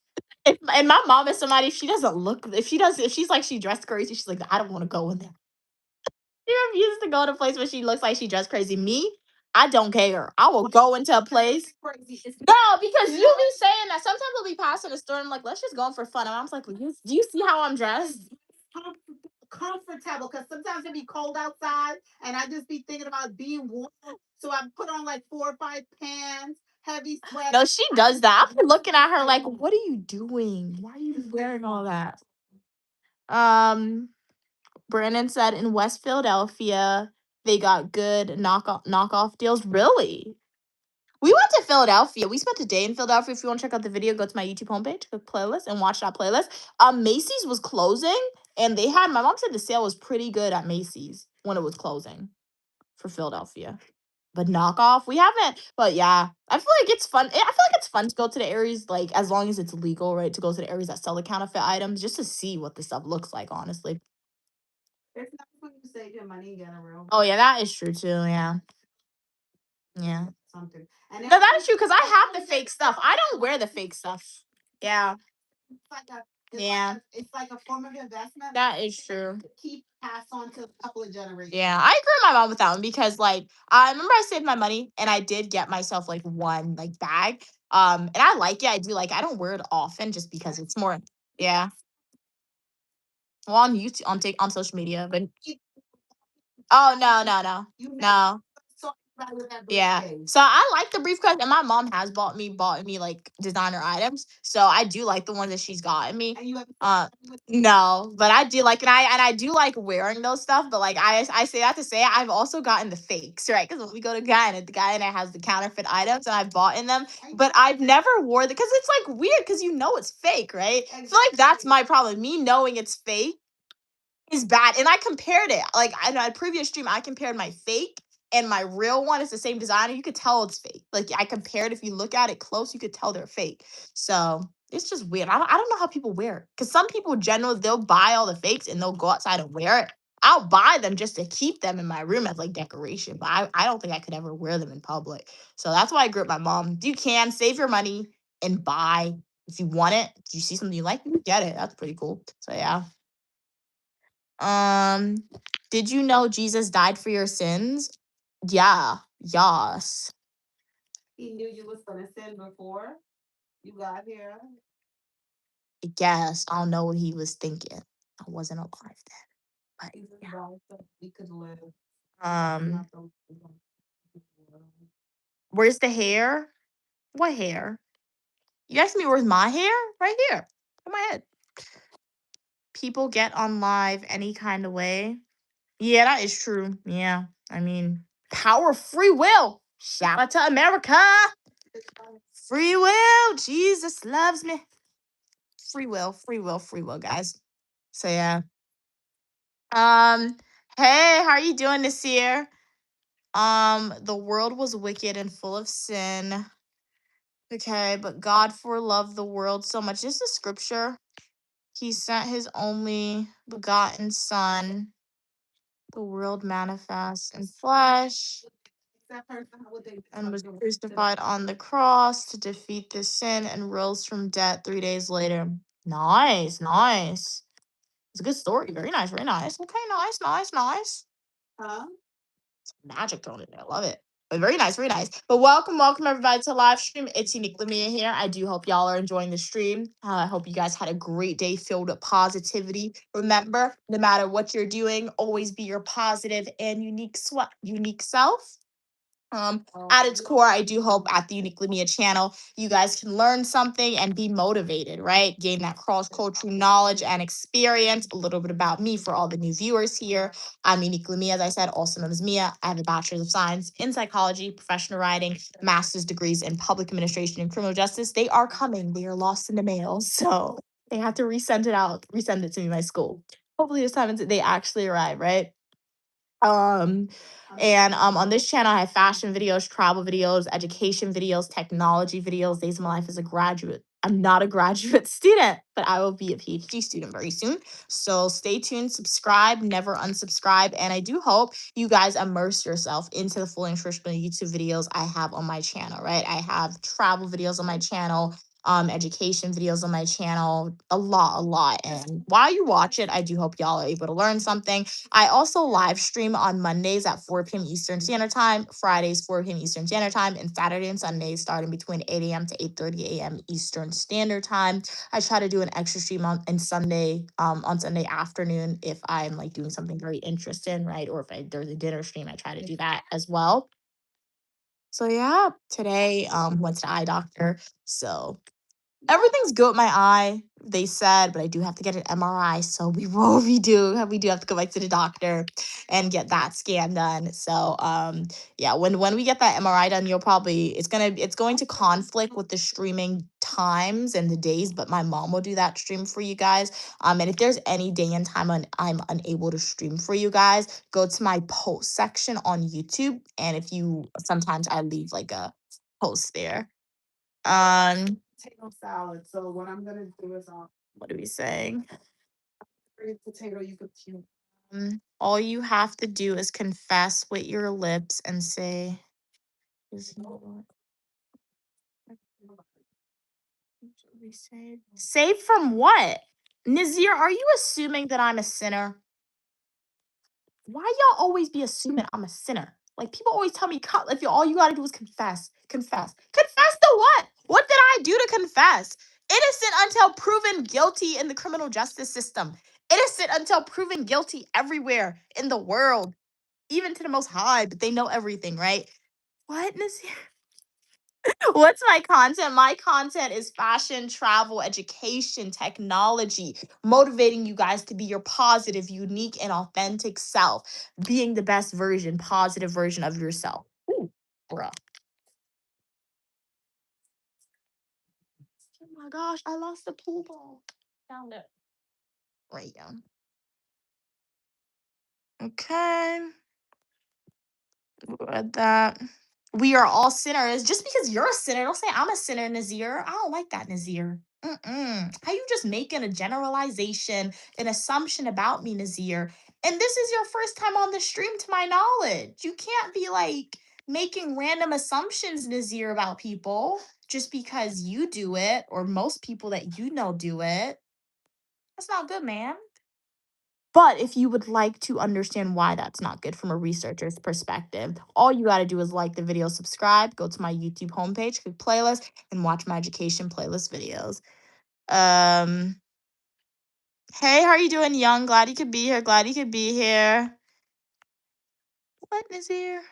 And my mom is somebody, if she doesn't look, if she's like she dressed crazy, she's like, I don't want to go in there. She refuses to go to a place where she looks like she dressed crazy. Me, I don't care. I will go into a place. No, because you'll be saying that sometimes we'll be passing the store and I'm like, let's just go in for fun. And I'm like, do you see how I'm dressed? Comfortable, because sometimes it be cold outside and I just be thinking about being warm. So I put on like 4 or 5 pants, heavy sweater. No, she does that. I'm looking at her like, what are you doing? Why are you wearing all that? Brandon said in West Philadelphia, they got good knockoff deals. Really? We went to Philadelphia. We spent a day in Philadelphia. If you want to check out the video, go to my YouTube homepage, click playlist, and watch that playlist. Macy's was closing, and my mom said the sale was pretty good at Macy's when it was closing for Philadelphia. But knockoff, we haven't. But yeah, I feel like it's fun. I feel like it's fun to go to the Aries, like as long as it's legal, right? To go to the Aries that sell the counterfeit items, just to see what the stuff looks like. Honestly. It's not when you save your money and get a real Oh yeah, that is true too. Yeah, yeah. something. No, And that is true because I have the fake stuff. I don't wear the fake stuff. Yeah, yeah. It's like a form of investment. That is true. Keep pass on to a couple of generations. Yeah, I agree with my mom with that one because like I remember I saved my money and I did get myself like one like bag. And I like it. I do like I don't wear it often just because it's more yeah. Well on YouTube on social media, but oh no. No. Yeah. So I like the briefcase, and my mom has bought me like designer items. So I do like the ones that she's gotten me. And you have No, but I do like, and I do like wearing those stuff. But like I say that to say I've also gotten the fakes, right? Because when we go to Guyana, the Guyana has the counterfeit items, and I've bought in them, but I've never wore the because it's like weird because you know it's fake, right? I feel like that's my problem. Me knowing it's fake is bad. And I compared it. Like in a previous stream, I compared my fake and my real one. It's the same designer. You could tell it's fake. Like I compared. If you look at it close, you could tell they're fake. So it's just weird. I don't know how people wear it. Because some people generally they'll buy all the fakes and they'll go outside and wear it. I'll buy them just to keep them in my room as like decoration. But I don't think I could ever wear them in public. So that's why I grew up my mom. You can save your money and buy if you want it. If you see something you like, you get it. That's pretty cool. So yeah. Um, did you know Jesus died for your sins? Yeah. Yes. he knew you was gonna sin before you got here. I guess. I don't know what he was thinking. I wasn't alive then. But Jesus yeah. died so we could live. Um, Not the- where's the hair? What hair? You asked me where's my hair? Right here. On my head. People get on live any kind of way. Yeah, that is true. Yeah. I mean, power of free will. Shout out to America. Free will. Jesus loves me. Free will, free will, free will, guys. So yeah. Um, hey, how are you doing this year? The world was wicked and full of sin. Okay, but God for loved the world so much. This is scripture. He sent his only begotten son, the world manifest in flesh, That person, how would they and was describe the- crucified on the cross to defeat the sin and rose from death 3 days later. Nice, nice. It's a good story. Very nice, very nice. Okay, nice, nice, nice. Huh? Magic thrown in there. I love it. But very nice, very nice. But welcome everybody to the live stream. It's Unique Lamia here. I do hope y'all are enjoying the stream. I hope you guys had a great day filled with positivity. Remember, no matter what you're doing, always be your positive and unique self. At its core, I do hope at the Unique Lamia channel, you guys can learn something and be motivated, right? Gain that cross-cultural knowledge and experience. A little bit about me for all the new viewers here. I'm Unique Lamia, as I said, also known as Mia. I have a bachelor's of science in psychology, professional writing, master's degrees in public administration and criminal justice. They are coming. They are lost in the mail. So they have to resend it to me, my school. Hopefully this time they actually arrive, right? Um, and on this channel, I have fashion videos, travel videos, education videos, technology videos, days of my life as a graduate. I'm not a graduate student, but I will be a PhD student very soon. So stay tuned, subscribe, never unsubscribe. And I do hope you guys immerse yourself into the full nutritional YouTube videos I have on my channel, right? I have travel videos on my channel, education videos on my channel, a lot. And while you watch it, I do hope y'all are able to learn something. I also live stream on Mondays at 4 p.m. Eastern Standard Time, Fridays 4 p.m. Eastern Standard Time, and Saturday and Sundays starting between 8 a.m. to 8:30 a.m. Eastern Standard Time. I try to do an extra stream on Sunday afternoon if I'm like doing something very interesting, right? Or if there's a dinner stream, I try to do that as well. So yeah, today went to the eye doctor. So everything's good with my eye, they said, but I do have to get an MRI. So we do have to go back to the doctor and get that scan done. So yeah, when we get that MRI done, it's going to conflict with the streaming times and the days, but my mom will do that stream for you guys. And if there's any day and time I'm unable to stream for you guys, go to my post section on YouTube. And if you sometimes I leave like a post there. Potato salad. So what I'm gonna do is What are we saying? potato you could peel. All you have to do is confess with your lips and say, "Is he Lord?" What do we say? Saved from what? Nazir, are you assuming that I'm a sinner? Why y'all always be assuming I'm a sinner? Like people always tell me, if you all you gotta do is confess, confess, confess to what? What did I do to confess? Innocent until proven guilty in the criminal justice system. Innocent until proven guilty everywhere in the world, even to the Most High. But they know everything, right? What, Nazir? What's my content? My content is fashion, travel, education, technology, motivating you guys to be your positive, unique, and authentic self, being the best version, positive version of yourself. Ooh, bruh. Oh my gosh, I lost the pool ball. Found it. Right, yeah. Okay. Read that. We are all sinners. Just because you're a sinner, don't say I'm a sinner, Nazir. I don't like that, Nazir. How you just making a generalization, an assumption about me, Nazir? And this is your first time on the stream, to my knowledge. You can't be like making random assumptions, Nazir, about people just because you do it or most people that you know do it. That's not good, man. But if you would like to understand why that's not good from a researcher's perspective, all you got to do is like the video, subscribe, go to my YouTube homepage, click playlist, and watch my education playlist videos. Um, hey, how are you doing, Young? Glad you could be here. Glad you could be here. What is here?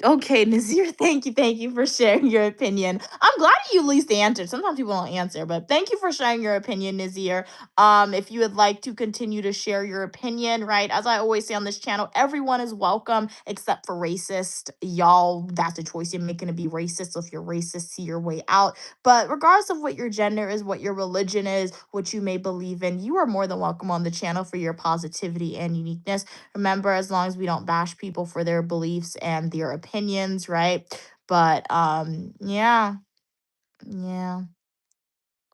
Okay, Nazir, thank you for sharing your opinion. I'm glad you at least answered. Sometimes people don't answer, but thank you for sharing your opinion, Nazir. If you would like to continue to share your opinion, right? As I always say on this channel, everyone is welcome except for racist. Y'all, that's a choice you're making to be racist. So if you're racist, see your way out. But regardless of what your gender is, what your religion is, what you may believe in, you are more than welcome on the channel for your positivity and uniqueness. Remember, as long as we don't bash people for their beliefs and their opinions, right? But yeah, yeah.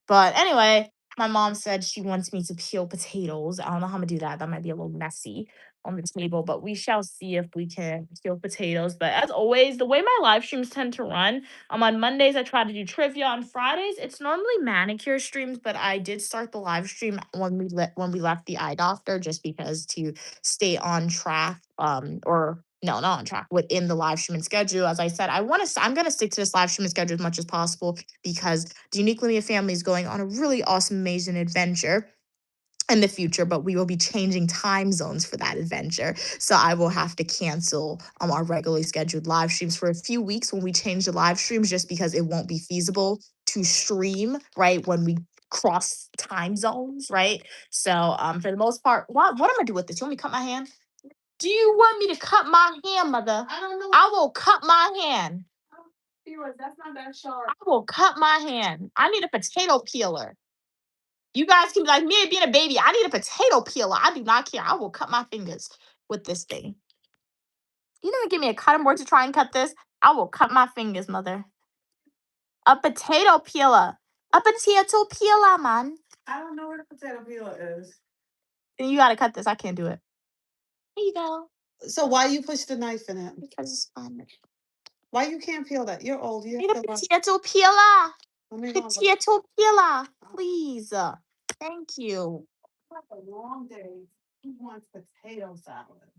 But anyway, my mom said she wants me to peel potatoes. I don't know how I'm gonna do that. That might be a little messy on the table, but we shall see if we can peel potatoes. But as always, the way my live streams tend to run, on Mondays I try to do trivia. On Fridays, it's normally manicure streams, but I did start the live stream when we left the eye doctor just because to stay on track. Or no, not on track within the live streaming schedule. As I said, I'm gonna stick to this live streaming schedule as much as possible because the Uniquely Me family is going on a really awesome, amazing adventure in the future, but we will be changing time zones for that adventure. So I will have to cancel our regularly scheduled live streams for a few weeks when we change the live streams, just because it won't be feasible to stream, right? When we cross time zones, right? So for the most part, what am I do with this? You want me to cut my hand? Do you want me to cut my hand, mother? I don't know. I will cut my hand. That's not that sharp. I will cut my hand. I need a potato peeler. You guys can be like me being a baby. I need a potato peeler. I do not care. I will cut my fingers with this thing. You never give me a cutting board to try and cut this. I will cut my fingers, mother. A potato peeler. A potato peeler, man. I don't know where the potato peeler is. Then you gotta cut this. I can't do it. Here you go. So why you push the knife in it? Because it's fun. Why you can't peel that? You're old. You Need have a to learn. potato peeler. Let me know. Potato peeler, please. Thank you. It's a long day. Who wants potato salad?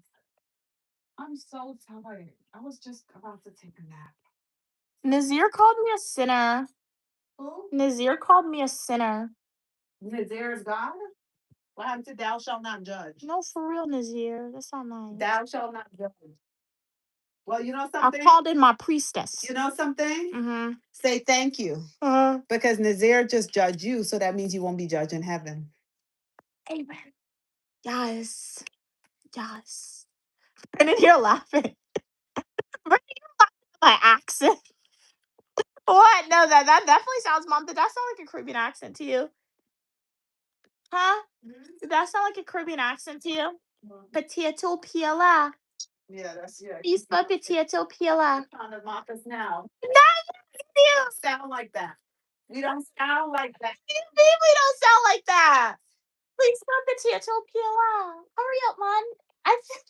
I'm so tired. I was just about to take a nap. Nazir called me a sinner. Who? Nazir called me a sinner. Nazir is God? What happened to thou shalt not judge? No, for real, Nazir. That's not nice. Thou shalt not judge. Well, you know something? I called in my priestess. You know something? Mm-hmm. Say thank you. Because Nazir just judged you, so that means you won't be judged in heaven. Amen. Yes. Yes. And then you're laughing. You're laughing at my accent. What? No, that definitely sounds, Mom. Did that sound like a Caribbean accent to you? Huh? Did that sound like a Caribbean accent to you? Potato pila. Yeah, that's You spell potato pila. Trying to mock us now. No, you don't sound like that. We don't sound like that. What do you mean we don't sound like that? Please spell potato pila. Hurry up, Mom. I think.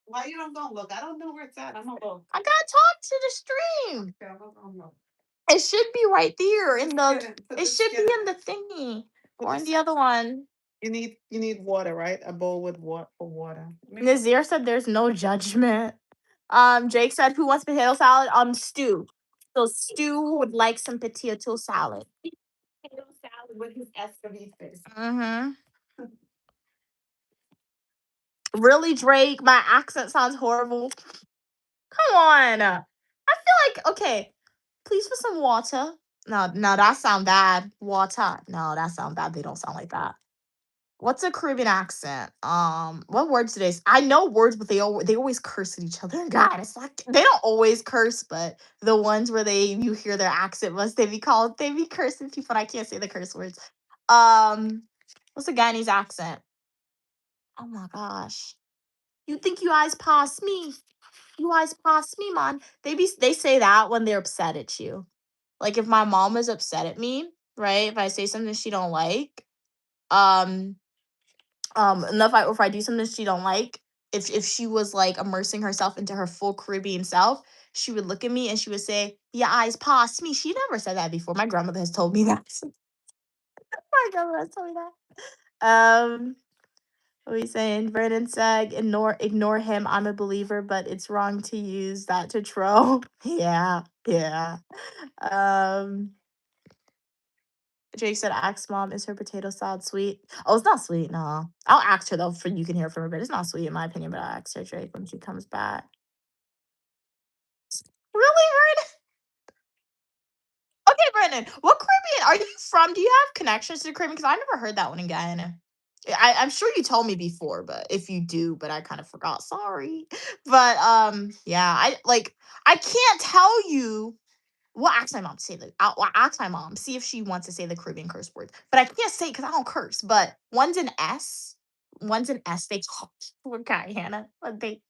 Why you don't go look? I don't know where it's at. I'm gonna look. I gotta talk to the stream. Okay, I'm gonna look. It should be right there in the. It should be in the thingy or in the other one. You need water, right? A bowl with water. Nazir said there's no judgment. Jake said who wants potato salad? Stu. So Stu would like some potato salad. Potato salad with his escabeche. Mm-hmm. Really, Drake? My accent sounds horrible. Come on. I feel like okay. Please for some water. No, that sound bad. Water. No, that sound bad. They don't sound like that. What's a Caribbean accent? What words do they? I know words, but they always curse at each other. God, it's like they don't always curse, but the ones where you hear their accent must they be cursing people. And I can't say the curse words. What's a Guyanese accent? Oh my gosh, you think you eyes past me? You eyes past me, man. They say that when they're upset at you. Like if my mom is upset at me, right? If I say something she don't like, and if I do something she don't like, if she was like immersing herself into her full Caribbean self, she would look at me and she would say, "Your eyes past me." She never said that before. My grandmother has told me that. My grandmother has told me that. What are we saying? Vernon said, ignore him. I'm a believer, but it's wrong to use that to troll. Yeah. Jake said, ask mom, is her potato salad sweet? Oh, it's not sweet, no. I'll ask her though, for you can hear from her, but it's not sweet in my opinion, but I'll ask her, Drake, when she comes back. Really, Vernon? Okay, Brendan, what Caribbean are you from? Do you have connections to the Caribbean? Because I never heard that one in Guyana. I'm sure you told me before, but if you do, but I kind of forgot. Sorry. But yeah, I can't tell you. We'll ask my mom to say I'll ask my mom, see if she wants to say the Caribbean curse words. But I can't say because I don't curse. But one's an S. They talk for Guyana. But it'd be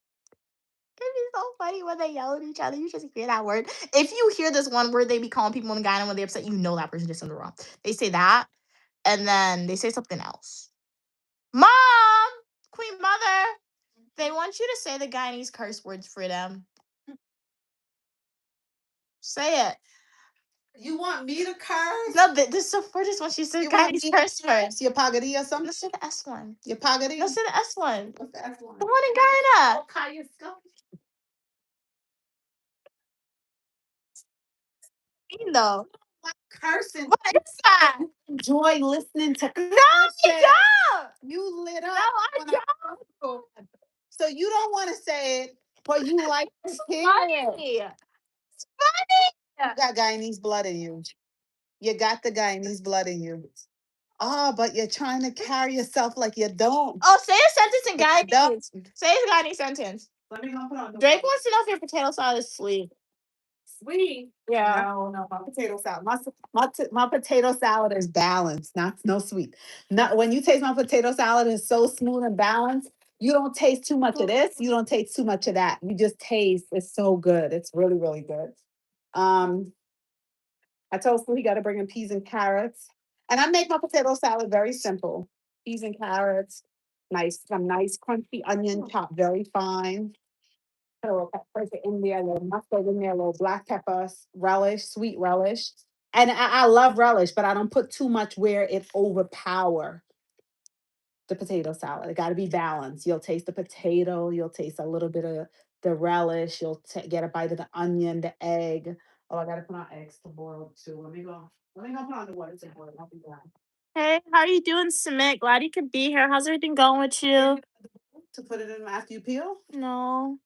so funny when they yell at each other. You just hear that word. If you hear this one word they be calling people in Guyana when they're upset, you know that person did something wrong. They say that, and then they say something else. Mom! Queen Mother! They want you to say the Guyanese curse words for them. Say it. You want me to curse? No, this is the first one. She said Guyanese curse words. Your pagadi or something? Let's say the S one. Your pagadi? Let's say the S one. What's the S one? The one in Guyana. You know. Cursing. What is that? Enjoy listening to cursing. No, you don't. You lit up. No, I don't. So you don't want to say it, but you like to hear it. It's funny. You got Guyanese blood in you. You got the Guyanese blood in you. Oh, but you're trying to carry yourself like you don't. Oh, say a sentence in Guyanese. Say a Guyanese sentence. Let me put on Drake wants to know if your potato salad is sweet. Sweet? Yeah. No, my potato salad. My potato salad is balanced, no sweet. Not when you taste my potato salad, it's so smooth and balanced. You don't taste too much of this. You don't taste too much of that. You just taste. It's so good. It's really, really good. I told Stu he got to bring in peas and carrots. And I make my potato salad very simple. Peas and carrots, some nice crunchy onion chopped very fine. Put a little pepper in there, a little mustard in there, a little black pepper, relish, sweet relish. And I love relish, but I don't put too much where it overpower the potato salad. It got to be balanced. You'll taste the potato, you'll taste a little bit of the relish, you'll get a bite of the onion, the egg. Oh, I got to put on eggs to boil too. Let me go put on the water to boil. I'll be back. Hey, how are you doing, Samit? Glad you could be here. How's everything going with you? To put it in after you peel? No.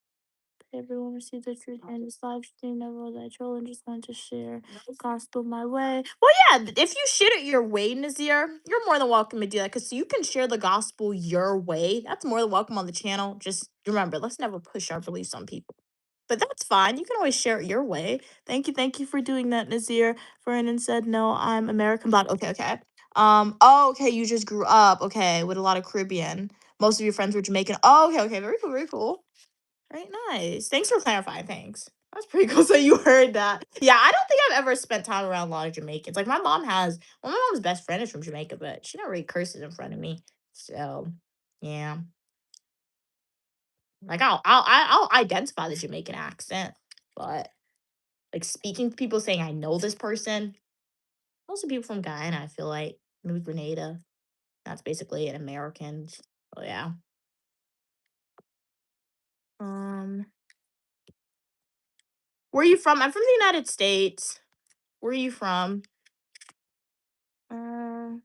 Everyone received the truth and this live stream. Never was I troll and just wanted to share gospel my way. Well, yeah, if you share it your way, Nazir, you're more than welcome to do that because you can share the gospel your way. That's more than welcome on the channel. Just remember, let's never push our beliefs on people. But that's fine. You can always share it your way. Thank you for doing that, Nazir. Vernon said, "No, I'm American Black." Okay, okay. Oh, okay. You just grew up, okay, with a lot of Caribbean. Most of your friends were Jamaican. Oh, okay, okay. Very cool, very cool. Very nice. Thanks for clarifying. Thanks. That's pretty cool. So you heard that. Yeah, I don't think I've ever spent time around a lot of Jamaicans. Like my mom has. Well, my mom's best friend is from Jamaica, but she never really curses in front of me. So, yeah. Like I'll identify the Jamaican accent, but like speaking to people saying I know this person, most of people from Guyana, I feel like maybe Grenada. That's basically an American. Oh yeah. Um, where are you from? I'm from the United States. Where are you from? Uh,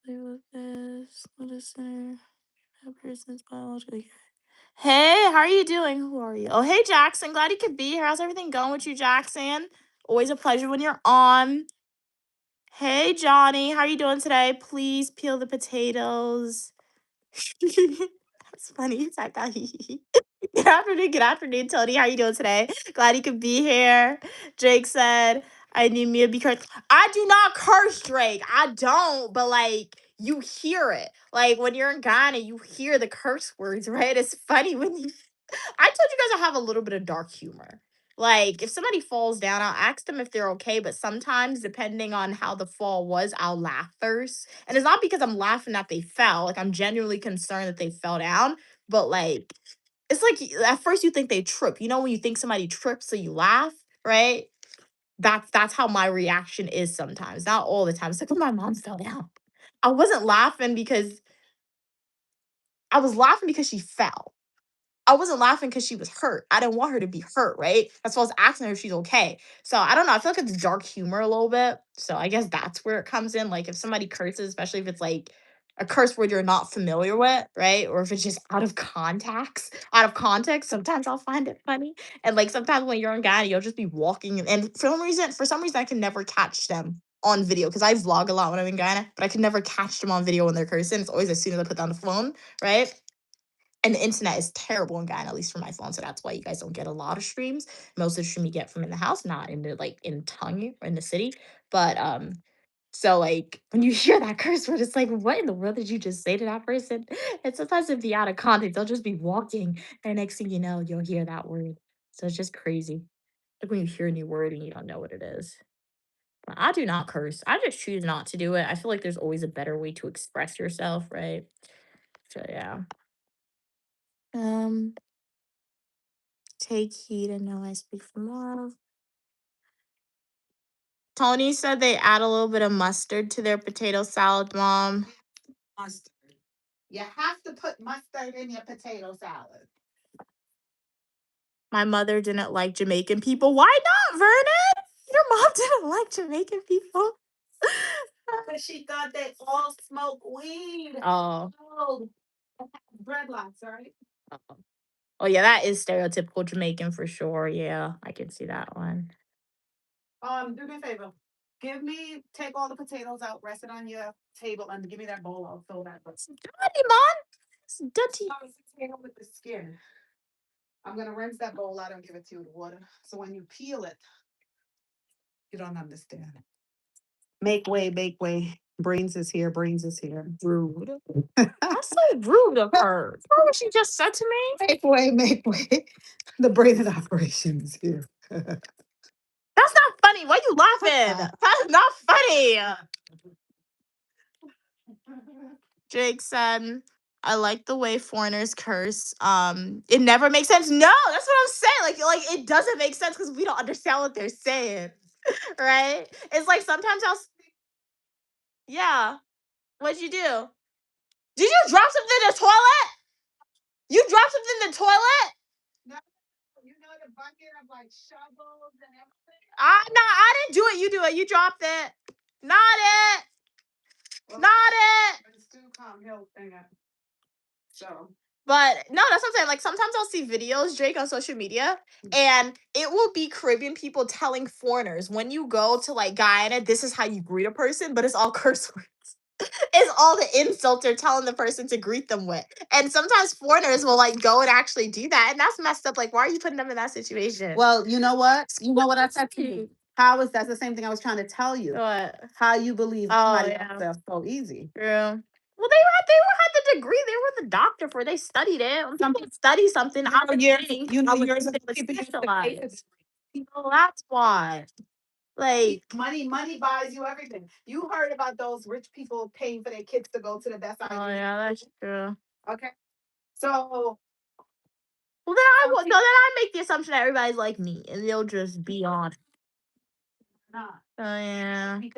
play with this. Listener. That person's biologically. Hey, how are you doing? Who are you? Oh, hey, Jackson. Glad you could be here. How's everything going with you, Jackson? Always a pleasure when you're on. Hey, Johnny. How are you doing today? Please peel the potatoes. That's funny. You typed out. Good afternoon, Tony. How are you doing today? Glad you could be here. Jake said, I need me to be cursed. I do not curse, Drake. I don't, but like you hear it. Like when you're in Ghana, you hear the curse words, right? It's funny when you I told you guys I have a little bit of dark humor. Like if somebody falls down, I'll ask them if they're okay, but sometimes depending on how the fall was, I'll laugh first. And it's not because I'm laughing that they fell. Like I'm genuinely concerned that they fell down, but like it's like at first you think they trip. You know when you think somebody trips so you laugh, right? That's how my reaction is sometimes. Not all the time. It's like, oh, my mom fell down. I wasn't laughing because I was laughing because she fell. I wasn't laughing because she was hurt. I didn't want her to be hurt, right? That's why I was asking her if she's okay. So I don't know. I feel like it's dark humor a little bit. So I guess that's where it comes in. Like if somebody curses, especially if it's like a curse word you're not familiar with, right? Or if it's just out of context, sometimes I'll find it funny. And like sometimes when you're in Ghana, you'll just be walking and for some reason I can never catch them on video because I vlog a lot when I'm in Ghana, but I can never catch them on video when they're cursing. It's always as soon as I put down the phone, right? And the internet is terrible in Ghana, at least for my phone. So that's why you guys don't get a lot of streams. Most of the stream you get from in the house, not in the like in Tongue or in the city. But so like when you hear that curse word, it's like, what in the world did you just say to that person? And sometimes it'd be out of context. They'll just be walking, and next thing you know, you'll hear that word. So it's just crazy. Like when you hear a new word and you don't know what it is. But I do not curse. I just choose not to do it. I feel like there's always a better way to express yourself, right? So yeah. Um, Take heed and know I speak from love. Tony said they add a little bit of mustard to their potato salad, Mom. Mustard. You have to put mustard in your potato salad. My mother didn't like Jamaican people. Why not, Vernon? Your mom didn't like Jamaican people. Because she thought they all smoke weed. Oh. Oh, dreadlocks, right? Oh yeah, that is stereotypical Jamaican for sure. Yeah, I can see that one. Do me a favor. Take all the potatoes out, rest it on your table, and give me that bowl. I'll fill that. Dirty, Mom. It's dirty. No, it's here with the skin. I'm gonna rinse that bowl out and give it to you with water. So when you peel it, you don't understand. Make way, make way. Brains is here. Brains is here. Rude. That's so rude of her. You know what she just said to me? Make way, make way. The brain of operation is here. That's not funny. Why you laughing? That's not funny. Jake said, I like the way foreigners curse. It never makes sense. No, that's what I'm saying. Like it doesn't make sense because we don't understand what they're saying. Right? It's like sometimes yeah. What'd you do? Did you drop something in the toilet? You dropped something in the toilet? No, you know the bucket of like shovels and everything. No, I didn't do it. You do it. You dropped it. Not it. Well, not it. It's too calm. He'll thing it. So But no, that's what I'm saying. Like sometimes I'll see videos, Drake, on social media, and it will be Caribbean people telling foreigners when you go to like Guyana, this is how you greet a person, but it's all curse words. It's all the insults they're telling the person to greet them with. And sometimes foreigners will like go and actually do that. And that's messed up. Like, why are you putting them in that situation? Well, you know what? You know what I said to you? How is that's the same thing I was trying to tell you. What? How you believe Oh, somebody yeah. else that's so easy. True. Well, they had the degree. They were the doctor for. They studied it. When people study something, I would think You know, I would years think ago, they would people used to pay for specialize. this. Well, that's why. Like, Money buys you everything. You heard about those rich people paying for their kids to go to the best oh Ivy yeah, League that's true. Okay. So Well, then I will. No, then I make the assumption that everybody's like me, and they'll just be on. not. Oh yeah. Make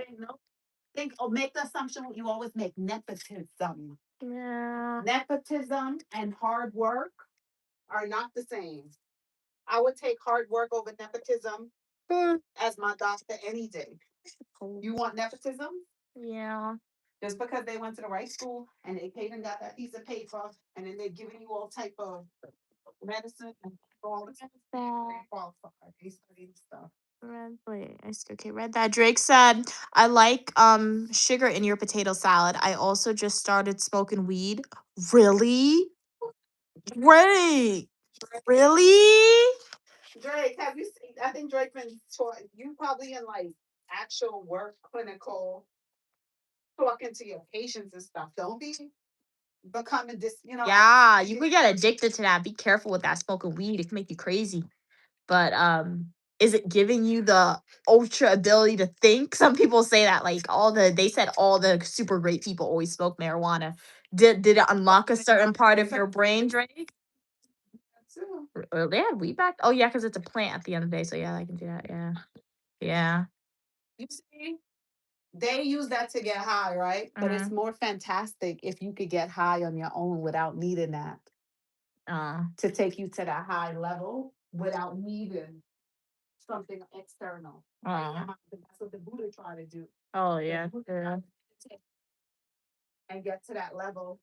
the assumption what you always make, nepotism. Yeah. Nepotism and hard work are not the same. I would take hard work over nepotism as my doctor any day. You want nepotism? Yeah. Just because they went to the right school and they paid and got that piece of paper and then they're giving you all type of medicine and all this qualified. They studying stuff. Read that. Drake said, I like sugar in your potato salad. I also just started smoking weed. Really? Drake. Really? Drake, have you seen? I think Drake been taught. You probably in like actual work, clinical, talking to your patients and stuff. Don't be becoming this. Yeah, you could get addicted to that. Be careful with that smoking weed. It can make you crazy. But is it giving you the ultra ability to think? Some people say that like they said all the super great people always smoke marijuana. Did it unlock a certain part of your brain, Drake? They had weed back? Oh yeah, because it's a plant at the end of the day. So yeah, I can do that. Yeah. Yeah. You see, they use that to get high, right? But it's more fantastic if you could get high on your own without needing that to take you to that high level without needing something external. That's what the Buddha tried to do. Oh yeah. Yeah. And get to that level.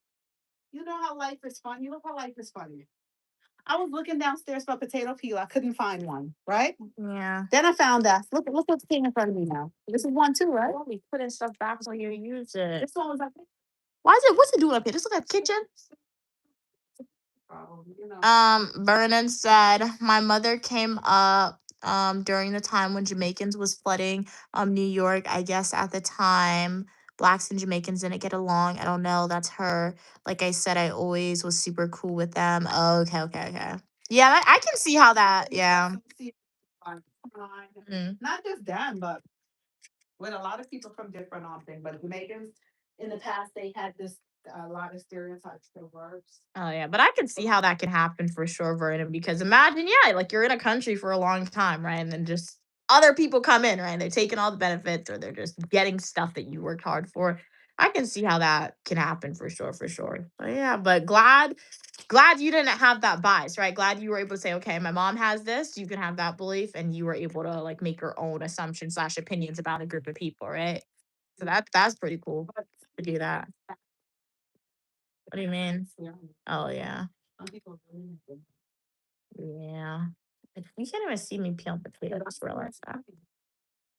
You know how life is fun. You look how life is funny. I was looking downstairs for a potato peel. I couldn't find one, right? Yeah. Then I found that. Look what's sitting in front of me now. This is one too, right? Well, we putting stuff back so you use it. This one was like, What's it doing up here? This look like a kitchen. Vernon said, my mother came up during the time when Jamaicans was flooding New York. I guess at the time blacks and Jamaicans didn't get along. I don't know. That's her. Like I said, I always was super cool with them. Oh, okay. Yeah, I can see how that. Yeah. Not just them, but with a lot of people from different things. But Jamaicans in the past they had this a lot of stereotypes for verbs. Oh yeah, but I can see how that can happen for sure, Vernon. Because imagine, yeah, like you're in a country for a long time, right? And then just other people come in, right? And they're taking all the benefits, or they're just getting stuff that you worked hard for. I can see how that can happen for sure, for sure. But yeah, but glad you didn't have that bias, right? Glad you were able to say, okay, my mom has this. You can have that belief, and you were able to like make your own assumptions slash opinions about a group of people, right? So that's pretty cool to do that. What do you mean? Oh yeah. Yeah. You can't even see me peel potatoes. I just realized that.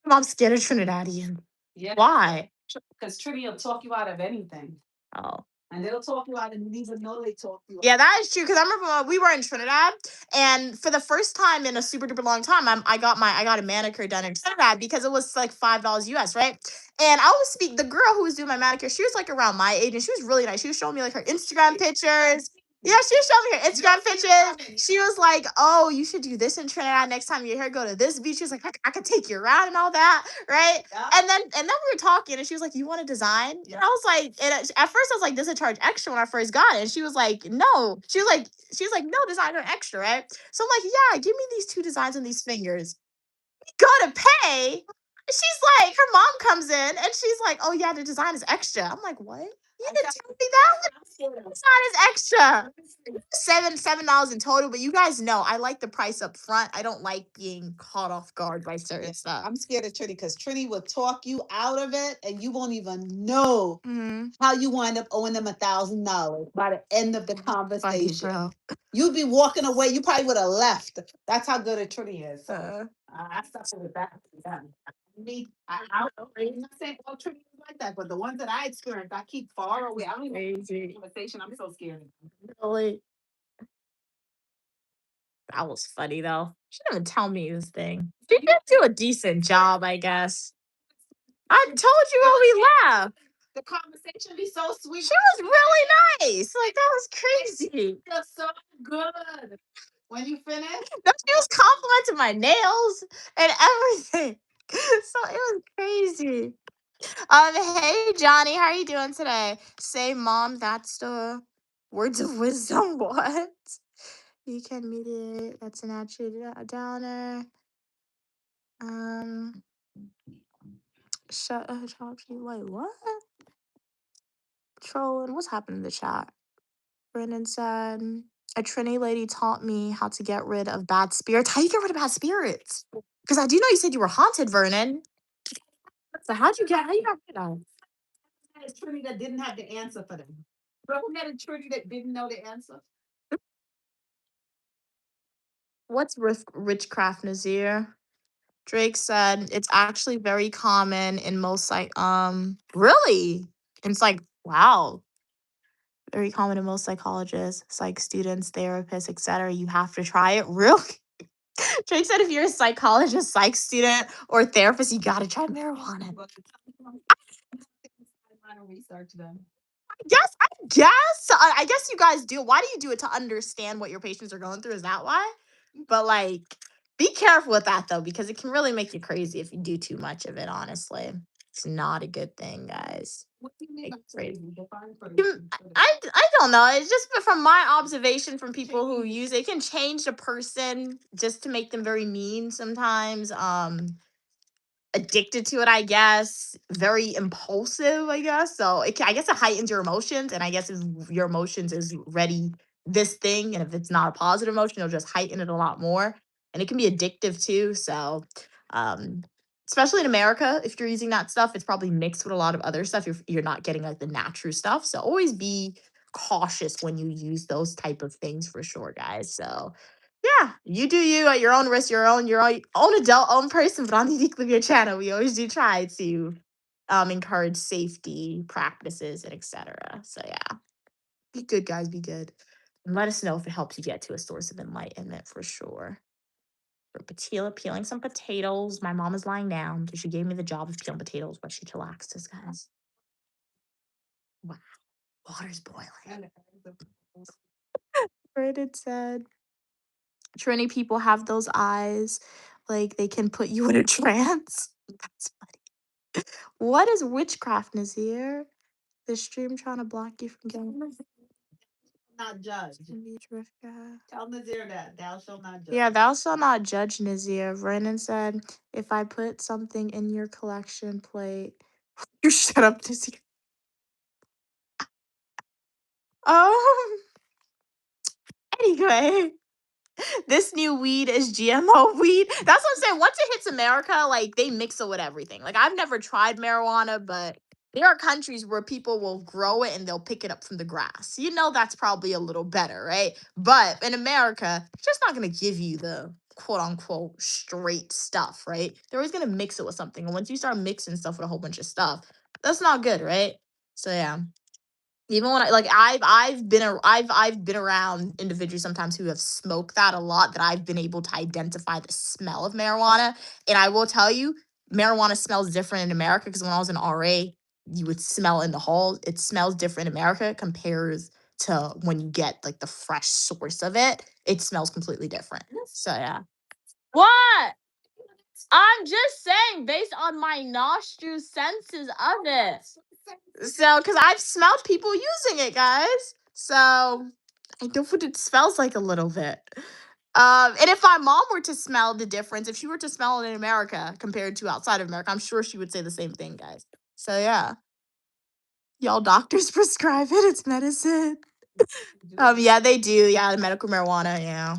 Mom's scared of Trinidadian. Yeah. Why? Because Trinity will talk you out of anything. Oh. And they'll talk you out and even know they talk you out. Yeah, that is true. Because I remember when we were in Trinidad, and for the first time in a super duper long time, I got a manicure done in Trinidad because it was like $5 US, right? And I was the girl who was doing my manicure, she was like around my age, and she was really nice. She was showing me like her Instagram pictures. Yeah, she was showing me her Instagram pictures. She was like, "Oh, you should do this in Trinidad next time you're here. Go to this beach." She was like, "I could take you around and all that, right?" Yeah. And then we were talking, and she was like, "You want to design?" And I was like, at first I was like, "Does it charge extra?" When I first got it, and she was like, "No." She was like, "No, designer extra, right?" So I'm like, "Yeah, give me these two designs on these fingers." We go to pay. She's like, her mom comes in, and she's like, "Oh yeah, the design is extra." I'm like, "What?" You didn't tell me that one. It's not as extra. $7 in total, but you guys know I like the price up front. I don't like being caught off guard by certain stuff. I'm scared of Trini because Trini will talk you out of it, and you won't even know Mm-hmm. how you wind up owing them $1,000 by the end of the Funny, conversation. bro. You'd be walking away. You probably would have left. That's how good a Trini is. So I suffer with that. I'm not saying all Trini is like that, but the ones that I experienced, I keep far away. I don't even have Crazy. conversation. I'm so scared. Really? That was funny though. She didn't even tell me this thing. She did do a decent job, I guess. I told you when we left. The conversation be so sweet. She was really nice. Like that was crazy. Feels so good. When you finish, No, she was complimenting my nails and everything. So it was crazy. Hey Johnny, how are you doing today? Say, Mom, that's the words of wisdom. What? You can meet it. That's an attribute downer. Um, shut up. Wait, what? Trolling. What's happened in the chat? Brennan said, a Trini lady taught me how to get rid of bad spirits. How you get rid of bad spirits? Because I do know you said you were haunted, Vernon. So how you got rid of? it's Trini that didn't have the answer for them. But who had a Trini that didn't know the answer? What's witchcraft, Nazir? Drake said it's actually very common in most really? And it's like, wow. Very common in most psychologists, psych students, therapists, etc. You have to try it. Really? Drake said if you're a psychologist, psych student, or therapist, you gotta try marijuana. Research them. I guess you guys do. Why do you do it? To understand what your patients are going through? Is that why? But like, be careful with that though, because it can really make you crazy if you do too much of it. Honestly, it's not a good thing, guys. What do you mean by Like, crazy. crazy? Define crazy. I don't know. It's just from my observation from people who use it, it can change a person just to make them very mean sometimes. Addicted to it, I guess. Very impulsive, I guess. So I guess it heightens your emotions, and I guess if your emotions is ready this thing, and if it's not a positive emotion, it'll just heighten it a lot more, and it can be addictive too. So, um, especially in America, if you're using that stuff, it's probably mixed with a lot of other stuff. You're not getting like the natural stuff. So always be cautious when you use those type of things for sure, guys. So yeah, you do you at your own risk, your own adult, own person, but on the Unique Live Your channel, we always do try to encourage safety practices and etc. So yeah, be good, guys, be good. And let us know if it helps you get to a source of enlightenment for sure. For Patila peeling some potatoes. My mom is lying down, so she gave me the job of peeling potatoes while she chillaxes, guys. Wow, water's boiling. Brandon said, Trini people have those eyes, like they can put you in a trance. That's funny. What is witchcraft, Nazir? The stream trying to block you from getting. Not judge. Tell Nazir that thou shalt not judge. Yeah, thou shalt not judge, Nazir. Brennan said, if I put something in your collection plate, you shut up, Nazir. Anyway. This new weed is GMO weed. That's what I'm saying. Once it hits America, like they mix it with everything. Like I've never tried marijuana, but there are countries where people will grow it and they'll pick it up from the grass. You know that's probably a little better, right? But in America, it's just not gonna give you the quote unquote straight stuff, right? They're always gonna mix it with something. And once you start mixing stuff with a whole bunch of stuff, that's not good, right? So yeah. Even when I've been around individuals sometimes who have smoked that a lot, that I've been able to identify the smell of marijuana. And I will tell you, marijuana smells different in America, because when I was in RA, you would smell in the hall. It smells different in America compares to when you get like the fresh source of it. It smells completely different. So yeah. What? I'm just saying, based on my nostril senses of it. So, because I've smelled people using it, guys. So, I know what it smells like a little bit. And if my mom were to smell the difference, if she were to smell it in America compared to outside of America, I'm sure she would say the same thing, guys. So, yeah. Y'all doctors prescribe it. It's medicine. Yeah, they do. Yeah, the medical marijuana. Yeah.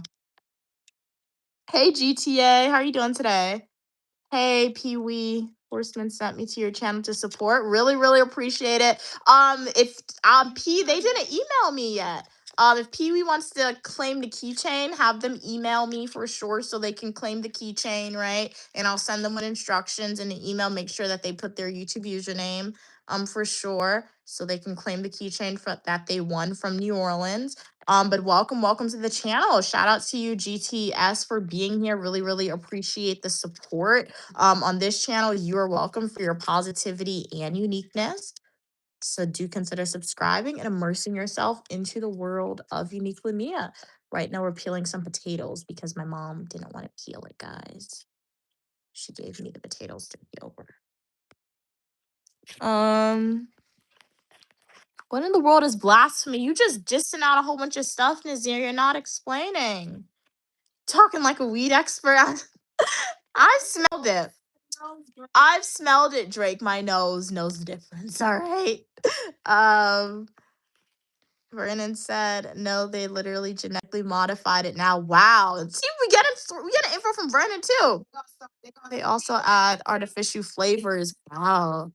Hey, GTA. How are you doing today? Hey, Pee Wee. Horseman sent me to your channel to support. Really, really appreciate it. If P they didn't email me yet. If Pee Wee wants to claim the keychain, have them email me for sure so they can claim the keychain, right? And I'll send them with instructions in the email. Make sure that they put their YouTube username, for sure, so they can claim the keychain that they won from New Orleans. But welcome to the channel. Shout out to you, GTS, for being here. Really, really appreciate the support. On this channel, you are welcome for your positivity and uniqueness. So do consider subscribing and immersing yourself into the world of Uniquely Mia. Right now, we're peeling some potatoes because my mom didn't want to peel it, guys. She gave me the potatoes to peel. What in the world is blasphemy? You just dissing out a whole bunch of stuff, Nazir. You're not explaining. Talking like a weed expert. I smelled it. I've smelled it, Drake. My nose knows the difference. All right. Um, Vernon said, no, they literally genetically modified it now. Wow. See, we get info from Vernon too. They also add artificial flavors. Wow.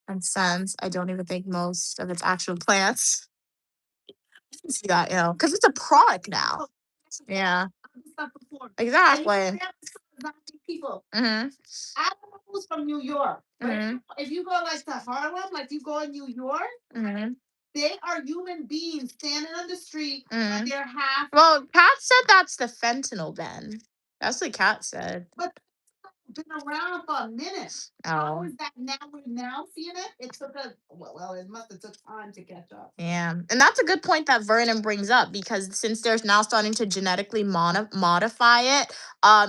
And sense. I don't even think most of it's actual plants. See that, because it's a product now. Yeah. Exactly. People. Mm-hmm. Animals from New York. Right? Mm-hmm. If you go like to Harlem, like you go in New York, mm-hmm. They are human beings standing on the street. Mm-hmm. They're half. Well, Kat said that's the fentanyl, Ben. That's what Kat said. But been around for a minute. Oh. How is that now? We're now seeing it. It took a it must have took time to catch up. Yeah, and that's a good point that Vernon brings up because since there's now starting to genetically modify it,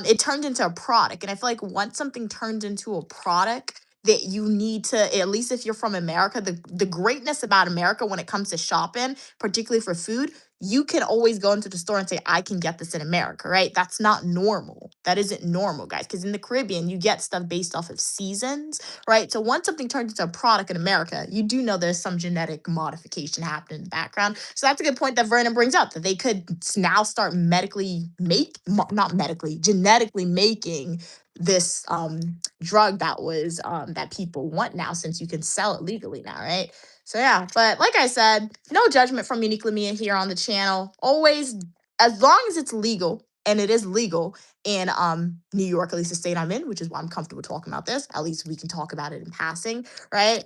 it turned into a product, and I feel like once something turns into a product, that you need to, at least if you're from America, the greatness about America when it comes to shopping, particularly for food, you can always go into the store and say, I can get this in America, right? That's not normal. That isn't normal, guys. Because in the Caribbean, you get stuff based off of seasons, right? So once something turns into a product in America, you do know there's some genetic modification happening in the background. So that's a good point that Vernon brings up, that they could now start genetically making this drug that was that people want now, since you can sell it legally now, right? So yeah, but like I said, no judgment from Uniquely Mia here on the channel. Always, as long as it's legal, and it is legal in New York, at least the state I'm in, which is why I'm comfortable talking about this. At least we can talk about it in passing, right?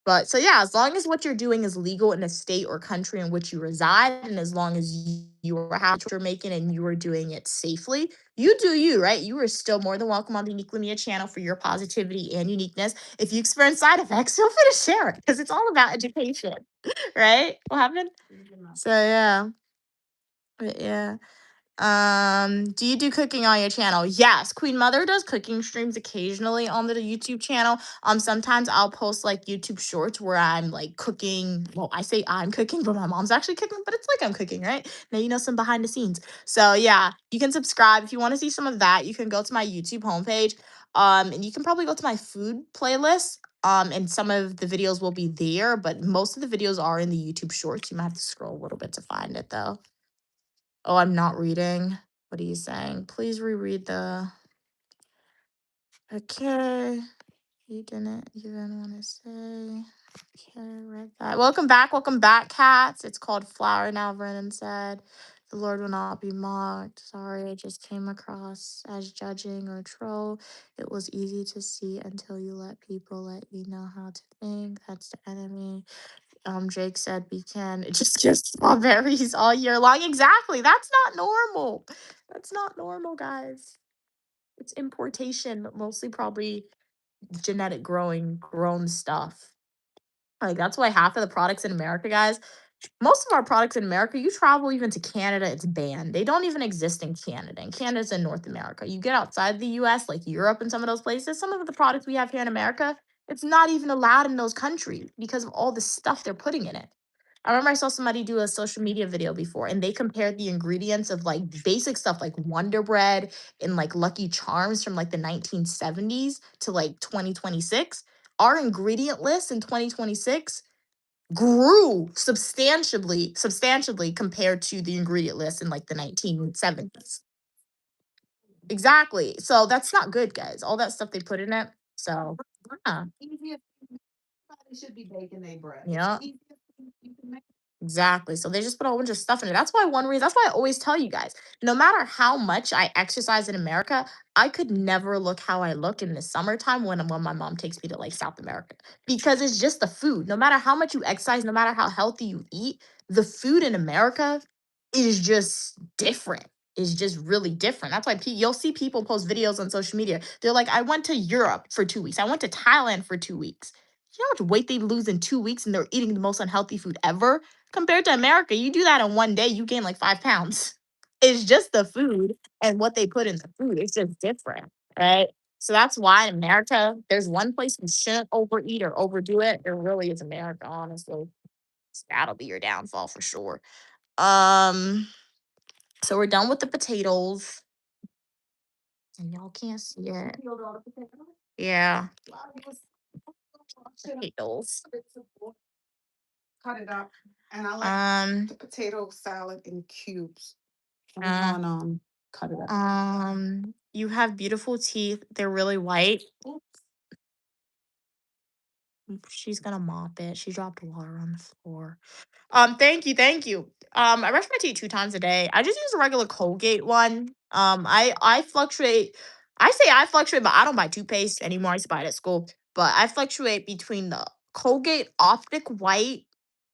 But so yeah, as long as what you're doing is legal in a state or country in which you reside, and as long as you are happy what you're making and you are doing it safely, you do you, right? You are still more than welcome on the Uniquely Mia channel for your positivity and uniqueness. If you experience side effects, feel free to share it because it's all about education, right? What happened? So yeah. But yeah. Do you do cooking on your channel? Yes, Queen Mother does cooking streams occasionally on the YouTube channel. Sometimes I'll post like YouTube shorts where I'm like cooking. Well, I say I'm cooking, but my mom's actually cooking, but it's like I'm cooking, right? Now you know some behind the scenes. So yeah, you can subscribe if you want to see some of that. You can go to my YouTube homepage. And you can probably go to my food playlist. And some of the videos will be there, but most of the videos are in the YouTube shorts. You might have to scroll a little bit to find it though. Oh, I'm not reading. What are you saying? Please reread the. Okay. You didn't even want to say. Okay, read that. Welcome back, cats. It's called Flower now, Vernon said. The Lord will not be mocked. Sorry, I just came across as judging or troll. It was easy to see until you let people let you know how to think. That's the enemy. Jake said we can just get strawberries all year long. Exactly. That's not normal. That's not normal, guys. It's importation, but mostly probably genetic grown stuff. Like that's why half of the products in America, guys, most of our products in America, you travel even to Canada, it's banned. They don't even exist in Canada. And Canada's in North America. You get outside the US, like Europe and some of those places, some of the products we have here in America, it's not even allowed in those countries because of all the stuff they're putting in it. I remember I saw somebody do a social media video before and they compared the ingredients of like basic stuff like Wonder Bread and like Lucky Charms from like the 1970s to like 2026. our ingredient list in 2026 grew substantially compared to the ingredient list in like the 1970s. Exactly. So that's not good, guys. All that stuff they put in it. So yeah. Easiest thing somebody should be baking their bread. Yeah. Easiest thing you can make. Exactly. So they just put a whole bunch of stuff in it. That's why one reason, that's why I always tell you guys, no matter how much I exercise in America, I could never look how I look in the summertime when my mom takes me to like South America. Because it's just the food. No matter how much you exercise, no matter how healthy you eat, the food in America is just different. Is just really different. That's why you'll see people post videos on social media. They're like, I went to Europe for 2 weeks. I went to Thailand for 2 weeks. You know how much weight they lose in 2 weeks and they're eating the most unhealthy food ever? Compared to America, you do that in one day, you gain like 5 pounds. It's just the food and what they put in the food. It's just different, right? So that's why in America, there's one place you shouldn't overeat or overdo it. It really is America, honestly. So that'll be your downfall for sure. Um, so we're done with the potatoes. And y'all can't see it. Peeled all the potatoes. Yeah, Well, I was- should have potatoes. cut it up, and I like Um, the potato salad in cubes. I'm uh, gonna cut it up. you have beautiful teeth. They're really white. Oops. She's gonna mop it. She dropped water on the floor. Thank you, thank you. I brush my teeth 2 times a day. I just use a regular Colgate one. I fluctuate. I say I fluctuate, but I don't buy toothpaste anymore. I used to buy it at school, but I fluctuate between the Colgate Optic White,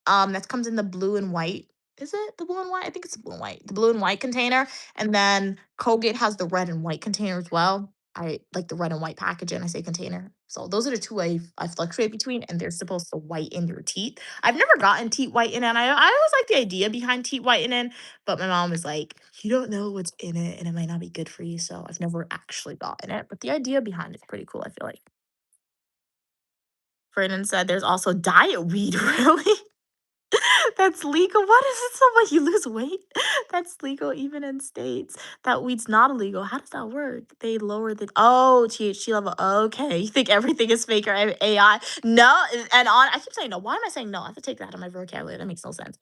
that comes in the blue and white. Is it the blue and white? I think it's the blue and white. The blue and white container, and then Colgate has the red and white container as well. I like the red and white packaging. I say container. So those are the two I fluctuate between, and they're supposed to whiten your teeth. I've never gotten teeth whitening, and I always like the idea behind teeth whitening, but my mom was like, "You don't know what's in it, and it might not be good for you." So I've never actually gotten it, but the idea behind it's pretty cool. I feel like. Vernon said, "There's also diet weed, really." That's legal. What is it? So you lose weight? That's legal even in states that weed's not illegal. How does that work? They lower the THC level. Okay, you think everything is fake or AI? No, I keep saying no. Why am I saying no? I have to take that out of my vocabulary. That makes no sense.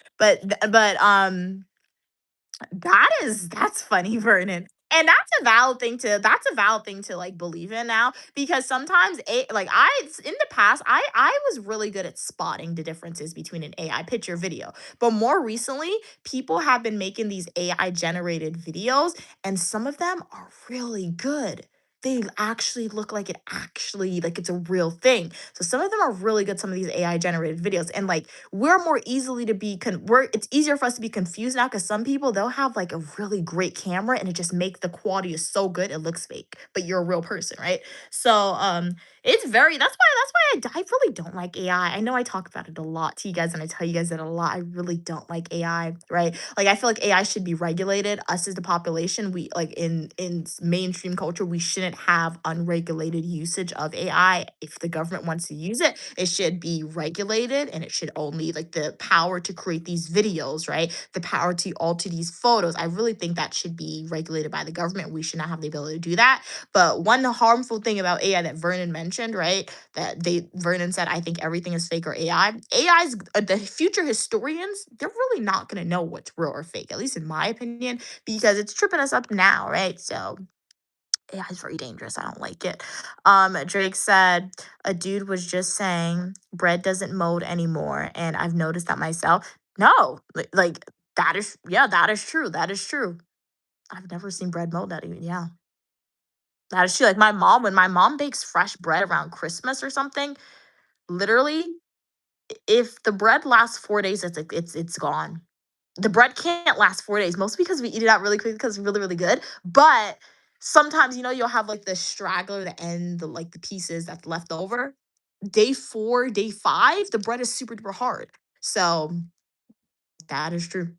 That's funny, Vernon. And that's a valid thing to like believe in now because sometimes in the past I was really good at spotting the differences between an AI picture video. But more recently, people have been making these AI generated videos and some of them are really good. They actually look like it's a real thing. So some of them are really good, some of these AI generated videos. And like we're more easily to be we're it's easier for us to be confused now because some people they'll have like a really great camera and it just make the quality is so good it looks fake but you're a real person, right? So it's very that's why I really don't like AI. I know I talk about it a lot to you guys and I tell you guys that a lot. I really don't like AI, right? Like I feel like AI should be regulated. Us as the population, we like in mainstream culture we shouldn't have unregulated usage of AI. If the government wants to use it, it should be regulated and it should only like the power to create these videos, right? The power to alter these photos. I really think that should be regulated by the government. We should not have the ability to do that. But one harmful thing about AI that Vernon mentioned, right? Vernon said, I think everything is fake or AI. AI's the future historians, they're really not gonna know what's real or fake, at least in my opinion, because it's tripping us up now, right? So AI is very dangerous. I don't like it. Drake said a dude was just saying bread doesn't mold anymore, and I've noticed that myself. No, that is that is true. That is true. I've never seen bread mold that even. Yeah, that is true. Like my mom, when my mom bakes fresh bread around Christmas or something, literally, if the bread lasts 4 days, it's like it's gone. The bread can't last 4 days, mostly because we eat it out really quick because it's really, really good. But sometimes, you'll have like the straggler, the end, the pieces that's left over. Day 4, day 5, the bread is super duper hard. So that is true.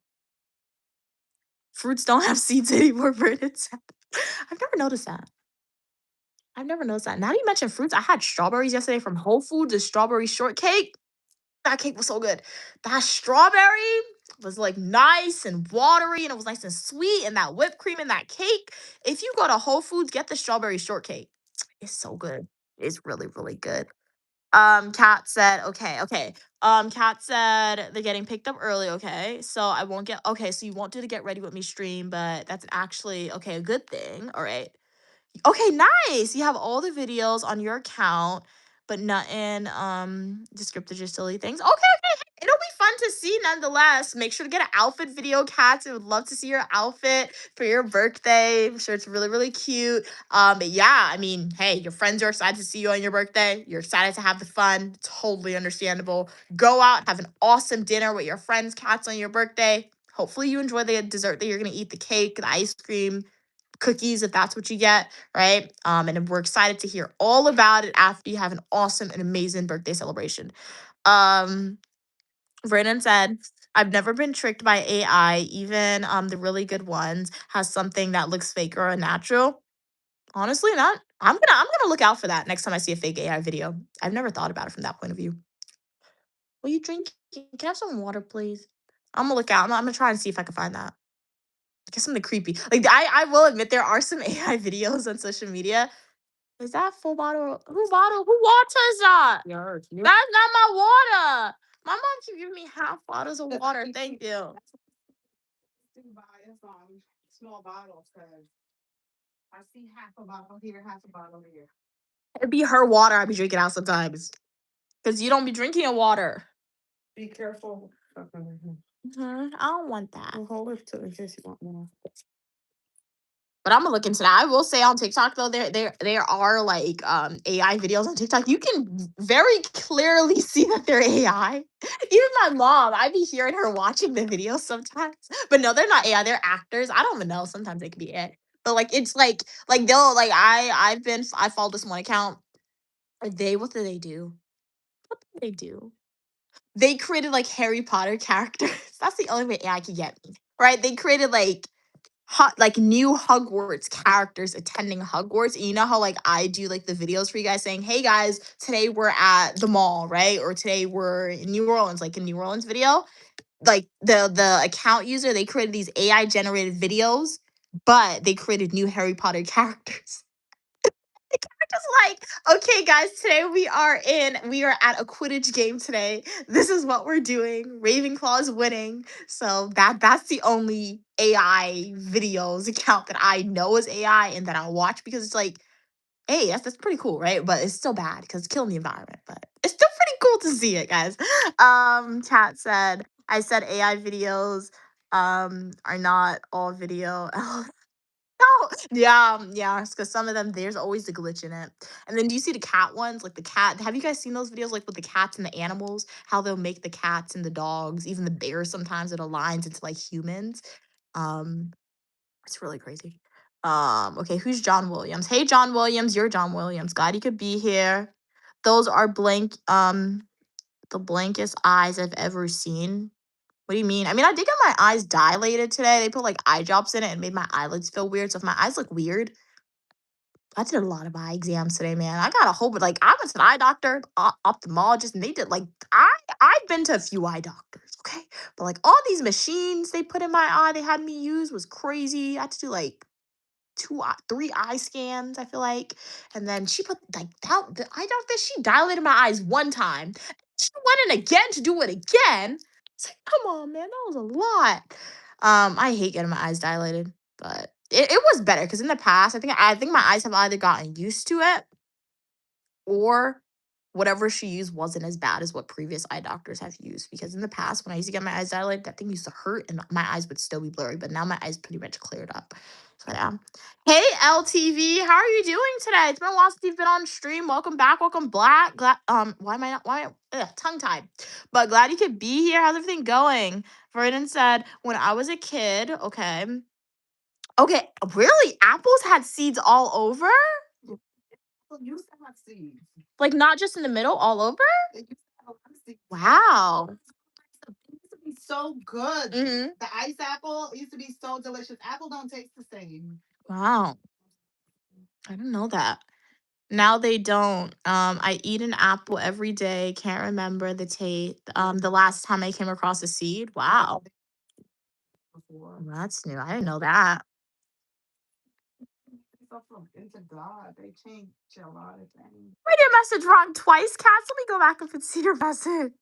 Fruits don't have seeds anymore, Brandon said. I've never noticed that. I've never noticed that. Now that you mentioned fruits, I had strawberries yesterday from Whole Foods, a strawberry shortcake. That cake was so good. That strawberry was like nice and watery and it was nice and sweet and that whipped cream in that cake. If you go to Whole Foods, get the strawberry shortcake. It's so good. It's really, really good. Kat said, okay. Kat said they're getting picked up early, okay? So I won't get okay, so you won't do the get ready with me stream, but that's actually okay, a good thing. All right. Okay, nice. You have all the videos on your account, but not in descriptive or silly things. Okay. It'll be fun to see nonetheless. Make sure to get an outfit video, Cats. I would love to see your outfit for your birthday. I'm sure it's really, really cute. But yeah, I mean, hey, your friends are excited to see you on your birthday. You're excited to have the fun. Totally understandable. Go out, have an awesome dinner with your friends, Cats, on your birthday. Hopefully you enjoy the dessert that you're gonna eat, the cake, the ice cream, cookies if that's what you get, right? And we're excited to hear all about it after you have an awesome and amazing birthday celebration. Um, Vernon said, I've never been tricked by AI, even the really good ones has something that looks fake or unnatural. Honestly, not. I'm gonna look out for that next time I see a fake AI video. I've never thought about it from that point of view. Will you drink? Can I have some water, please? I'm gonna look out. I'm gonna try and see if I can find that. Get something creepy. Like I will admit there are some AI videos on social media. Is that full bottle? Who bottle? Who water is that? Yours. That's not my water. My mom keep giving me half bottles of water. Thank you. Small bottles, because I see half a bottle here, half a bottle here. It'd be her water I be drinking out sometimes. Cause you don't be drinking your water. Be careful. I don't want that. Well, hold it in case you want more. But I'm gonna look into that. I will say on TikTok though, there are like AI videos on TikTok. You can very clearly see that they're AI. Even my mom, I be hearing her watching the videos sometimes. But no, they're not AI. They're actors. I don't even know. Sometimes they could be AI. But like it's like they'll like I follow this one account. What do they do? What do they do? They created like Harry Potter characters. That's the only way AI can get me. Right? They created like new Hogwarts characters attending Hogwarts. And you know how like I do like the videos for you guys saying, "Hey guys, today we're at the mall, right? Or today we're in New Orleans," like a New Orleans video. Like the account user, they created these AI generated videos, but they created new Harry Potter characters. Just like, okay, guys, today we are at a Quidditch game today. This is what we're doing. Ravenclaw is winning. So that's the only AI videos account that I know is AI and that I watch because it's like, hey, that's pretty cool, right? But it's still bad because it's killing the environment. But it's still pretty cool to see it, guys. Chat said, I said AI videos are not all video. No, yeah, because some of them there's always a glitch in it. And then do you see the cat ones? Like the cat. Have you guys seen those videos like with the cats and the animals? How they'll make the cats and the dogs, even the bears sometimes it aligns into like humans. Um, it's really crazy. Okay, who's John Williams? Hey John Williams, you're John Williams. Glad you could be here. Those are the blankest eyes I've ever seen. What do you mean? I mean, I did get my eyes dilated today. They put like eye drops in it and made my eyelids feel weird. So if my eyes look weird, I did a lot of eye exams today, man. I got a whole, but like I went to an eye doctor, ophthalmologist, and they did like I've been to a few eye doctors, okay? But like all these machines they put in my eye, they had me use was crazy. I had to do like three eye scans, I feel like. And then she put like the eye doctor, she dilated my eyes one time. She went in again to do it again. It's like, come on, man, that was a lot. I hate getting my eyes dilated, but it was better because in the past, I think my eyes have either gotten used to it or whatever she used wasn't as bad as what previous eye doctors have used. Because in the past, when I used to get my eyes dilated, that thing used to hurt and my eyes would still be blurry. But now my eyes pretty much cleared up. So yeah. Hey LTV, how are you doing today? It's been a while since you've been on stream. Welcome back. Welcome back. Why am I not? Why am I tongue tied? But glad you could be here. How's everything going? Vernon said, when I was a kid, okay. Okay, really? Apples had seeds all over? Well, you used to have seeds. Like not just in the middle, all over? They used to have a lot of seeds. Wow. It used to be so good. Mm-hmm. The ice apple used to be so delicious. Apple don't taste the same. Wow. I didn't know that. Now they don't. I eat an apple every day. Can't remember the taste. The last time I came across a seed. Wow. Before. That's new. I didn't know that. into God. They change a lot of things. Read your message wrong twice, Cats. Let me go back and see your message.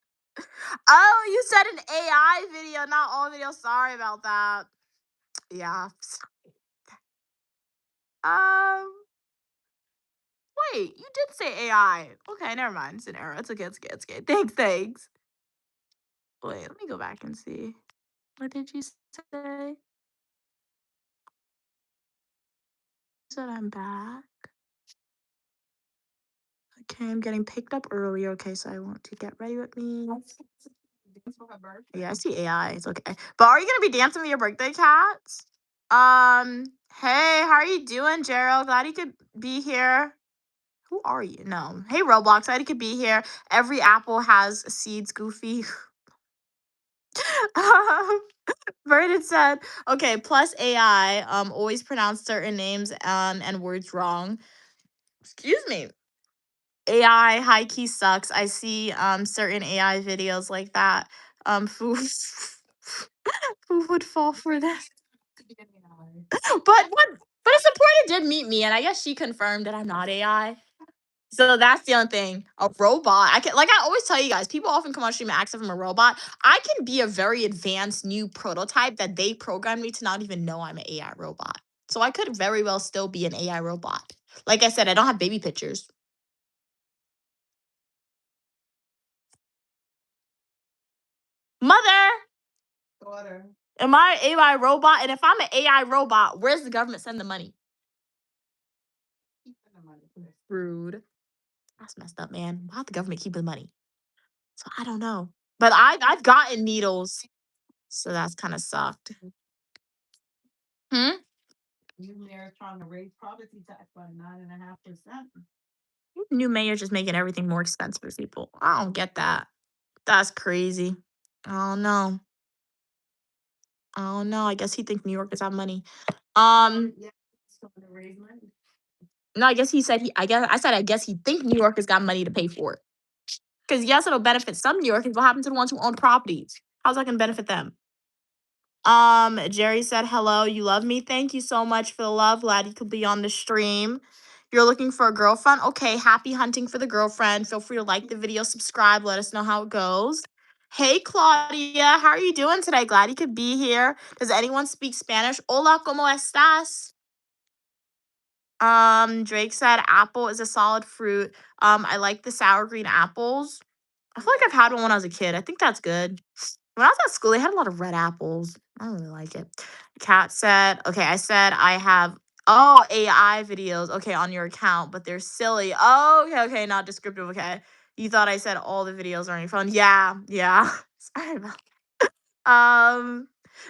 Oh, you said an AI video, not all videos. Sorry about that. Yeah. Um. Wait, you did say AI. Okay, never mind. It's an error. It's okay. It's okay. It's okay. Thanks. Wait, let me go back and see. What did you say? You said I'm back. Okay, I'm getting picked up early. Okay, so I want to get ready with me. Yeah, I see AI. It's okay. But are you gonna be dancing for your birthday, Cats? Hey, how are you doing, Gerald? Glad you could be here. Who are you? No. Hey, Roblox. Glad you could be here. Every apple has seeds, Goofy. Vernon said, okay, plus AI, always pronounce certain names and words wrong. Excuse me. AI high key sucks. I see certain AI videos like that. Who who would fall for this? But a supporter did meet me, and I guess she confirmed that I'm not AI. So that's the only thing. A robot. I can, like I always tell you guys, people often come on stream and ask if I'm a robot. I can be a very advanced new prototype that they programmed me to not even know I'm an AI robot. So I could very well still be an AI robot. Like I said, I don't have baby pictures. Mother, Daughter. am I an AI robot? And if I'm an AI robot, where's the government send the money? Rude. That's messed up, man. Why'd the government keep the money? So I don't know. But I've gotten needles. So that's kind of sucked. Hmm? New mayor trying to raise property tax by 9.5%. New mayor's just making everything more expensive for people. I don't get that. That's crazy. Oh no. Oh no. I guess he thinks New Yorkers have money. Yeah, he's trying to raise money. No, I guess he said I guess he think New Yorkers got money to pay for it. Because yes, it'll benefit some New Yorkers. What happened to the ones who own properties? How's that gonna benefit them? Jerry said, hello, you love me. Thank you so much for the love. Glad you could be on the stream. You're looking for a girlfriend? Okay, happy hunting for the girlfriend. Feel free to like the video, subscribe, let us know how it goes. Hey, Claudia, how are you doing today? Glad you could be here. Does anyone speak Spanish? Hola, ¿cómo estás? Drake said, apple is a solid fruit. I like the sour green apples. I feel like I've had one when I was a kid. I think that's good. When I was at school, they had a lot of red apples. I don't really like it. Kat said, okay, I said I have AI videos, okay, on your account, but they're silly. Oh, okay, not descriptive, okay. You thought I said all the videos are on your phone. Yeah. Sorry about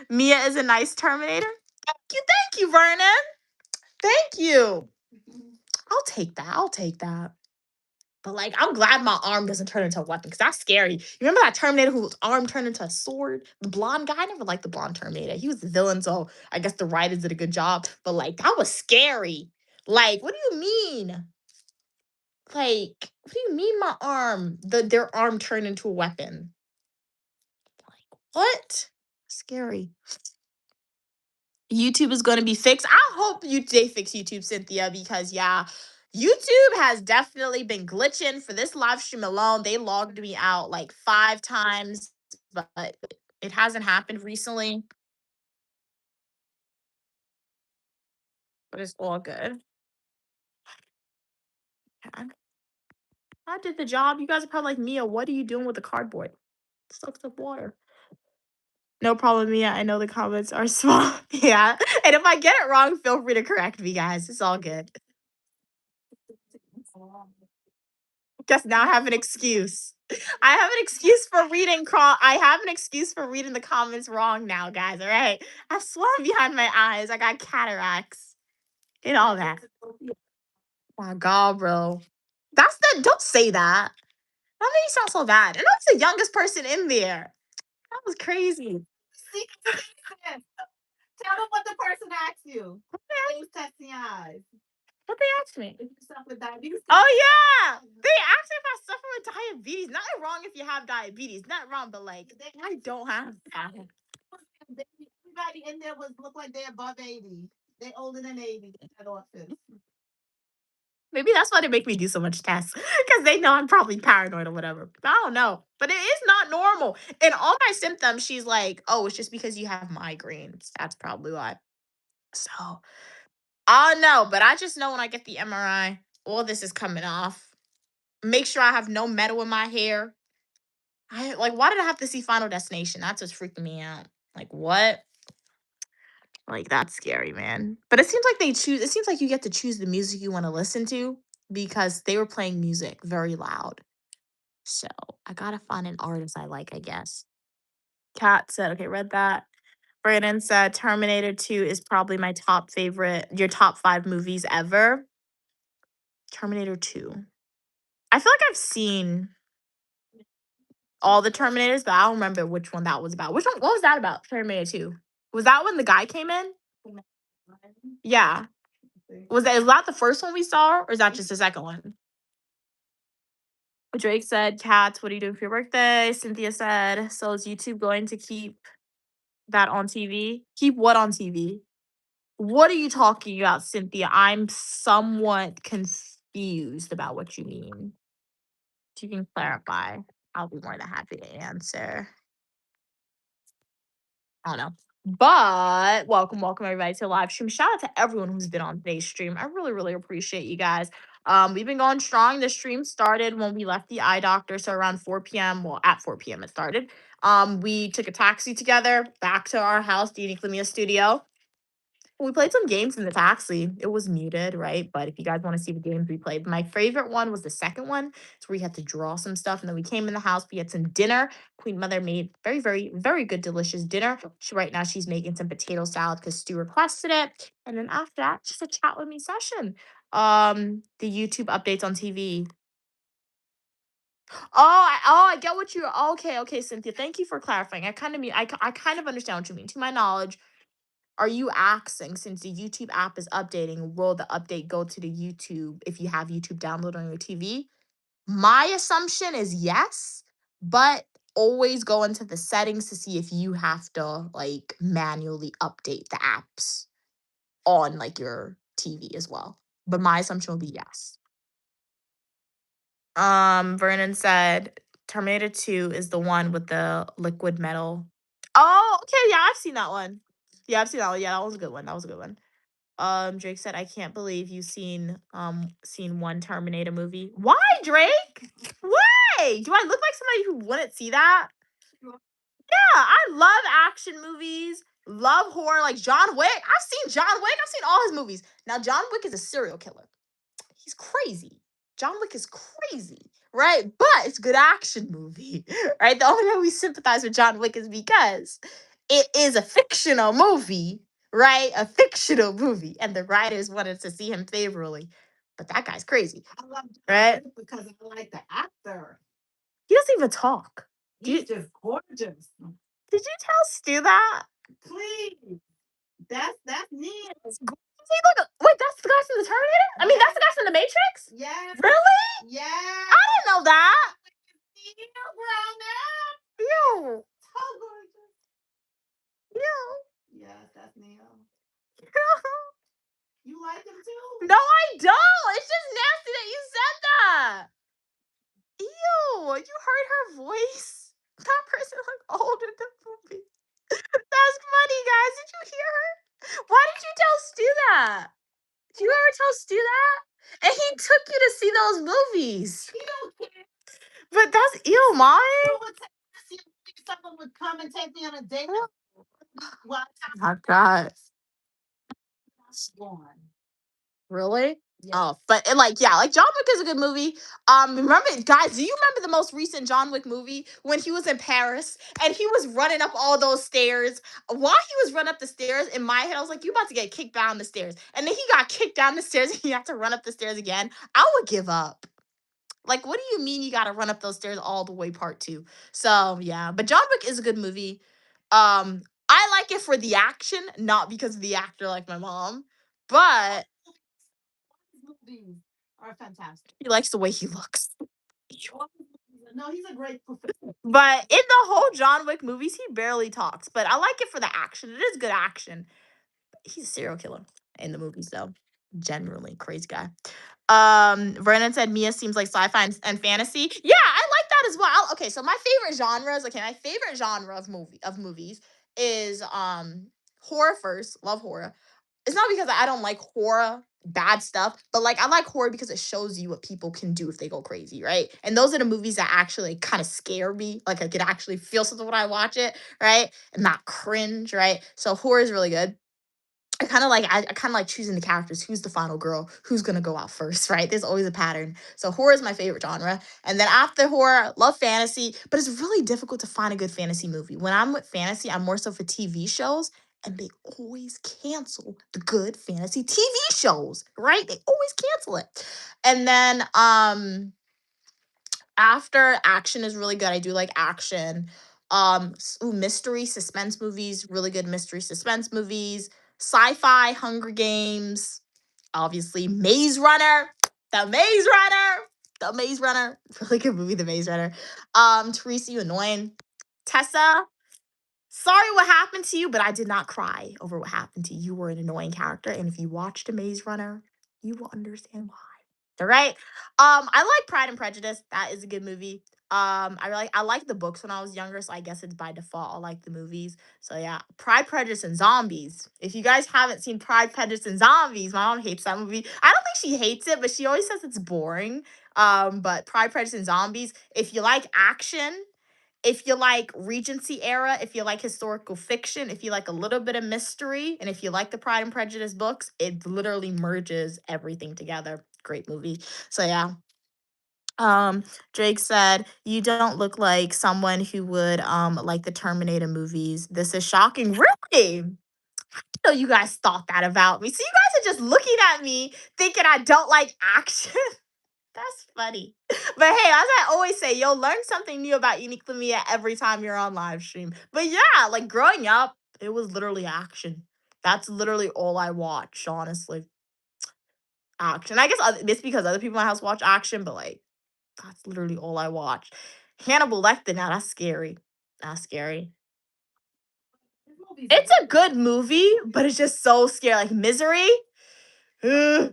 Mia is a nice Terminator. Thank you, Vernon. Thank you. I'll take that. But like, I'm glad my arm doesn't turn into a weapon because that's scary. You remember that Terminator whose arm turned into a sword? The blonde guy. I never liked the blonde Terminator. He was the villain, so I guess the writers did a good job. But like, that was scary. Like, what do you mean? Like, what do you mean my arm? Their arm turned into a weapon. Like, what? Scary. YouTube is going to be fixed. I hope they fix YouTube, Cynthia, because yeah, YouTube has definitely been glitching for this live stream alone. They logged me out like 5 times, but it hasn't happened recently. But it's all good. Okay. I did the job. You guys are probably like, Mia, what are you doing with the cardboard? It sucks up water. No problem, Mia. I know the comments are small. Yeah. And if I get it wrong, feel free to correct me, guys. It's all good. Guess now I have an excuse. I have an excuse for reading I have an excuse for reading the comments wrong now, guys. All right. I have swelling behind my eyes. I got cataracts and all that. Oh my god, bro. Don't say that. That made me sound so bad. And I was the youngest person in there. That was crazy. See, tell them what the person asked you. They was testing your eyes. What they asked me? If you suffer with diabetes. Oh yeah. They asked me if I suffer with diabetes. Nothing wrong if you have diabetes. Not wrong, but like I don't have that. Everybody in there looked like they're above 80. They're older than 80 at office. Maybe that's why they make me do so much tests because they know I'm probably paranoid or whatever. I don't know, but it is not normal. And all my symptoms, she's like, "Oh, it's just because you have migraines. That's probably why." So I don't know, but I just know when I get the MRI, all this is coming off. Make sure I have no metal in my hair. I like, why did I have to see Final Destination? That's what's freaking me out. Like, what? Like, that's scary, man. But it seems like it seems like you get to choose the music you want to listen to because they were playing music very loud. So I gotta find an artist I like, I guess. Kat said, okay, read that. Brandon said Terminator 2 is probably my top favorite, your top 5 movies ever. Terminator 2. I feel like I've seen all the Terminators, but I don't remember which one that was about. Which one? What was that about? Terminator 2. Was that when the guy came in? Yeah. Is that the first one we saw, or is that just the second one? Drake said, "Cats, what are you doing for your birthday?" Cynthia said, "So is YouTube going to keep that on TV? Keep what on TV? What are you talking about, Cynthia? I'm somewhat confused about what you mean. If you can clarify, I'll be more than happy to answer." I don't know. But welcome everybody to the live stream. Shout out to everyone who's been on today's stream. I really, really appreciate you guys. We've been going strong. The stream started when we left the eye doctor, so around 4 p.m. Well, at 4 p.m. it started. We took a taxi together back to our house, the Unique Lumia studio. We played some games in the taxi. It was muted, right? But if you guys want to see the games we played, my favorite one was the second one. It's where you had to draw some stuff. And then we came in the house, we had some dinner. Queen Mother made very, very, very good, delicious dinner. Right now, she's making some potato salad because Stu requested it. And then after that, just a chat with me session. The YouTube updates on TV. I get what you. Okay, okay, Cynthia. Thank you for clarifying. I kind of mean, I kind of understand what you mean. To my knowledge, are you asking, since the YouTube app is updating, will the update go to the YouTube if you have YouTube downloaded on your TV? My assumption is yes, but always go into the settings to see if you have to like manually update the apps on like your TV as well. But my assumption will be yes. Vernon said Terminator 2 is the one with the liquid metal. Oh, okay, yeah, I've seen that one. Yeah, I've seen that one. Yeah, that was a good one. That was a good one. Drake said, "I can't believe you've seen one Terminator movie." Why, Drake? Why? Do I look like somebody who wouldn't see that? Yeah, I love action movies, love horror, like John Wick. I've seen John Wick. I've seen all his movies. Now, John Wick is a serial killer. He's crazy. John Wick is crazy, right? But it's a good action movie, right? The only way we sympathize with John Wick is because it is a fictional movie, right? A fictional movie, and the writers wanted to see him favorably. But that guy's crazy, right? Because I like the actor. He doesn't even talk. He's just gorgeous. Did you tell Stu that? Please. That's me. See, look, wait, that's the guy from the Terminator? I mean, that's the guy from the Matrix? Yeah. Really? Yeah. I didn't know that. Yo. So gorgeous. Yo. Yes, that's Neo. You like him too? No, I don't. It's just nasty that you said that. Ew, you heard her voice? That person looked old in the movie. That's funny, guys. Did you hear her? Why did you tell Stu that? Did you ever tell Stu that? And he took you to see those movies. He don't care. But that's ew, Mom. Someone would come and take me on a date. Oh God. Really? Oh, but like yeah, like John Wick is a good movie. Remember, guys, do you remember the most recent John Wick movie when he was in Paris and he was running up all those stairs? While he was running up the stairs, in my head, I was like, you about to get kicked down the stairs. And then he got kicked down the stairs and he had to run up the stairs again. I would give up. Like, what do you mean you gotta run up those stairs all the way part two? So yeah, but John Wick is a good movie. I like it for the action, not because of the actor like my mom. But movies are fantastic. He likes the way he looks. No, he's a great performer. But in the whole John Wick movies, he barely talks. But I like it for the action. It is good action. He's a serial killer in the movies, though. Generally, crazy guy. Vernon said Mia seems like sci-fi and fantasy. Yeah, I like that as well. Okay, so my favorite genres. Okay, my favorite genre of movies is horror first. Love horror. It's not because I don't like horror, bad stuff, but like I like horror because it shows you what people can do if they go crazy, right? And those are the movies that actually kind of scare me. Like I could actually feel something when I watch it, right? And not cringe, right? So horror is really good. I kind of like choosing the characters. Who's the final girl? Who's gonna go out first, right? There's always a pattern. So horror is my favorite genre. And then after horror, love fantasy, but it's really difficult to find a good fantasy movie. When I'm with fantasy, I'm more so for TV shows, and they always cancel the good fantasy TV shows, right? They always cancel it. And then after action is really good. I do like action. Mystery suspense movies, really good mystery suspense movies. Sci-fi, Hunger Games, obviously Maze Runner, the Maze Runner, the Maze Runner, really good movie, The Maze Runner. Teresa, you annoying. Tessa, sorry what happened to you, but I did not cry over what happened to you. You were an annoying character, and if you watched The Maze Runner, you will understand why. All right. I like Pride and Prejudice. That is a good movie. I like the books when I was younger, so I guess it's by default. I like the movies. So yeah, Pride, Prejudice, and Zombies. If you guys haven't seen Pride, Prejudice, and Zombies, my mom hates that movie. I don't think she hates it, but she always says it's boring. But Pride, Prejudice, and Zombies. If you like action, if you like Regency era, if you like historical fiction, if you like a little bit of mystery, and if you like the Pride and Prejudice books, it literally merges everything together. Great movie. So yeah. Drake said, "You don't look like someone who would like the Terminator movies. This is shocking." Really? I know you guys thought that about me. So you guys are just looking at me thinking I don't like action. That's funny. But hey, as I always say, you'll learn something new about Uniquely Mia every time you're on live stream. But yeah, like growing up, it was literally action. That's literally all I watched, honestly. Action. I guess it's because other people in my house watch action, but like that's literally all I watched. Hannibal Lecter, now that's scary. That's scary. It's a good movie, but it's just so scary. Like Misery. Misery.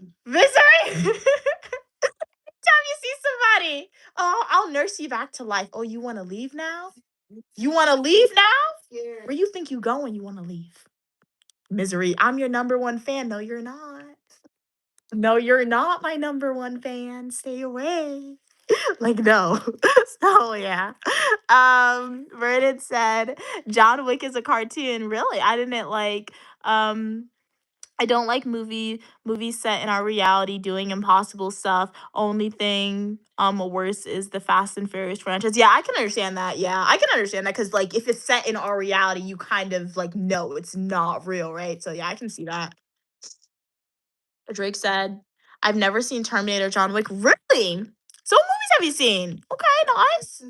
Time you see somebody, oh, I'll nurse you back to life. Oh, you want to leave now? You want to leave now? Where you think you going? You want to leave? Misery. I'm your number one fan. No, you're not. No, you're not my number one fan. Stay away. Like no. So yeah. Vernon said John Wick is a cartoon. Really? I didn't like I don't like movies set in our reality doing impossible stuff. Only thing worse is the Fast and Furious franchise. Yeah, I can understand that. Yeah, I can understand that because like if it's set in our reality, you kind of like know it's not real, right? So yeah, I can see that. Drake said, "I've never seen Terminator, John Wick." Really? So what movies have you seen? Okay, nice.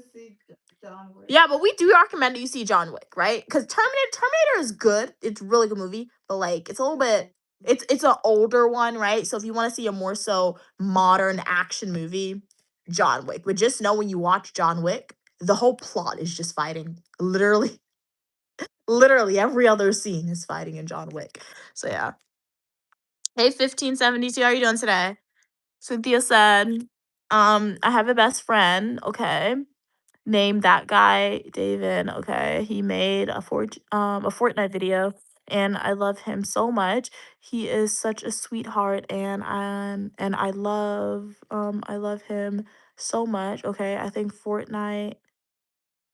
Yeah, but we do recommend that you see John Wick, right? Because Terminator is good. It's a really good movie, but like it's a little bit it's an older one, right? So if you want to see a more so modern action movie, John Wick. But just know when you watch John Wick, the whole plot is just fighting. Literally, literally every other scene is fighting in John Wick. So yeah. Hey 1572, how are you doing today? Cynthia said, I have a best friend, okay. Name that guy David. Okay, he made a Fortnite video, and I love him so much. He is such a sweetheart, and I love him so much. Okay, I think Fortnite,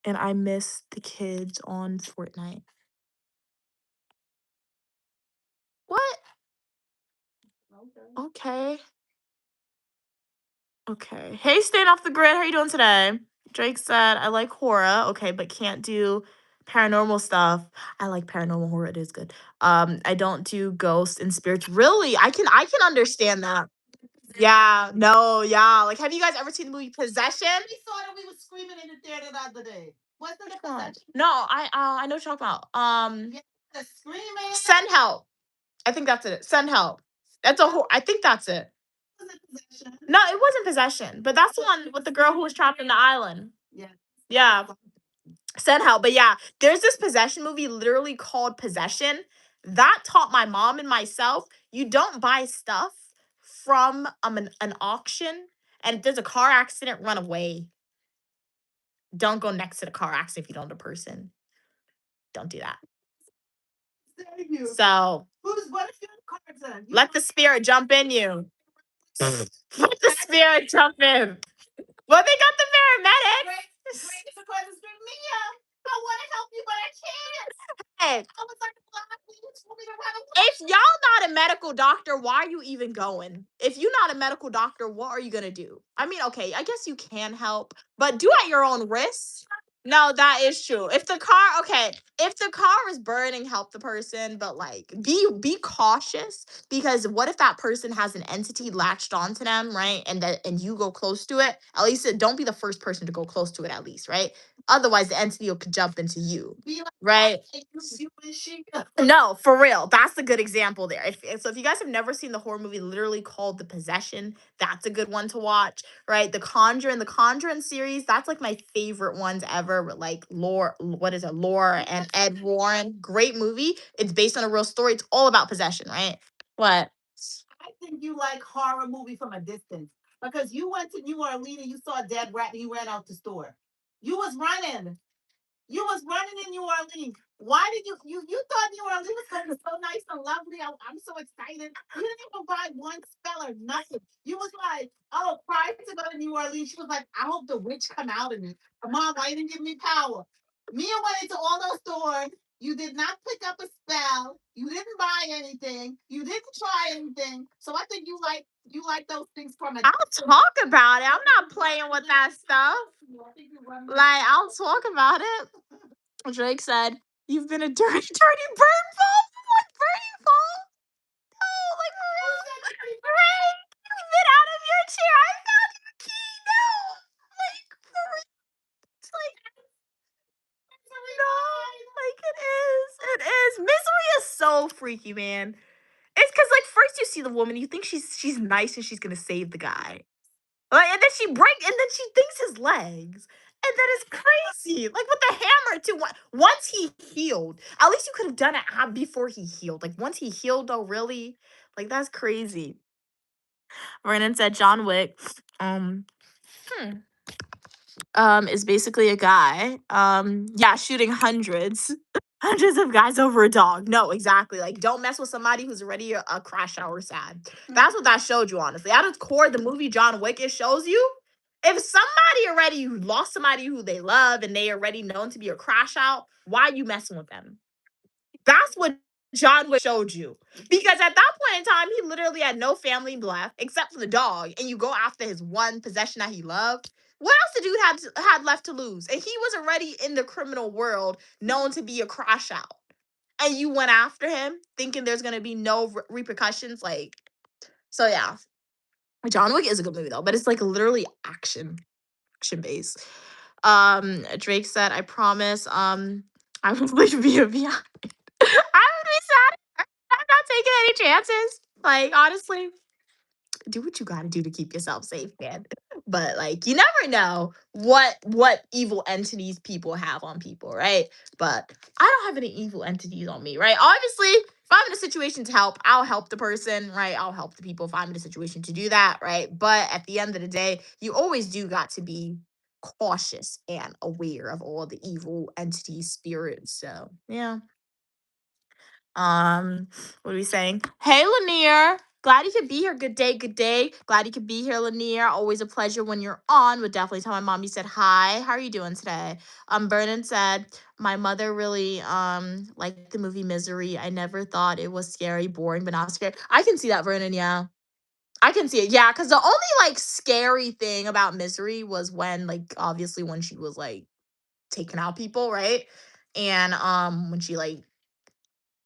and I miss the kids on Fortnite. What? Okay. Okay. Hey, staying off the grid. How you doing today? Drake said, I like horror, okay, but can't do paranormal stuff. I like paranormal horror. It is good. I don't do ghosts and spirits. Really? I can understand that. Yeah, no, yeah. Like, have you guys ever seen the movie Possession? We saw that we were screaming in the theater the other day. What's the Possession? No, I know what you're talking about. Yeah, the screaming. Send help. I think that's it. Send help. That's a I think that's it. No, it wasn't Possession, but that's the one with the girl who was trapped in the island. Yeah. Yeah. Send help. But yeah, there's this possession movie literally called Possession that taught my mom and myself you don't buy stuff from an auction and there's a car accident, run away. Don't go next to the car accident if you don't know the person. Don't do that. So What if you're in a car accident? let the spirit jump in you. Let the spirit jump in. Well, they got the paramedics. Great surprises for Mia. I want to help you, but I can't. Hey, I was like, you told me to run away. if y'all not a medical doctor, why are you even going? If you're not a medical doctor, what are you gonna do? I mean, okay, I guess you can help, but do at your own risk. No, that is true. If the car, okay, if the car is burning, help the person, but like be cautious because what if that person has an entity latched onto them, right? And you go close to it. At least don't be the first person to go close to it. At least, right? Otherwise, the entity will jump into you, right? No, for real. That's a good example there. If you guys have never seen the horror movie literally called The Possession, that's a good one to watch, right? The Conjuring series, that's like my favorite ones ever. With like Laura and Ed Warren. Great movie. It's based on a real story. It's all about possession, right? What? I think you like horror movie from a distance because you went to New Orleans and you saw a dead rat and you ran out the store. You was running. You was running in New Orleans. Why did you thought New Orleans was going to be so nice and lovely? I'm so excited. You didn't even buy one speller, nothing. You was like, oh, prior to go to New Orleans, she was like, I hope the witch come out of me. Mom, why you didn't give me power? Mia went into all those stores. You did not pick up a spell. You didn't buy anything. You didn't try anything. So I think you like those things from a. I'll talk about it. I'm not playing with that stuff. Like, I'll talk about it. Drake said, "You've been a dirty, dirty bird ball." What birdie ball? No, like for real. Drake, you've been out of your chair. I found your key. No, like for real. It's like no, like it is. It is. Misery is so freaky, man. It's because like first you see the woman, you think she's nice and she's gonna save the guy. Like, and then and then she thinks his legs. And then it's crazy. Like with the hammer too. Once he healed, at least you could have done it before he healed. Like once he healed, though, really, like that's crazy. Vernon said John Wick, hmm, is basically a guy, yeah, shooting hundreds, hundreds of guys over a dog. No, exactly. Like, don't mess with somebody who's already a crash out or sad. That's what that showed you, honestly. At its core, the movie John Wick, it shows you if somebody already lost somebody who they love and they already known to be a crash out, why are you messing with them? That's what John Wick showed you. Because at that point in time, he literally had no family left except for the dog, and you go after his one possession that he loved. What else the dude had left to lose? And he was already in the criminal world, known to be a crash out. And you went after him, thinking there's gonna be no repercussions. Like, so yeah, John Wick is a good movie though, but it's like literally action based. Drake said, "I promise, I will leave you behind." I would be sad. I'm not taking any chances. Like, honestly, do what you gotta do to keep yourself safe, man. But like, you never know what evil entities people have on people, right? But I don't have any evil entities on me, right? Obviously, if I'm in a situation to help, I'll help the person, right? I'll help the people if I'm in a situation to do that, right? But at the end of the day, you always do got to be cautious and aware of all the evil entities, spirits. So yeah. What are we saying? Hey, Lanier. Glad you could be here. Good day, good day. Glad you could be here, Lanier. Always a pleasure when you're on. Would definitely tell my mom you said hi. How are you doing today? Vernon said, my mother really liked the movie Misery. I never thought it was scary, boring, but not scary. I can see that, Vernon, yeah. I can see it, yeah, because the only like scary thing about Misery was when, like, obviously when she was like taking out people, right? And when she like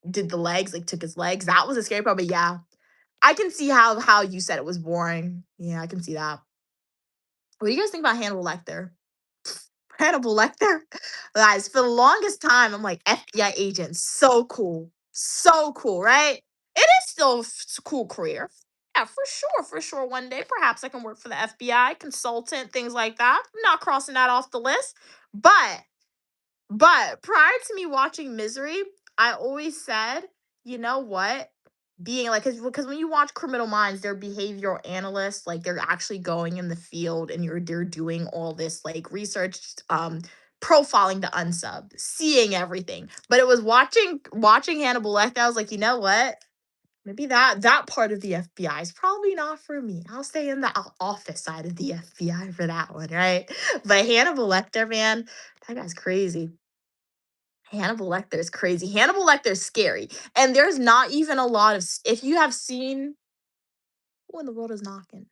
did the legs, like took his legs. That was a scary part, but yeah, I can see how you said it was boring. Yeah, I can see that. What do you guys think about Hannibal Lecter? Hannibal Lecter, guys. For the longest time, I'm like FBI agent, so cool, right? It is still a cool career. Yeah, for sure. One day, perhaps I can work for the FBI, consultant, things like that. I'm not crossing that off the list, but prior to me watching Misery, I always said, you know what? being like, because when you watch Criminal Minds, they're behavioral analysts, like they're actually going in the field and they're doing all this like research, profiling the unsub, seeing everything. But it was watching Hannibal Lecter. I was like, you know what? Maybe that part of the FBI is probably not for me. I'll stay in the office side of the FBI for that one, right? But Hannibal Lecter, man, that guy's crazy. Hannibal Lecter is crazy. Hannibal Lecter is scary. And there's not even a lot of if you have seen who in the world is knocking?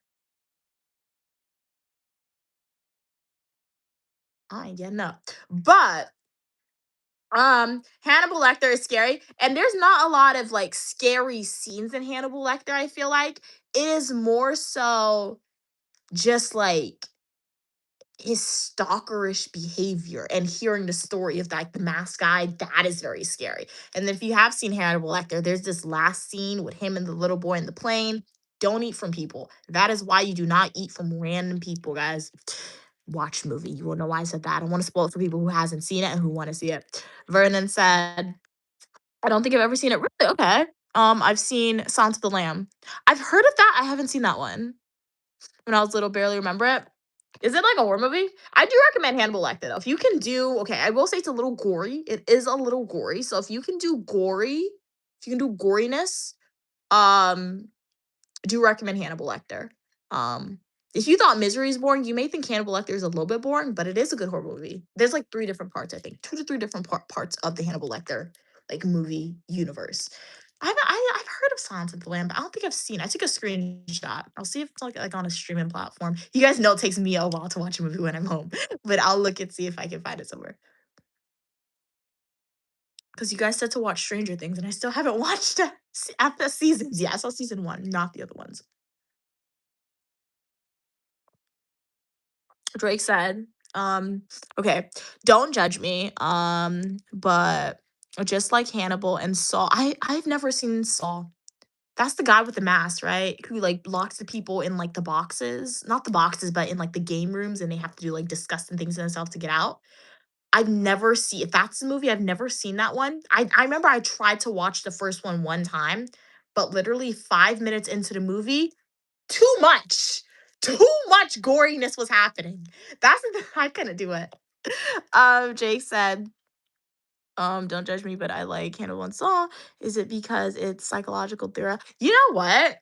I ain't getting up. But Hannibal Lecter is scary. And there's not a lot of like scary scenes in Hannibal Lecter, I feel like. It is more so just like his stalkerish behavior and hearing the story of like the masked guy, that is very scary. And then if you have seen Hannibal Lecter, there's this last scene with him and the little boy in the plane. Don't eat from people. That is why you do not eat from random people, guys. Watch the movie. You will know why I said that. I don't want to spoil it for people who hasn't seen it and who want to see it. Vernon said, I don't think I've ever seen it. Really? Okay. I've seen Silence of the Lamb. I've heard of that. I haven't seen that one. When I was little, barely remember it. Is it like a horror movie? I do recommend Hannibal Lecter though. If you can do, okay, I will say it's a little gory. It is a little gory. So if you can do gory, if you can do goriness, um, do recommend Hannibal Lecter. Um, if you thought Misery is boring, you may think Hannibal Lecter is a little bit boring, but it is a good horror movie. There's like three different parts, I think, two to three different parts of the Hannibal Lecter like movie universe. I've heard of Silence of the Lamb, but I don't think I've seen. I took a screenshot. I'll see if it's like on a streaming platform. You guys know it takes me a while to watch a movie when I'm home, but I'll look and see if I can find it somewhere. Because you guys said to watch Stranger Things, and I still haven't watched it after seasons. Yeah, I saw season one, not the other ones. Drake said, okay, don't judge me. But just like Hannibal and Saw, I've never seen Saw. That's the guy with the mask, right? Who like locks the people in like the boxes, not the boxes, but in like the game rooms, and they have to do like disgusting things to themselves to get out. I've never seen if that's the movie. I've never seen that one. I remember I tried to watch the first one time, but literally 5 minutes into the movie, too much. Too much goriness was happening. That's the I couldn't do it. Jake said, don't judge me, but I like Hannibal and Saw. Is it because it's psychological thriller? You know what?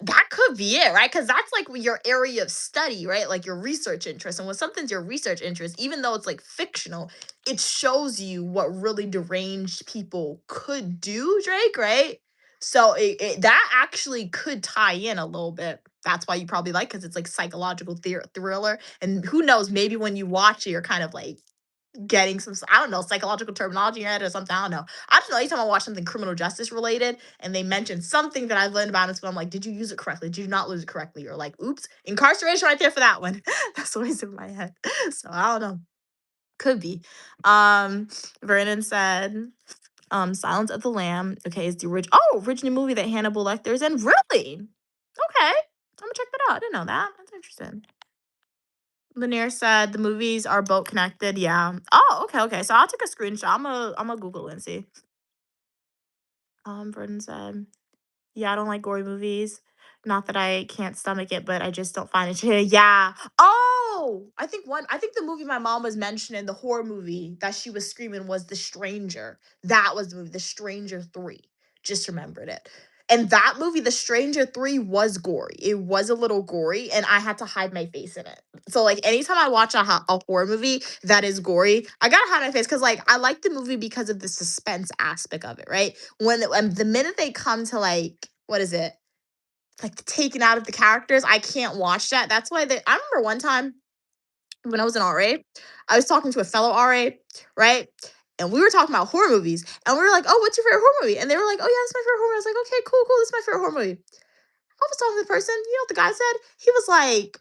That could be it, right? Because that's like your area of study, right? Like your research interest. And when something's your research interest, even though it's like fictional, it shows you what really deranged people could do, Drake, right? So that actually could tie in a little bit. That's why you probably like because it's like psychological thriller. And who knows, maybe when you watch it, you're kind of like getting some I don't know psychological terminology in it or something. I don't know. I just know anytime I watch something criminal justice related and they mention something that I've learned about in school, I'm like, did you use it correctly? Did you not use it correctly? Or like, oops, incarceration right there for that one. That's always in my head. So I don't know. Could be. Vernon said, Silence of the Lamb. Okay, is the original movie that Hannibal Lecter is in. Really? Okay. I'm gonna check that out. I didn't know that. That's interesting. Lanier said the movies are both connected. Yeah. Oh, okay, okay. So I'll take a screenshot. I'm gonna Google it and see. Burden said, yeah, I don't like gory movies. Not that I can't stomach it, but I just don't find it. Yeah. Oh, I think the movie my mom was mentioning, the horror movie that she was screaming was The Stranger. That was the movie, The Stranger 3. Just remembered it. And that movie, The Stranger 3, was gory. It was a little gory, and I had to hide my face in it. So, like, anytime I watch a horror movie that is gory, I gotta hide my face because, like, I like the movie because of the suspense aspect of it, right? When the minute they come to, like, what is it? Like, taken out of the characters, I can't watch that. That's why I remember one time when I was in RA, I was talking to a fellow RA, right? And we were talking about horror movies, and we were like, "Oh, what's your favorite horror movie?" And they were like, "Oh yeah, that's my favorite horror movie." I was like, "Okay, cool, cool. This is my favorite horror movie." I was talking to the person. You know what the guy said? He was like,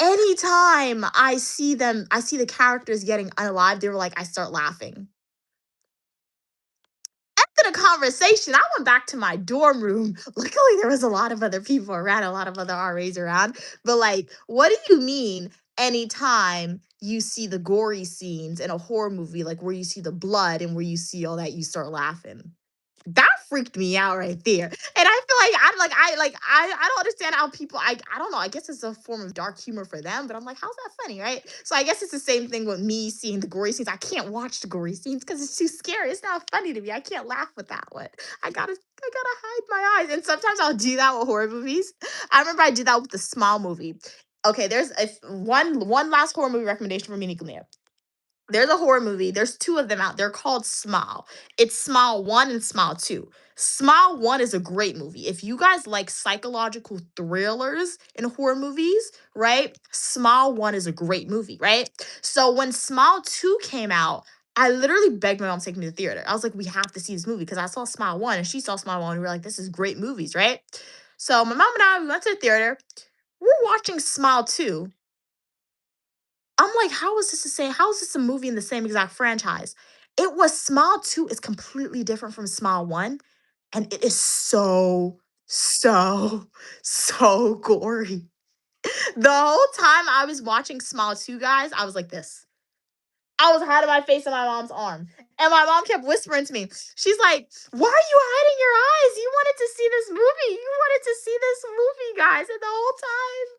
"Anytime I see the characters getting unalive, they were like, I start laughing." After the conversation, I went back to my dorm room. Luckily, there was a lot of other people around, a lot of other RAs around. But like, what do you mean anytime you see the gory scenes in a horror movie, like where you see the blood and where you see all that, you start laughing? That freaked me out right there. And I feel like I don't understand how people I don't know. I guess it's a form of dark humor for them, but I'm like, how's that funny, right? So I guess it's the same thing with me seeing the gory scenes. I can't watch the gory scenes because it's too scary. It's not funny to me. I can't laugh with that one. I gotta hide my eyes. And sometimes I'll do that with horror movies. I remember I did that with the Smile movie. Okay, there's a one last horror movie recommendation for me, Nicolia. There's a horror movie. There's two of them out. They're called Smile. It's Smile 1 and Smile 2. Smile 1 is a great movie. If you guys like psychological thrillers in horror movies, right? Smile 1 is a great movie, right? So when Smile 2 came out, I literally begged my mom to take me to the theater. I was like, we have to see this movie because I saw Smile 1 and she saw Smile 1. And we were like, this is great movies, right? So my mom and I, we went to the theater. We're watching Smile 2. I'm like, how is this the same? How is this a movie in the same exact franchise? It was Smile 2 is completely different from Smile 1, and it is so, so, so gory. The whole time I was watching Smile 2, guys, I was like this. I was hiding my face in my mom's arm. And my mom kept whispering to me. She's like, why are you hiding your eyes? You wanted to see this movie. You wanted to see this movie, guys. And the whole time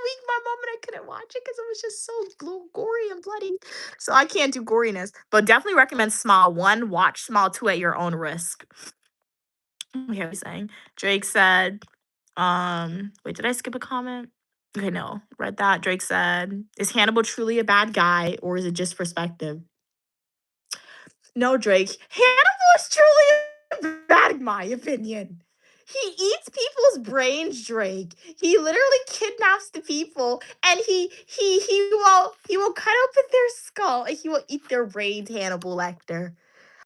week my mom and I couldn't watch it because it was just so gory and bloody. So I can't do goriness, but definitely recommend Smile 1. Watch Smile 2 at your own risk. Okay, what was I saying? Drake said, wait, did I skip a comment? Okay, no, read that. Drake said, is Hannibal truly a bad guy or is it just perspective? No, Drake. Hannibal is truly bad, in my opinion. He eats people's brains, Drake. He literally kidnaps the people, and he will cut open their skull, and he will eat their brains. Hannibal Lecter.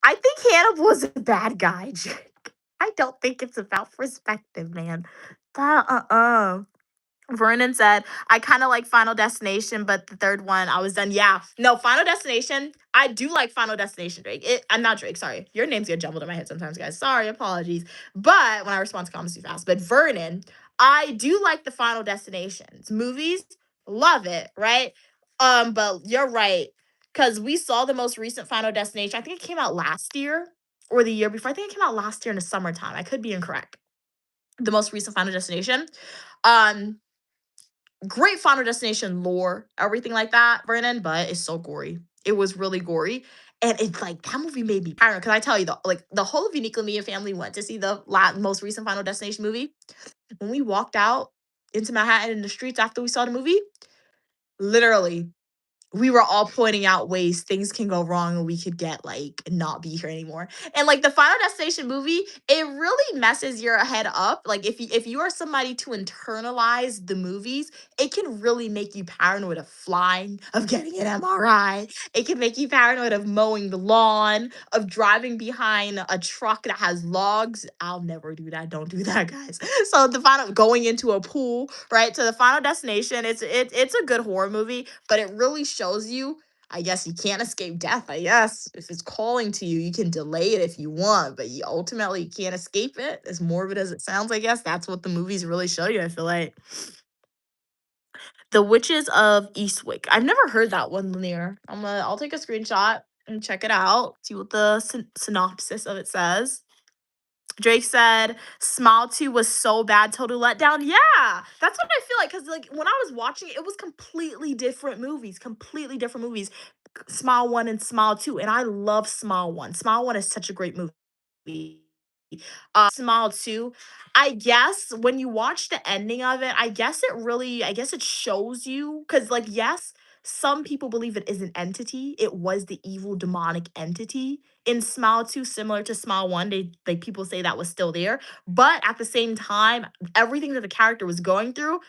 I think Hannibal is a bad guy, Drake. I don't think it's about perspective, man. Vernon said, I kind of like Final Destination, but the third one, I was done. Yeah. No, Final Destination. I do like Final Destination, Drake. I'm not Drake, sorry. Your names get jumbled in my head sometimes, guys. Sorry, apologies. But when I respond to comments too fast. But Vernon, I do like the Final Destinations. Movies, love it, right? But you're right. Because we saw the most recent Final Destination. I think it came out last year or the year before. I think it came out last year in the summertime. I could be incorrect. The most recent Final Destination. Um, Great Final Destination lore, everything like that, Brandon, but it's so gory. It was really gory. And it's like that movie made me paranoid. Cause I tell you, the whole of Unique Mia family went to see the most recent Final Destination movie. When we walked out into Manhattan in the streets after we saw the movie, literally we were all pointing out ways things can go wrong and we could get like not be here anymore. And like the Final Destination movie, it really messes your head up. Like if you are somebody to internalize the movies, it can really make you paranoid of flying, of getting an MRI. It can make you paranoid of mowing the lawn, of driving behind a truck that has logs. I'll never do that. Don't do that, guys. So the final going into a pool, right? So the Final Destination, it's a good horror movie, but it really shows you, I guess you can't escape death. I guess if it's calling to you, you can delay it if you want, but you ultimately can't escape it. As morbid as it sounds, I guess that's what the movies really show you. I feel like The Witches of Eastwick. I've never heard that one, Lanier. I'll take a screenshot and check it out. See what the synopsis of it says. Drake said Smile 2 was so bad, total letdown. Yeah, that's what I feel like. Cause like when I was watching it, it was completely different movies. Completely different movies. Smile 1 and Smile 2. And I love Smile 1. Smile 1 is such a great movie. Smile 2. I guess when you watch the ending of it, I guess it shows you because, like, yes, some people believe it is an entity. It was the evil demonic entity in Smile 2, similar to Smile 1. People say that was still there. But at the same time, everything that the character was going through,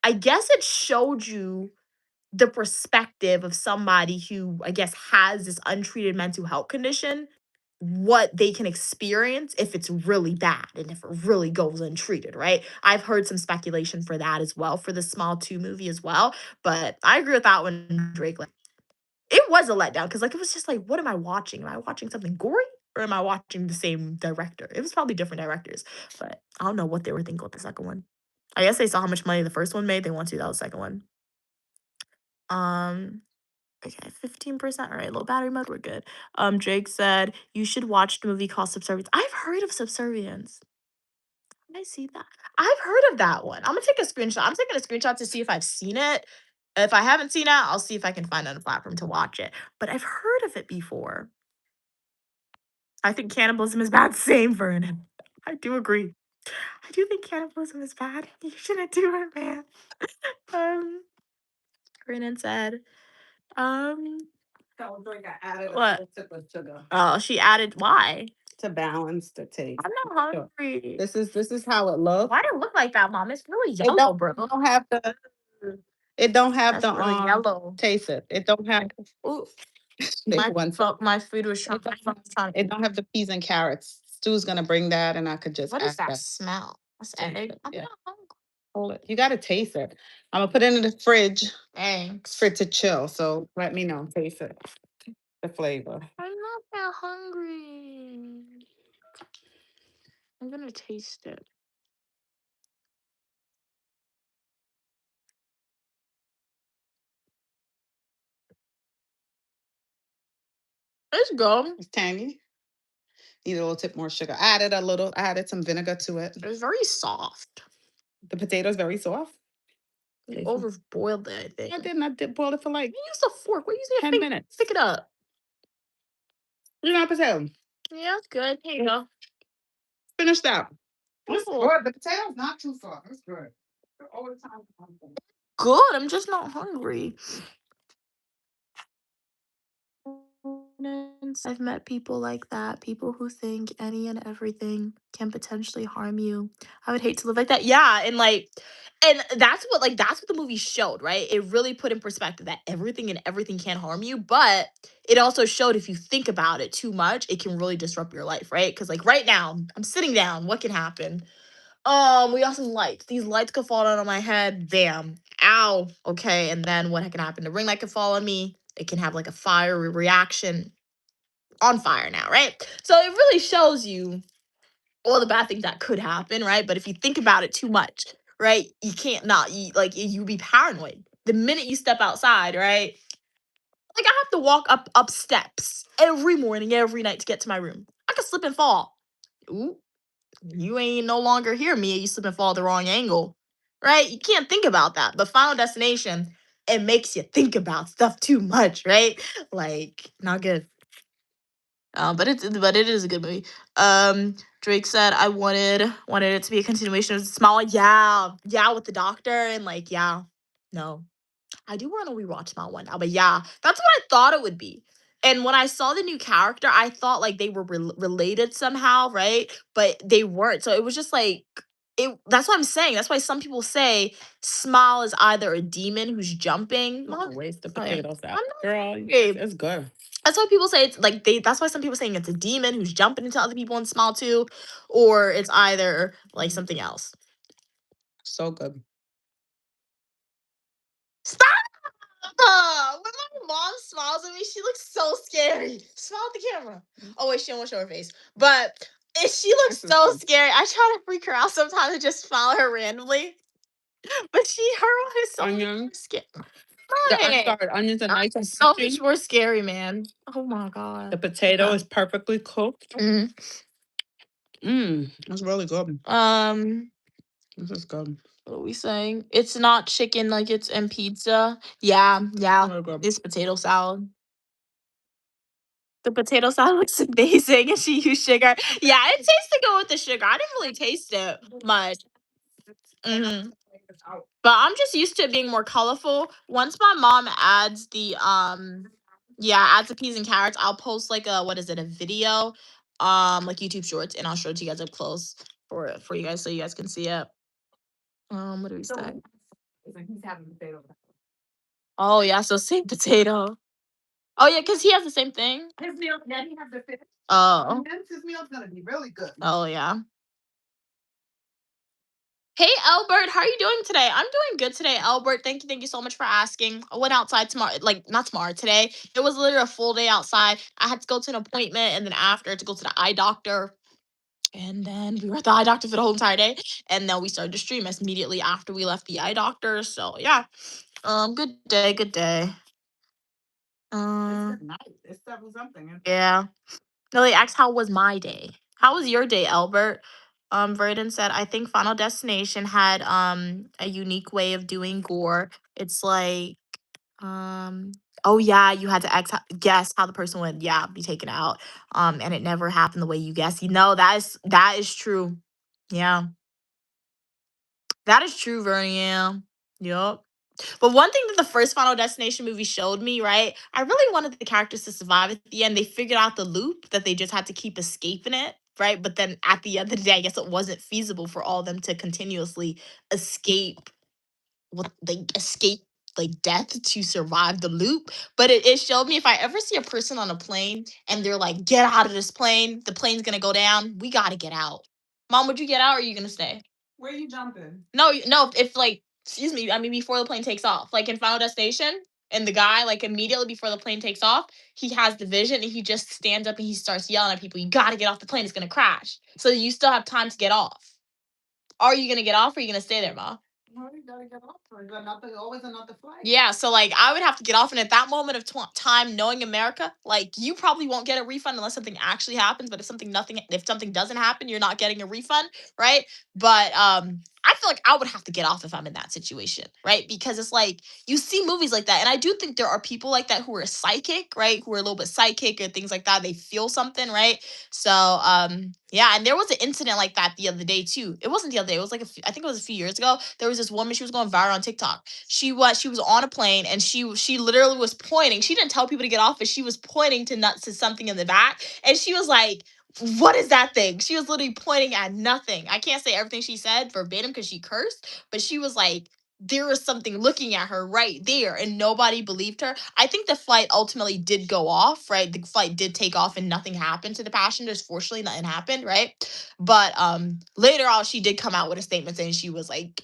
I guess it showed you the perspective of somebody who, I guess, has this untreated mental health condition, what they can experience if it's really bad and if it really goes untreated, right? I've heard some speculation for that as well for the Small 2 movie as well, but I agree with that one, Drake. Like, it was a letdown because, like, it was just like, what am I watching? Am I watching something gory or am I watching the same director? It was probably different directors, but I don't know what they were thinking with the second one. I guess they saw how much money the first one made. They want to do that second one. Um, Okay, 15%. All right, low battery mode. We're good. Jake said you should watch the movie called Subservience. I've heard of Subservience. Did I see that? I've heard of that one. I'm gonna take a screenshot. I'm taking a screenshot to see if I've seen it. If I haven't seen it, I'll see if I can find it on a platform to watch it. But I've heard of it before. I think cannibalism is bad. Same, Vernon. I do agree. I do think cannibalism is bad. You shouldn't do it, man. Vernon said, Don't drink. I added What? a sip of sugar oh, she added why? to balance the taste. I'm not Sure. hungry. This is how it looks. Why did it look like that, Mom? It's really It yellow, bro. don't have the. It don't have That's the really yellow. taste it. It don't have. Ooh, They my, want my food was trying. It don't have the peas and carrots. Stu's gonna bring that, and I could just. What add is that smell? That's Taste egg. it, I'm yeah. not hungry. Hold it. You gotta taste it. I'm gonna put it in the fridge Thanks. for it to chill. So let me know. Taste it. The flavor. I'm not that hungry. I'm gonna taste it. It's good. It's tangy. Need a little tip more sugar. I added some vinegar to it. It's very soft. The potato's very soft. You overboiled it, I think. I didn't. I did boil it for like You used a fork. What are you using? 10 minutes. Pick it up. You know, potato. Yeah, it's good. Here you go. Finish that. It's Oh. good. The potato's not too soft. It's good. All the time. Good. I'm just not hungry. I've met people like that, people who think any and everything can potentially harm you. I would hate to live like that. Yeah, and that's what the movie showed, right? It really put in perspective that everything and everything can harm you, but it also showed if you think about it too much, it can really disrupt your life, right? Cuz like right now, I'm sitting down, what can happen? We got some lights. These lights could fall down on my head. Bam. Ow. Okay, and then what can happen? The ring light could fall on me. It can have like a fiery reaction on fire now, right? So it really shows you all the bad things that could happen, right? But if you think about it too much, right, you can't not you be paranoid. The minute you step outside, right? Like I have to walk up steps every morning, every night to get to my room. I could slip and fall. Ooh, you ain't no longer hear me. You slip and fall the wrong angle, right? You can't think about that. But Final Destination, it makes you think about stuff too much, right? Like not good. But it is a good movie. Drake said I wanted it to be a continuation of Small. Yeah, yeah, with the doctor and like yeah, no, I do want to rewatch Small one now, but yeah, that's what I thought it would be. And when I saw the new character, I thought like they were related somehow, right? But they weren't. So it was just like it. That's what I'm saying. That's why some people say Smile is either a demon who's jumping. Don't waste the Sorry. potatoes out. I'm not Girl, hungry. it's good. That's why people say it's like that's why some people saying it's a demon who's jumping into other people in Smile too, or it's either like something else. So good. Stop! When my mom smiles at me, she looks so scary. Smile at the camera. Oh wait, she don't want to show her face. But she looks This is so good. scary. I try to freak her out sometimes and just smile at her randomly. But her one is so Onion. scary. Onions are nice and So crispy. much more scary, man. Oh my god. The potato is perfectly cooked. Mhm. It's really good. This is good. What are we saying? It's not chicken nuggets and pizza. Yeah, yeah. Really good. It's potato salad. The potato salad looks amazing, and she used sugar. Yeah, it tastes to go with the sugar. I didn't really taste it much. But I'm just used to it being more colorful. Once my mom adds adds the peas and carrots, I'll post like a video, like YouTube Shorts, and I'll show it to you guys up close for you guys so you guys can see it. What do we say? He's having potato. Oh yeah, so same potato. Oh yeah, because he has the same thing. His meal, yeah, he has the fish. Oh. His meal's gonna be really good. Oh yeah. Hey Albert, how are you doing today? I'm doing good today, Albert. Thank you so much for asking. I went outside tomorrow, like not tomorrow, today. It was literally a full day outside. I had to go to an appointment and then after to go to the eye doctor. And then we were at the eye doctor for the whole entire day. And then we started to stream immediately after we left the eye doctor. So yeah. Good day, good day. It's Uh, at night. It's 7 something. yeah. No, they asked how was my day. How was your day, Albert? Verdon said, I think Final Destination had a unique way of doing gore. It's like um oh yeah, you had to guess how the person would be taken out. And it never happened the way you guessed. You know, that is true. Yeah. That is true, Vernon. Yeah. Yup. But one thing that the first Final Destination movie showed me, right? I really wanted the characters to survive at the end. They figured out the loop that they just had to keep escaping it, right? But then at the end of the day, I guess it wasn't feasible for all of them to continuously escape escape like death to survive the loop. But it showed me if I ever see a person on a plane and they're like, get out of this plane, the plane's gonna go down. We gotta get out. Mom, would you get out or are you gonna stay? Where you jumping? No, no, if like, excuse me, I mean before the plane takes off, like in Final Destination, and the guy like immediately before the plane takes off, he has the vision and he just stands up and he starts yelling at people, "You got to get off the plane, it's gonna crash." So you still have time to get off. Are you gonna get off or are you gonna stay there, Ma? Well, you gotta get off. Another, always another flight. Yeah, so like I would have to get off, and at that moment of time, knowing America, like you probably won't get a refund unless something actually happens. But if something doesn't happen, you're not getting a refund, right? But I feel like I would have to get off if I'm in that situation, right? Because it's like you see movies like that, and I do think there are people like that who are psychic, right? Who are a little bit psychic or things like that. They feel something, right? So yeah, and there was an incident like that the other day too. It wasn't the other day. It was like I think it was a few years ago. There was this woman. She was going viral on TikTok. She was on a plane and she literally was pointing. She didn't tell people to get off, but she was pointing to something in the back, and she was like, "What is that thing?" She was literally pointing at nothing. I can't say everything she said verbatim because she cursed, but she was like, there was something looking at her right there, and nobody believed her. I think the flight ultimately did go off, right? The flight did take off and nothing happened to the passengers. Fortunately, nothing happened, right? But later on she did come out with a statement saying she was like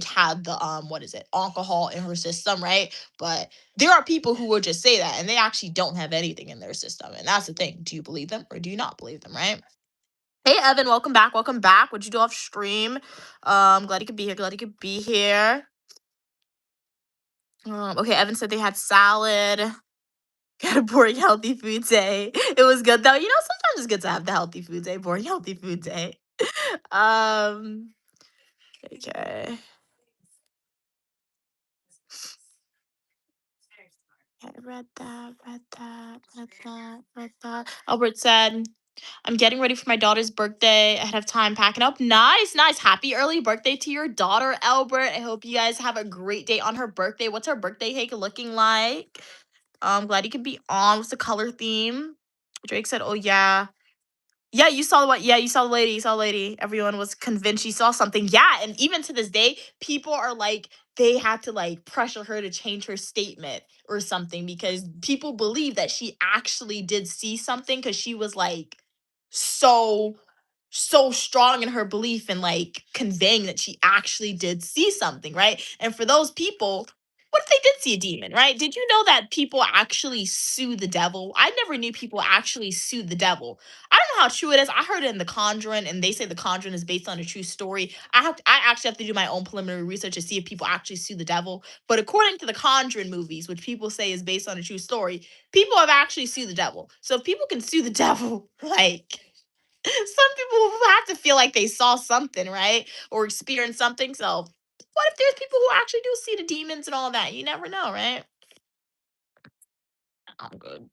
had the what is it, alcohol in her system, right? But there are people who will just say that and they actually don't have anything in their system, and that's the thing. Do you believe them or do you not believe them, right? Hey Evan, welcome back, welcome back. What'd you do off stream? Glad you could be here, glad you could be here. Okay, Evan said they had salad. Got a boring healthy food day. It was good though. You know, sometimes it's good to have the healthy food day, boring healthy food day. um okay. I read that. Albert said, I'm getting ready for my daughter's birthday ahead of time, packing up. Nice, nice. Happy early birthday to your daughter, Albert. I hope you guys have a great day on her birthday. What's her birthday cake looking like? I'm glad you could be on. What's the color theme? Drake said, oh, yeah. Yeah, you saw what? Yeah, you saw the lady. You saw the lady. Everyone was convinced she saw something. Yeah, and even to this day, people are like, they had to like pressure her to change her statement or something because people believe that she actually did see something because she was like so strong in her belief and like conveying that she actually did see something, right? And for those people, what if they did see a demon, right? Did you know that people actually sue the devil? I never knew people actually sued the devil. I don't know how true it is. I heard it in The Conjuring, and they say The Conjuring is based on a true story. I actually have to do my own preliminary research to see if people actually sue the devil. But according to the Conjuring movies, which people say is based on a true story, people have actually sued the devil. So if people can sue the devil, like some people have to feel like they saw something, right? Or experienced something. So what if there's people who actually do see the demons and all that? You never know, right? I'm good.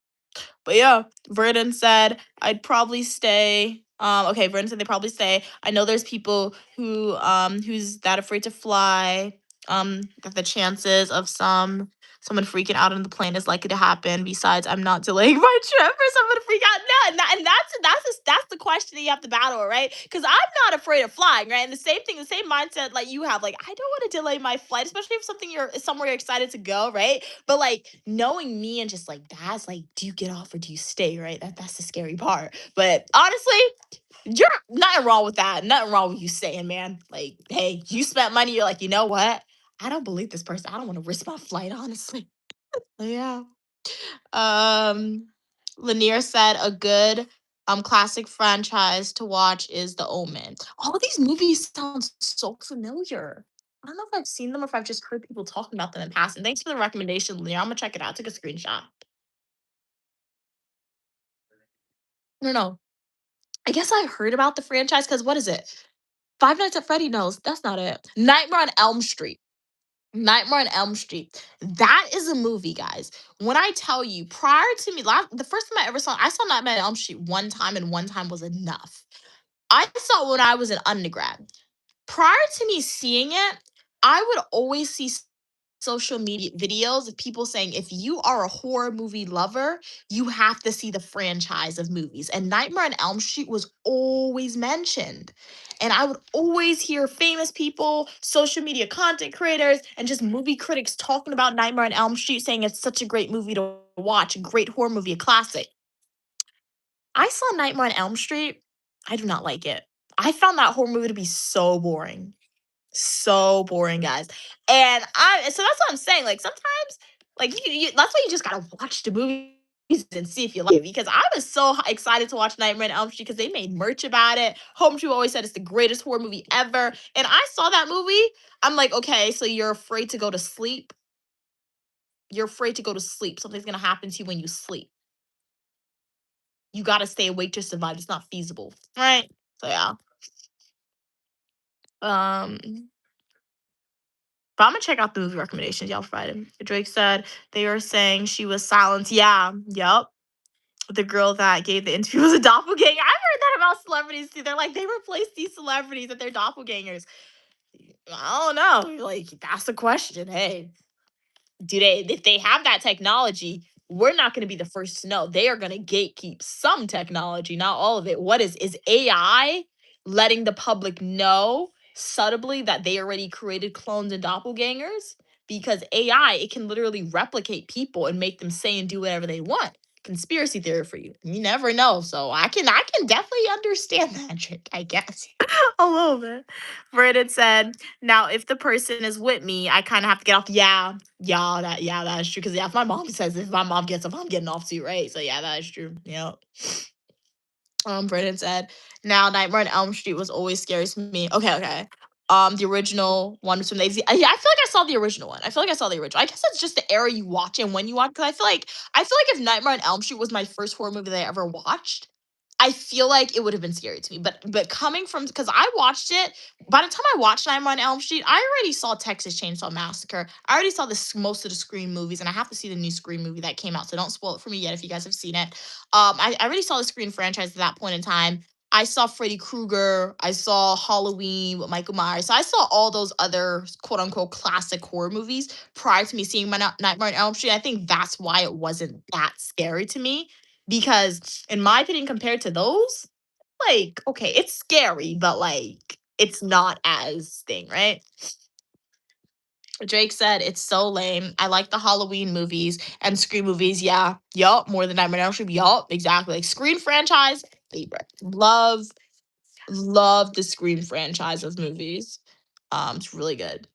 But yeah, Verdon said I'd probably stay. Okay, Verdon said they probably stay. I know there's people who's that afraid to fly. That the chances of someone freaking out on the plane is likely to happen. Besides, I'm not delaying my trip for someone to freak out. No, and that's the question that you have to battle, right? Because I'm not afraid of flying, right? And the same thing, the same mindset like you have. Like I don't want to delay my flight, especially if somewhere you're excited to go, right? But like knowing me and just like that's like, do you get off or do you stay? Right? That's the scary part. But honestly, you're nothing wrong with that. Nothing wrong with you staying, man. Like, hey, you spent money. You're like, you know what? I don't believe this person. I don't want to risk my flight, honestly. Yeah. Um, Lanier said a good classic franchise to watch is The Omen. All of these movies sound so familiar. I don't know if I've seen them or if I've just heard people talking about them in passing. Thanks for the recommendation, Lanier. I'm gonna check it out. I took a screenshot. No. I guess I heard about the franchise because what is it? Five Nights at Freddy? No, that's not it. Nightmare on Elm Street. Nightmare on Elm Street. That is a movie, guys. When I tell you, prior to me, the first time I saw Nightmare on Elm Street one time, and one time was enough. I saw it when I was an undergrad. Prior to me seeing it, I would always see social media videos of people saying if you are a horror movie lover, you have to see the franchise of movies. And Nightmare on Elm Street was always mentioned. And I would always hear famous people, social media content creators, and just movie critics talking about Nightmare on Elm Street, saying it's such a great movie to watch, a great horror movie, a classic. I saw Nightmare on Elm Street. I do not like it. I found that horror movie to be so boring. So boring, guys. And so that's what I'm saying. Like sometimes, like that's why you just gotta watch the movies and see if you like it. Because I was so excited to watch Nightmare on Elm Street because they made merch about it. Home Street always said it's the greatest horror movie ever. And I saw that movie. I'm like, okay, so you're afraid to go to sleep. You're afraid to go to sleep. Something's gonna happen to you when you sleep. You gotta stay awake to survive. It's not feasible, right? So yeah. Um, but I'm gonna check out the movie recommendations y'all provided. Drake said they were saying she was silenced. Yeah, yep. The girl that gave the interview was a doppelganger. I've heard that about celebrities too. They're like they replace these celebrities that they're doppelgangers. I don't know. Like that's the question. Hey, do they, if they have that technology, we're not going to be the first to know. They are going to gatekeep some technology, not all of it. What is AI letting the public know subtly that they already created clones and doppelgangers? Because AI, it can literally replicate people and make them say and do whatever they want. Conspiracy theory for you. You never know. So I can definitely understand that trick, I guess. A little bit. Brandon said, now if the person is with me, I kind of have to get off. Yeah, that is true. Because if my mom says if my mom gets off, I'm getting off too, right? So yeah, that is true. Yeah. Brandon said, now Nightmare on Elm Street was always scary to me. Okay. The original one was from the yeah, I feel like I saw the original one. I guess it's just the era you watch and when you watch. Because I feel like if Nightmare on Elm Street was my first horror movie that I ever watched, I feel like it would have been scary to me. But coming from, because I watched it, by the time I watched Nightmare on Elm Street, I already saw Texas Chainsaw Massacre. I already saw most of the Scream movies, and I have to see the new Scream movie that came out. So don't spoil it for me yet if you guys have seen it. I already saw the Scream franchise at that point in time. I saw Freddy Krueger. I saw Halloween with Michael Myers. So I saw all those other quote unquote classic horror movies prior to me seeing my Nightmare on Elm Street. I think that's why it wasn't that scary to me. Because in my opinion, compared to those, like, okay, it's scary, but like it's not as thing, right? Drake said it's so lame. I like the Halloween movies and Scream movies. Yeah, yup, more than Nightmare on Elm Street. Yup, exactly. Like Scream franchise, favorite. Love the Scream franchise of movies. It's really good.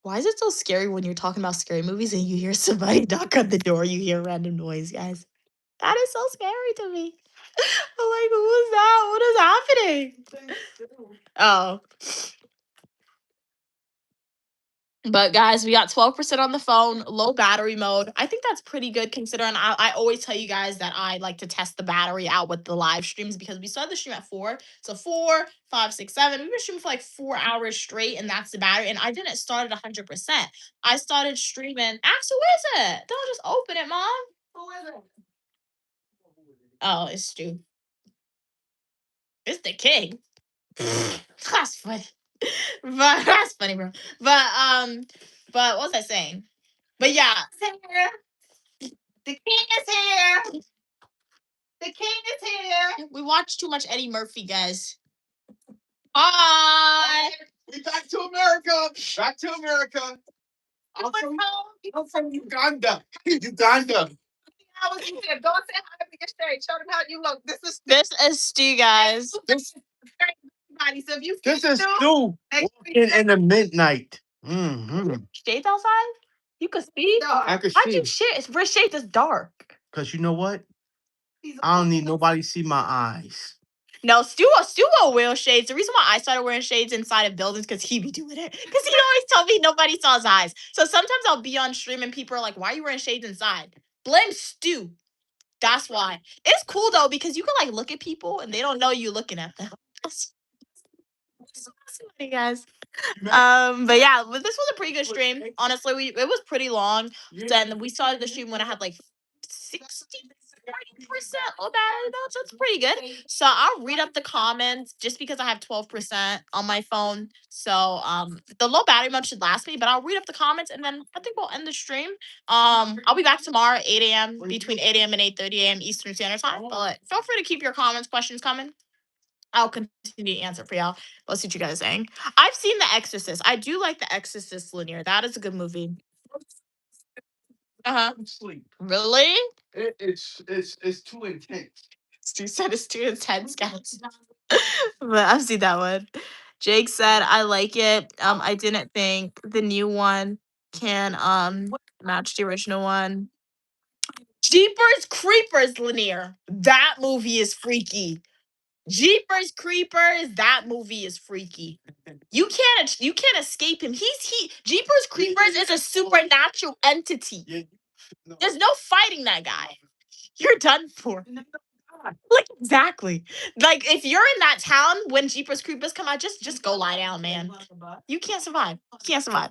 Why is it so scary when you're talking about scary movies and you hear somebody knock on the door? You hear random noise, guys. That is so scary to me. I'm like, who's that? What is happening? Oh. But guys, we got 12% on the phone, low battery mode. I think that's pretty good considering I always tell you guys that I like to test the battery out with the live streams because we started the stream at 4. So 4, 5, 6, 7. We've been streaming for like 4 hours straight, and that's the battery. And I didn't start at 100%. I started streaming. Axel, where is it? Don't just open it, Mom. Who is it? Oh, it's Stu. It's the king. That's funny. But that's funny, bro. But what was I saying? But yeah, the king is here. The king is here. We watch too much Eddie Murphy, guys. Hi. Back to America. Back to America. I'm from Uganda. Uganda. I was in there. Go and say hi to me straight. Show them how you look. This is Stu, guys. Everybody. So if you This is Stu walking in the midnight. Shades outside? You could see? I could How'd see. you shit? It's red shades is dark. Because you know what? I don't need nobody to see my eyes. No, Stu will wear shades. The reason why I started wearing shades inside of buildings because he be doing it. Because he always told me nobody saw his eyes. So sometimes I'll be on stream and people are like, why are you wearing shades inside? Blame Stu. That's why. It's cool though because you can like look at people and they don't know you looking at them. That's funny, guys. But yeah, but this was a pretty good stream. Honestly, it was pretty long. Then we started the stream when I had like 60% low battery though, so it's pretty good. So I'll read up the comments just because I have 12% on my phone. So the low battery mode should last me, but I'll read up the comments and then I think we'll end the stream. I'll be back tomorrow at 8 a.m. between 8 a.m. and 8:30 a.m. Eastern Standard Time. But feel free to keep your comments, questions coming. I'll continue to answer for y'all. Let's see what you guys are saying. I've seen The Exorcist. I do like The Exorcist linear. That is a good movie. Uh-huh. Sleep. Really? It's too intense. Stu said it's too intense, guys. But I've seen that one. Jake said I like it. I didn't think the new one can match the original one. Jeepers Creepers linear. That movie is freaky. Jeepers Creepers, that movie is freaky. You can't escape him. Jeepers Creepers is a supernatural entity. Yeah, no. There's no fighting that guy. You're done for. Like exactly. Like if you're in that town when Jeepers Creepers come out, just go lie down, man. You can't survive. Can't survive.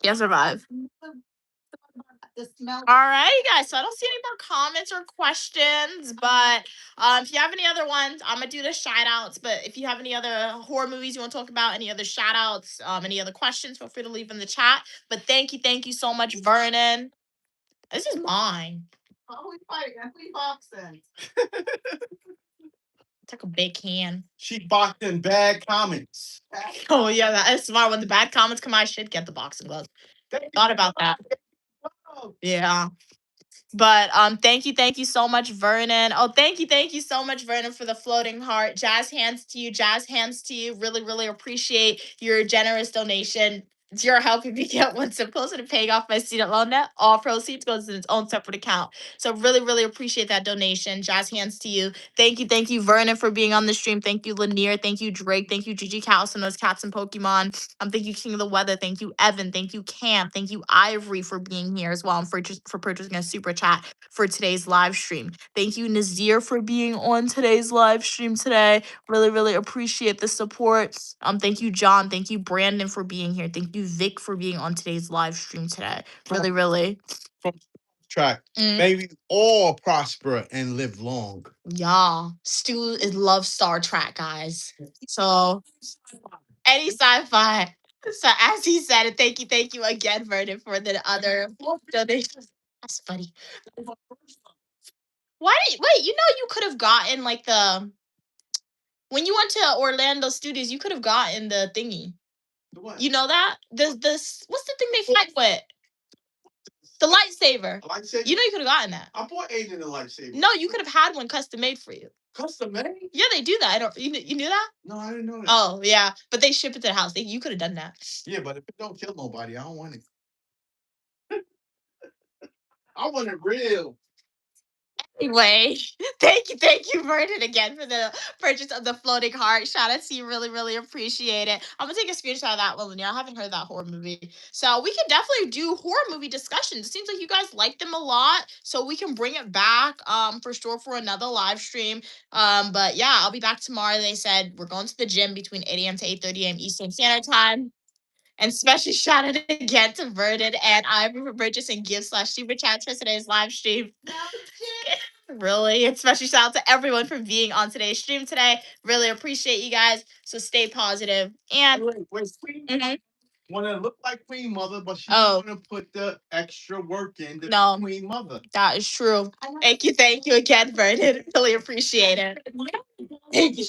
Can't survive. The smell. All right, guys. So I don't see any more comments or questions, but if you have any other ones, I'm gonna do the shout outs. But if you have any other horror movies you want to talk about, any other shout outs, any other questions, feel free to leave in the chat. But thank you so much, Vernon. This is mine. Oh, we fighting. We boxing. Took a big can. She boxing bad comments. Oh yeah, that is smart. When the bad comments come out, I should get the boxing gloves. Thought about that. Yeah. But thank you so much, Vernon. Oh, thank you so much, Vernon, for the floating heart. Jazz hands to you. Jazz hands to you. Really appreciate your generous donation. You're helping me get one step closer to paying off my student loan debt. All proceeds goes in its own separate account. So really appreciate that donation. Jazz hands to you. Thank you, Vernon, for being on the stream. Thank you, Lanier. Thank you, Drake. Thank you, Gigi Cows and those cats and Pokemon. Thank you, King of the Weather. Thank you, Evan. Thank you, Cam. Thank you, Ivory, for being here as well and for purchasing a super chat for today's live stream. Thank you, Nazir, for being on today's live stream today. Really appreciate the support. Thank you, John. Thank you, Brandon, for being here. Thank you, Vic, for being on today's live stream today. Really. Track. May we all prosper and live long. Yeah. Stu loves Star Trek, guys. So any sci-fi. So as he said, and thank you again, Vernon, for the other donations. That's funny. Wait, you could have gotten like when you went to Orlando Studios, you could have gotten the thingy. What? You know that? This what's the thing they fight with? The lightsaber. A lightsaber? You know you could have gotten that. I bought Aiden a lightsaber. No, you could have had one custom made for you. Custom made? Yeah, they do that. I don't you knew that? No, I didn't know that. Oh, yeah. But they ship it to the house. You could have done that. Yeah, but if it don't kill nobody, I don't want it. I want it real. Anyway, thank you, Vernon, again for the purchase of the floating heart. Shout out to you, really appreciate it. I'm gonna take a screenshot of that one, Lanier. I haven't heard that horror movie, so we can definitely do horror movie discussions. It seems like you guys like them a lot, so we can bring it back for sure for another live stream. But yeah, I'll be back tomorrow. They said we're going to the gym between 8 a.m. to 8:30 a.m. Eastern Standard Time. And special shout out again to Vernon and Ivy for purchasing gifts/super chats for today's live stream. Really, and special shout out to everyone for being on today's stream today. Really appreciate you guys. So stay positive and wait. Want to look like Queen Mother, but she Oh. want to put the extra work in the No. Queen Mother. That is true. Thank you again, Vernon. Really appreciate it. Thank you.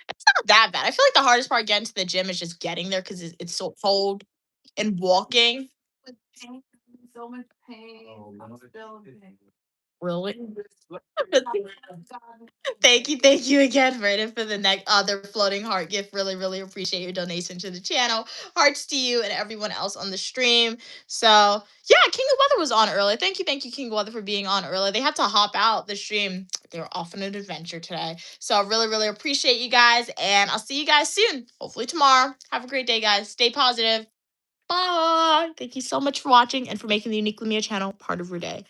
It's not that bad. I feel like the hardest part getting to the gym is just getting there because it's so cold and walking. So much pain. Oh, I'm no. still in pain. Really? Thank you again, Vernon, for the other floating heart gift. Really appreciate your donation to the channel. Hearts to you and everyone else on the stream. So yeah, King of Weather was on early. Thank you, King of Weather, for being on early. They had to hop out the stream. They were off on an adventure today. So really appreciate you guys, and I'll see you guys soon. Hopefully tomorrow. Have a great day, guys. Stay positive. Bye. Thank you so much for watching and for making the Unique Lumia channel part of your day.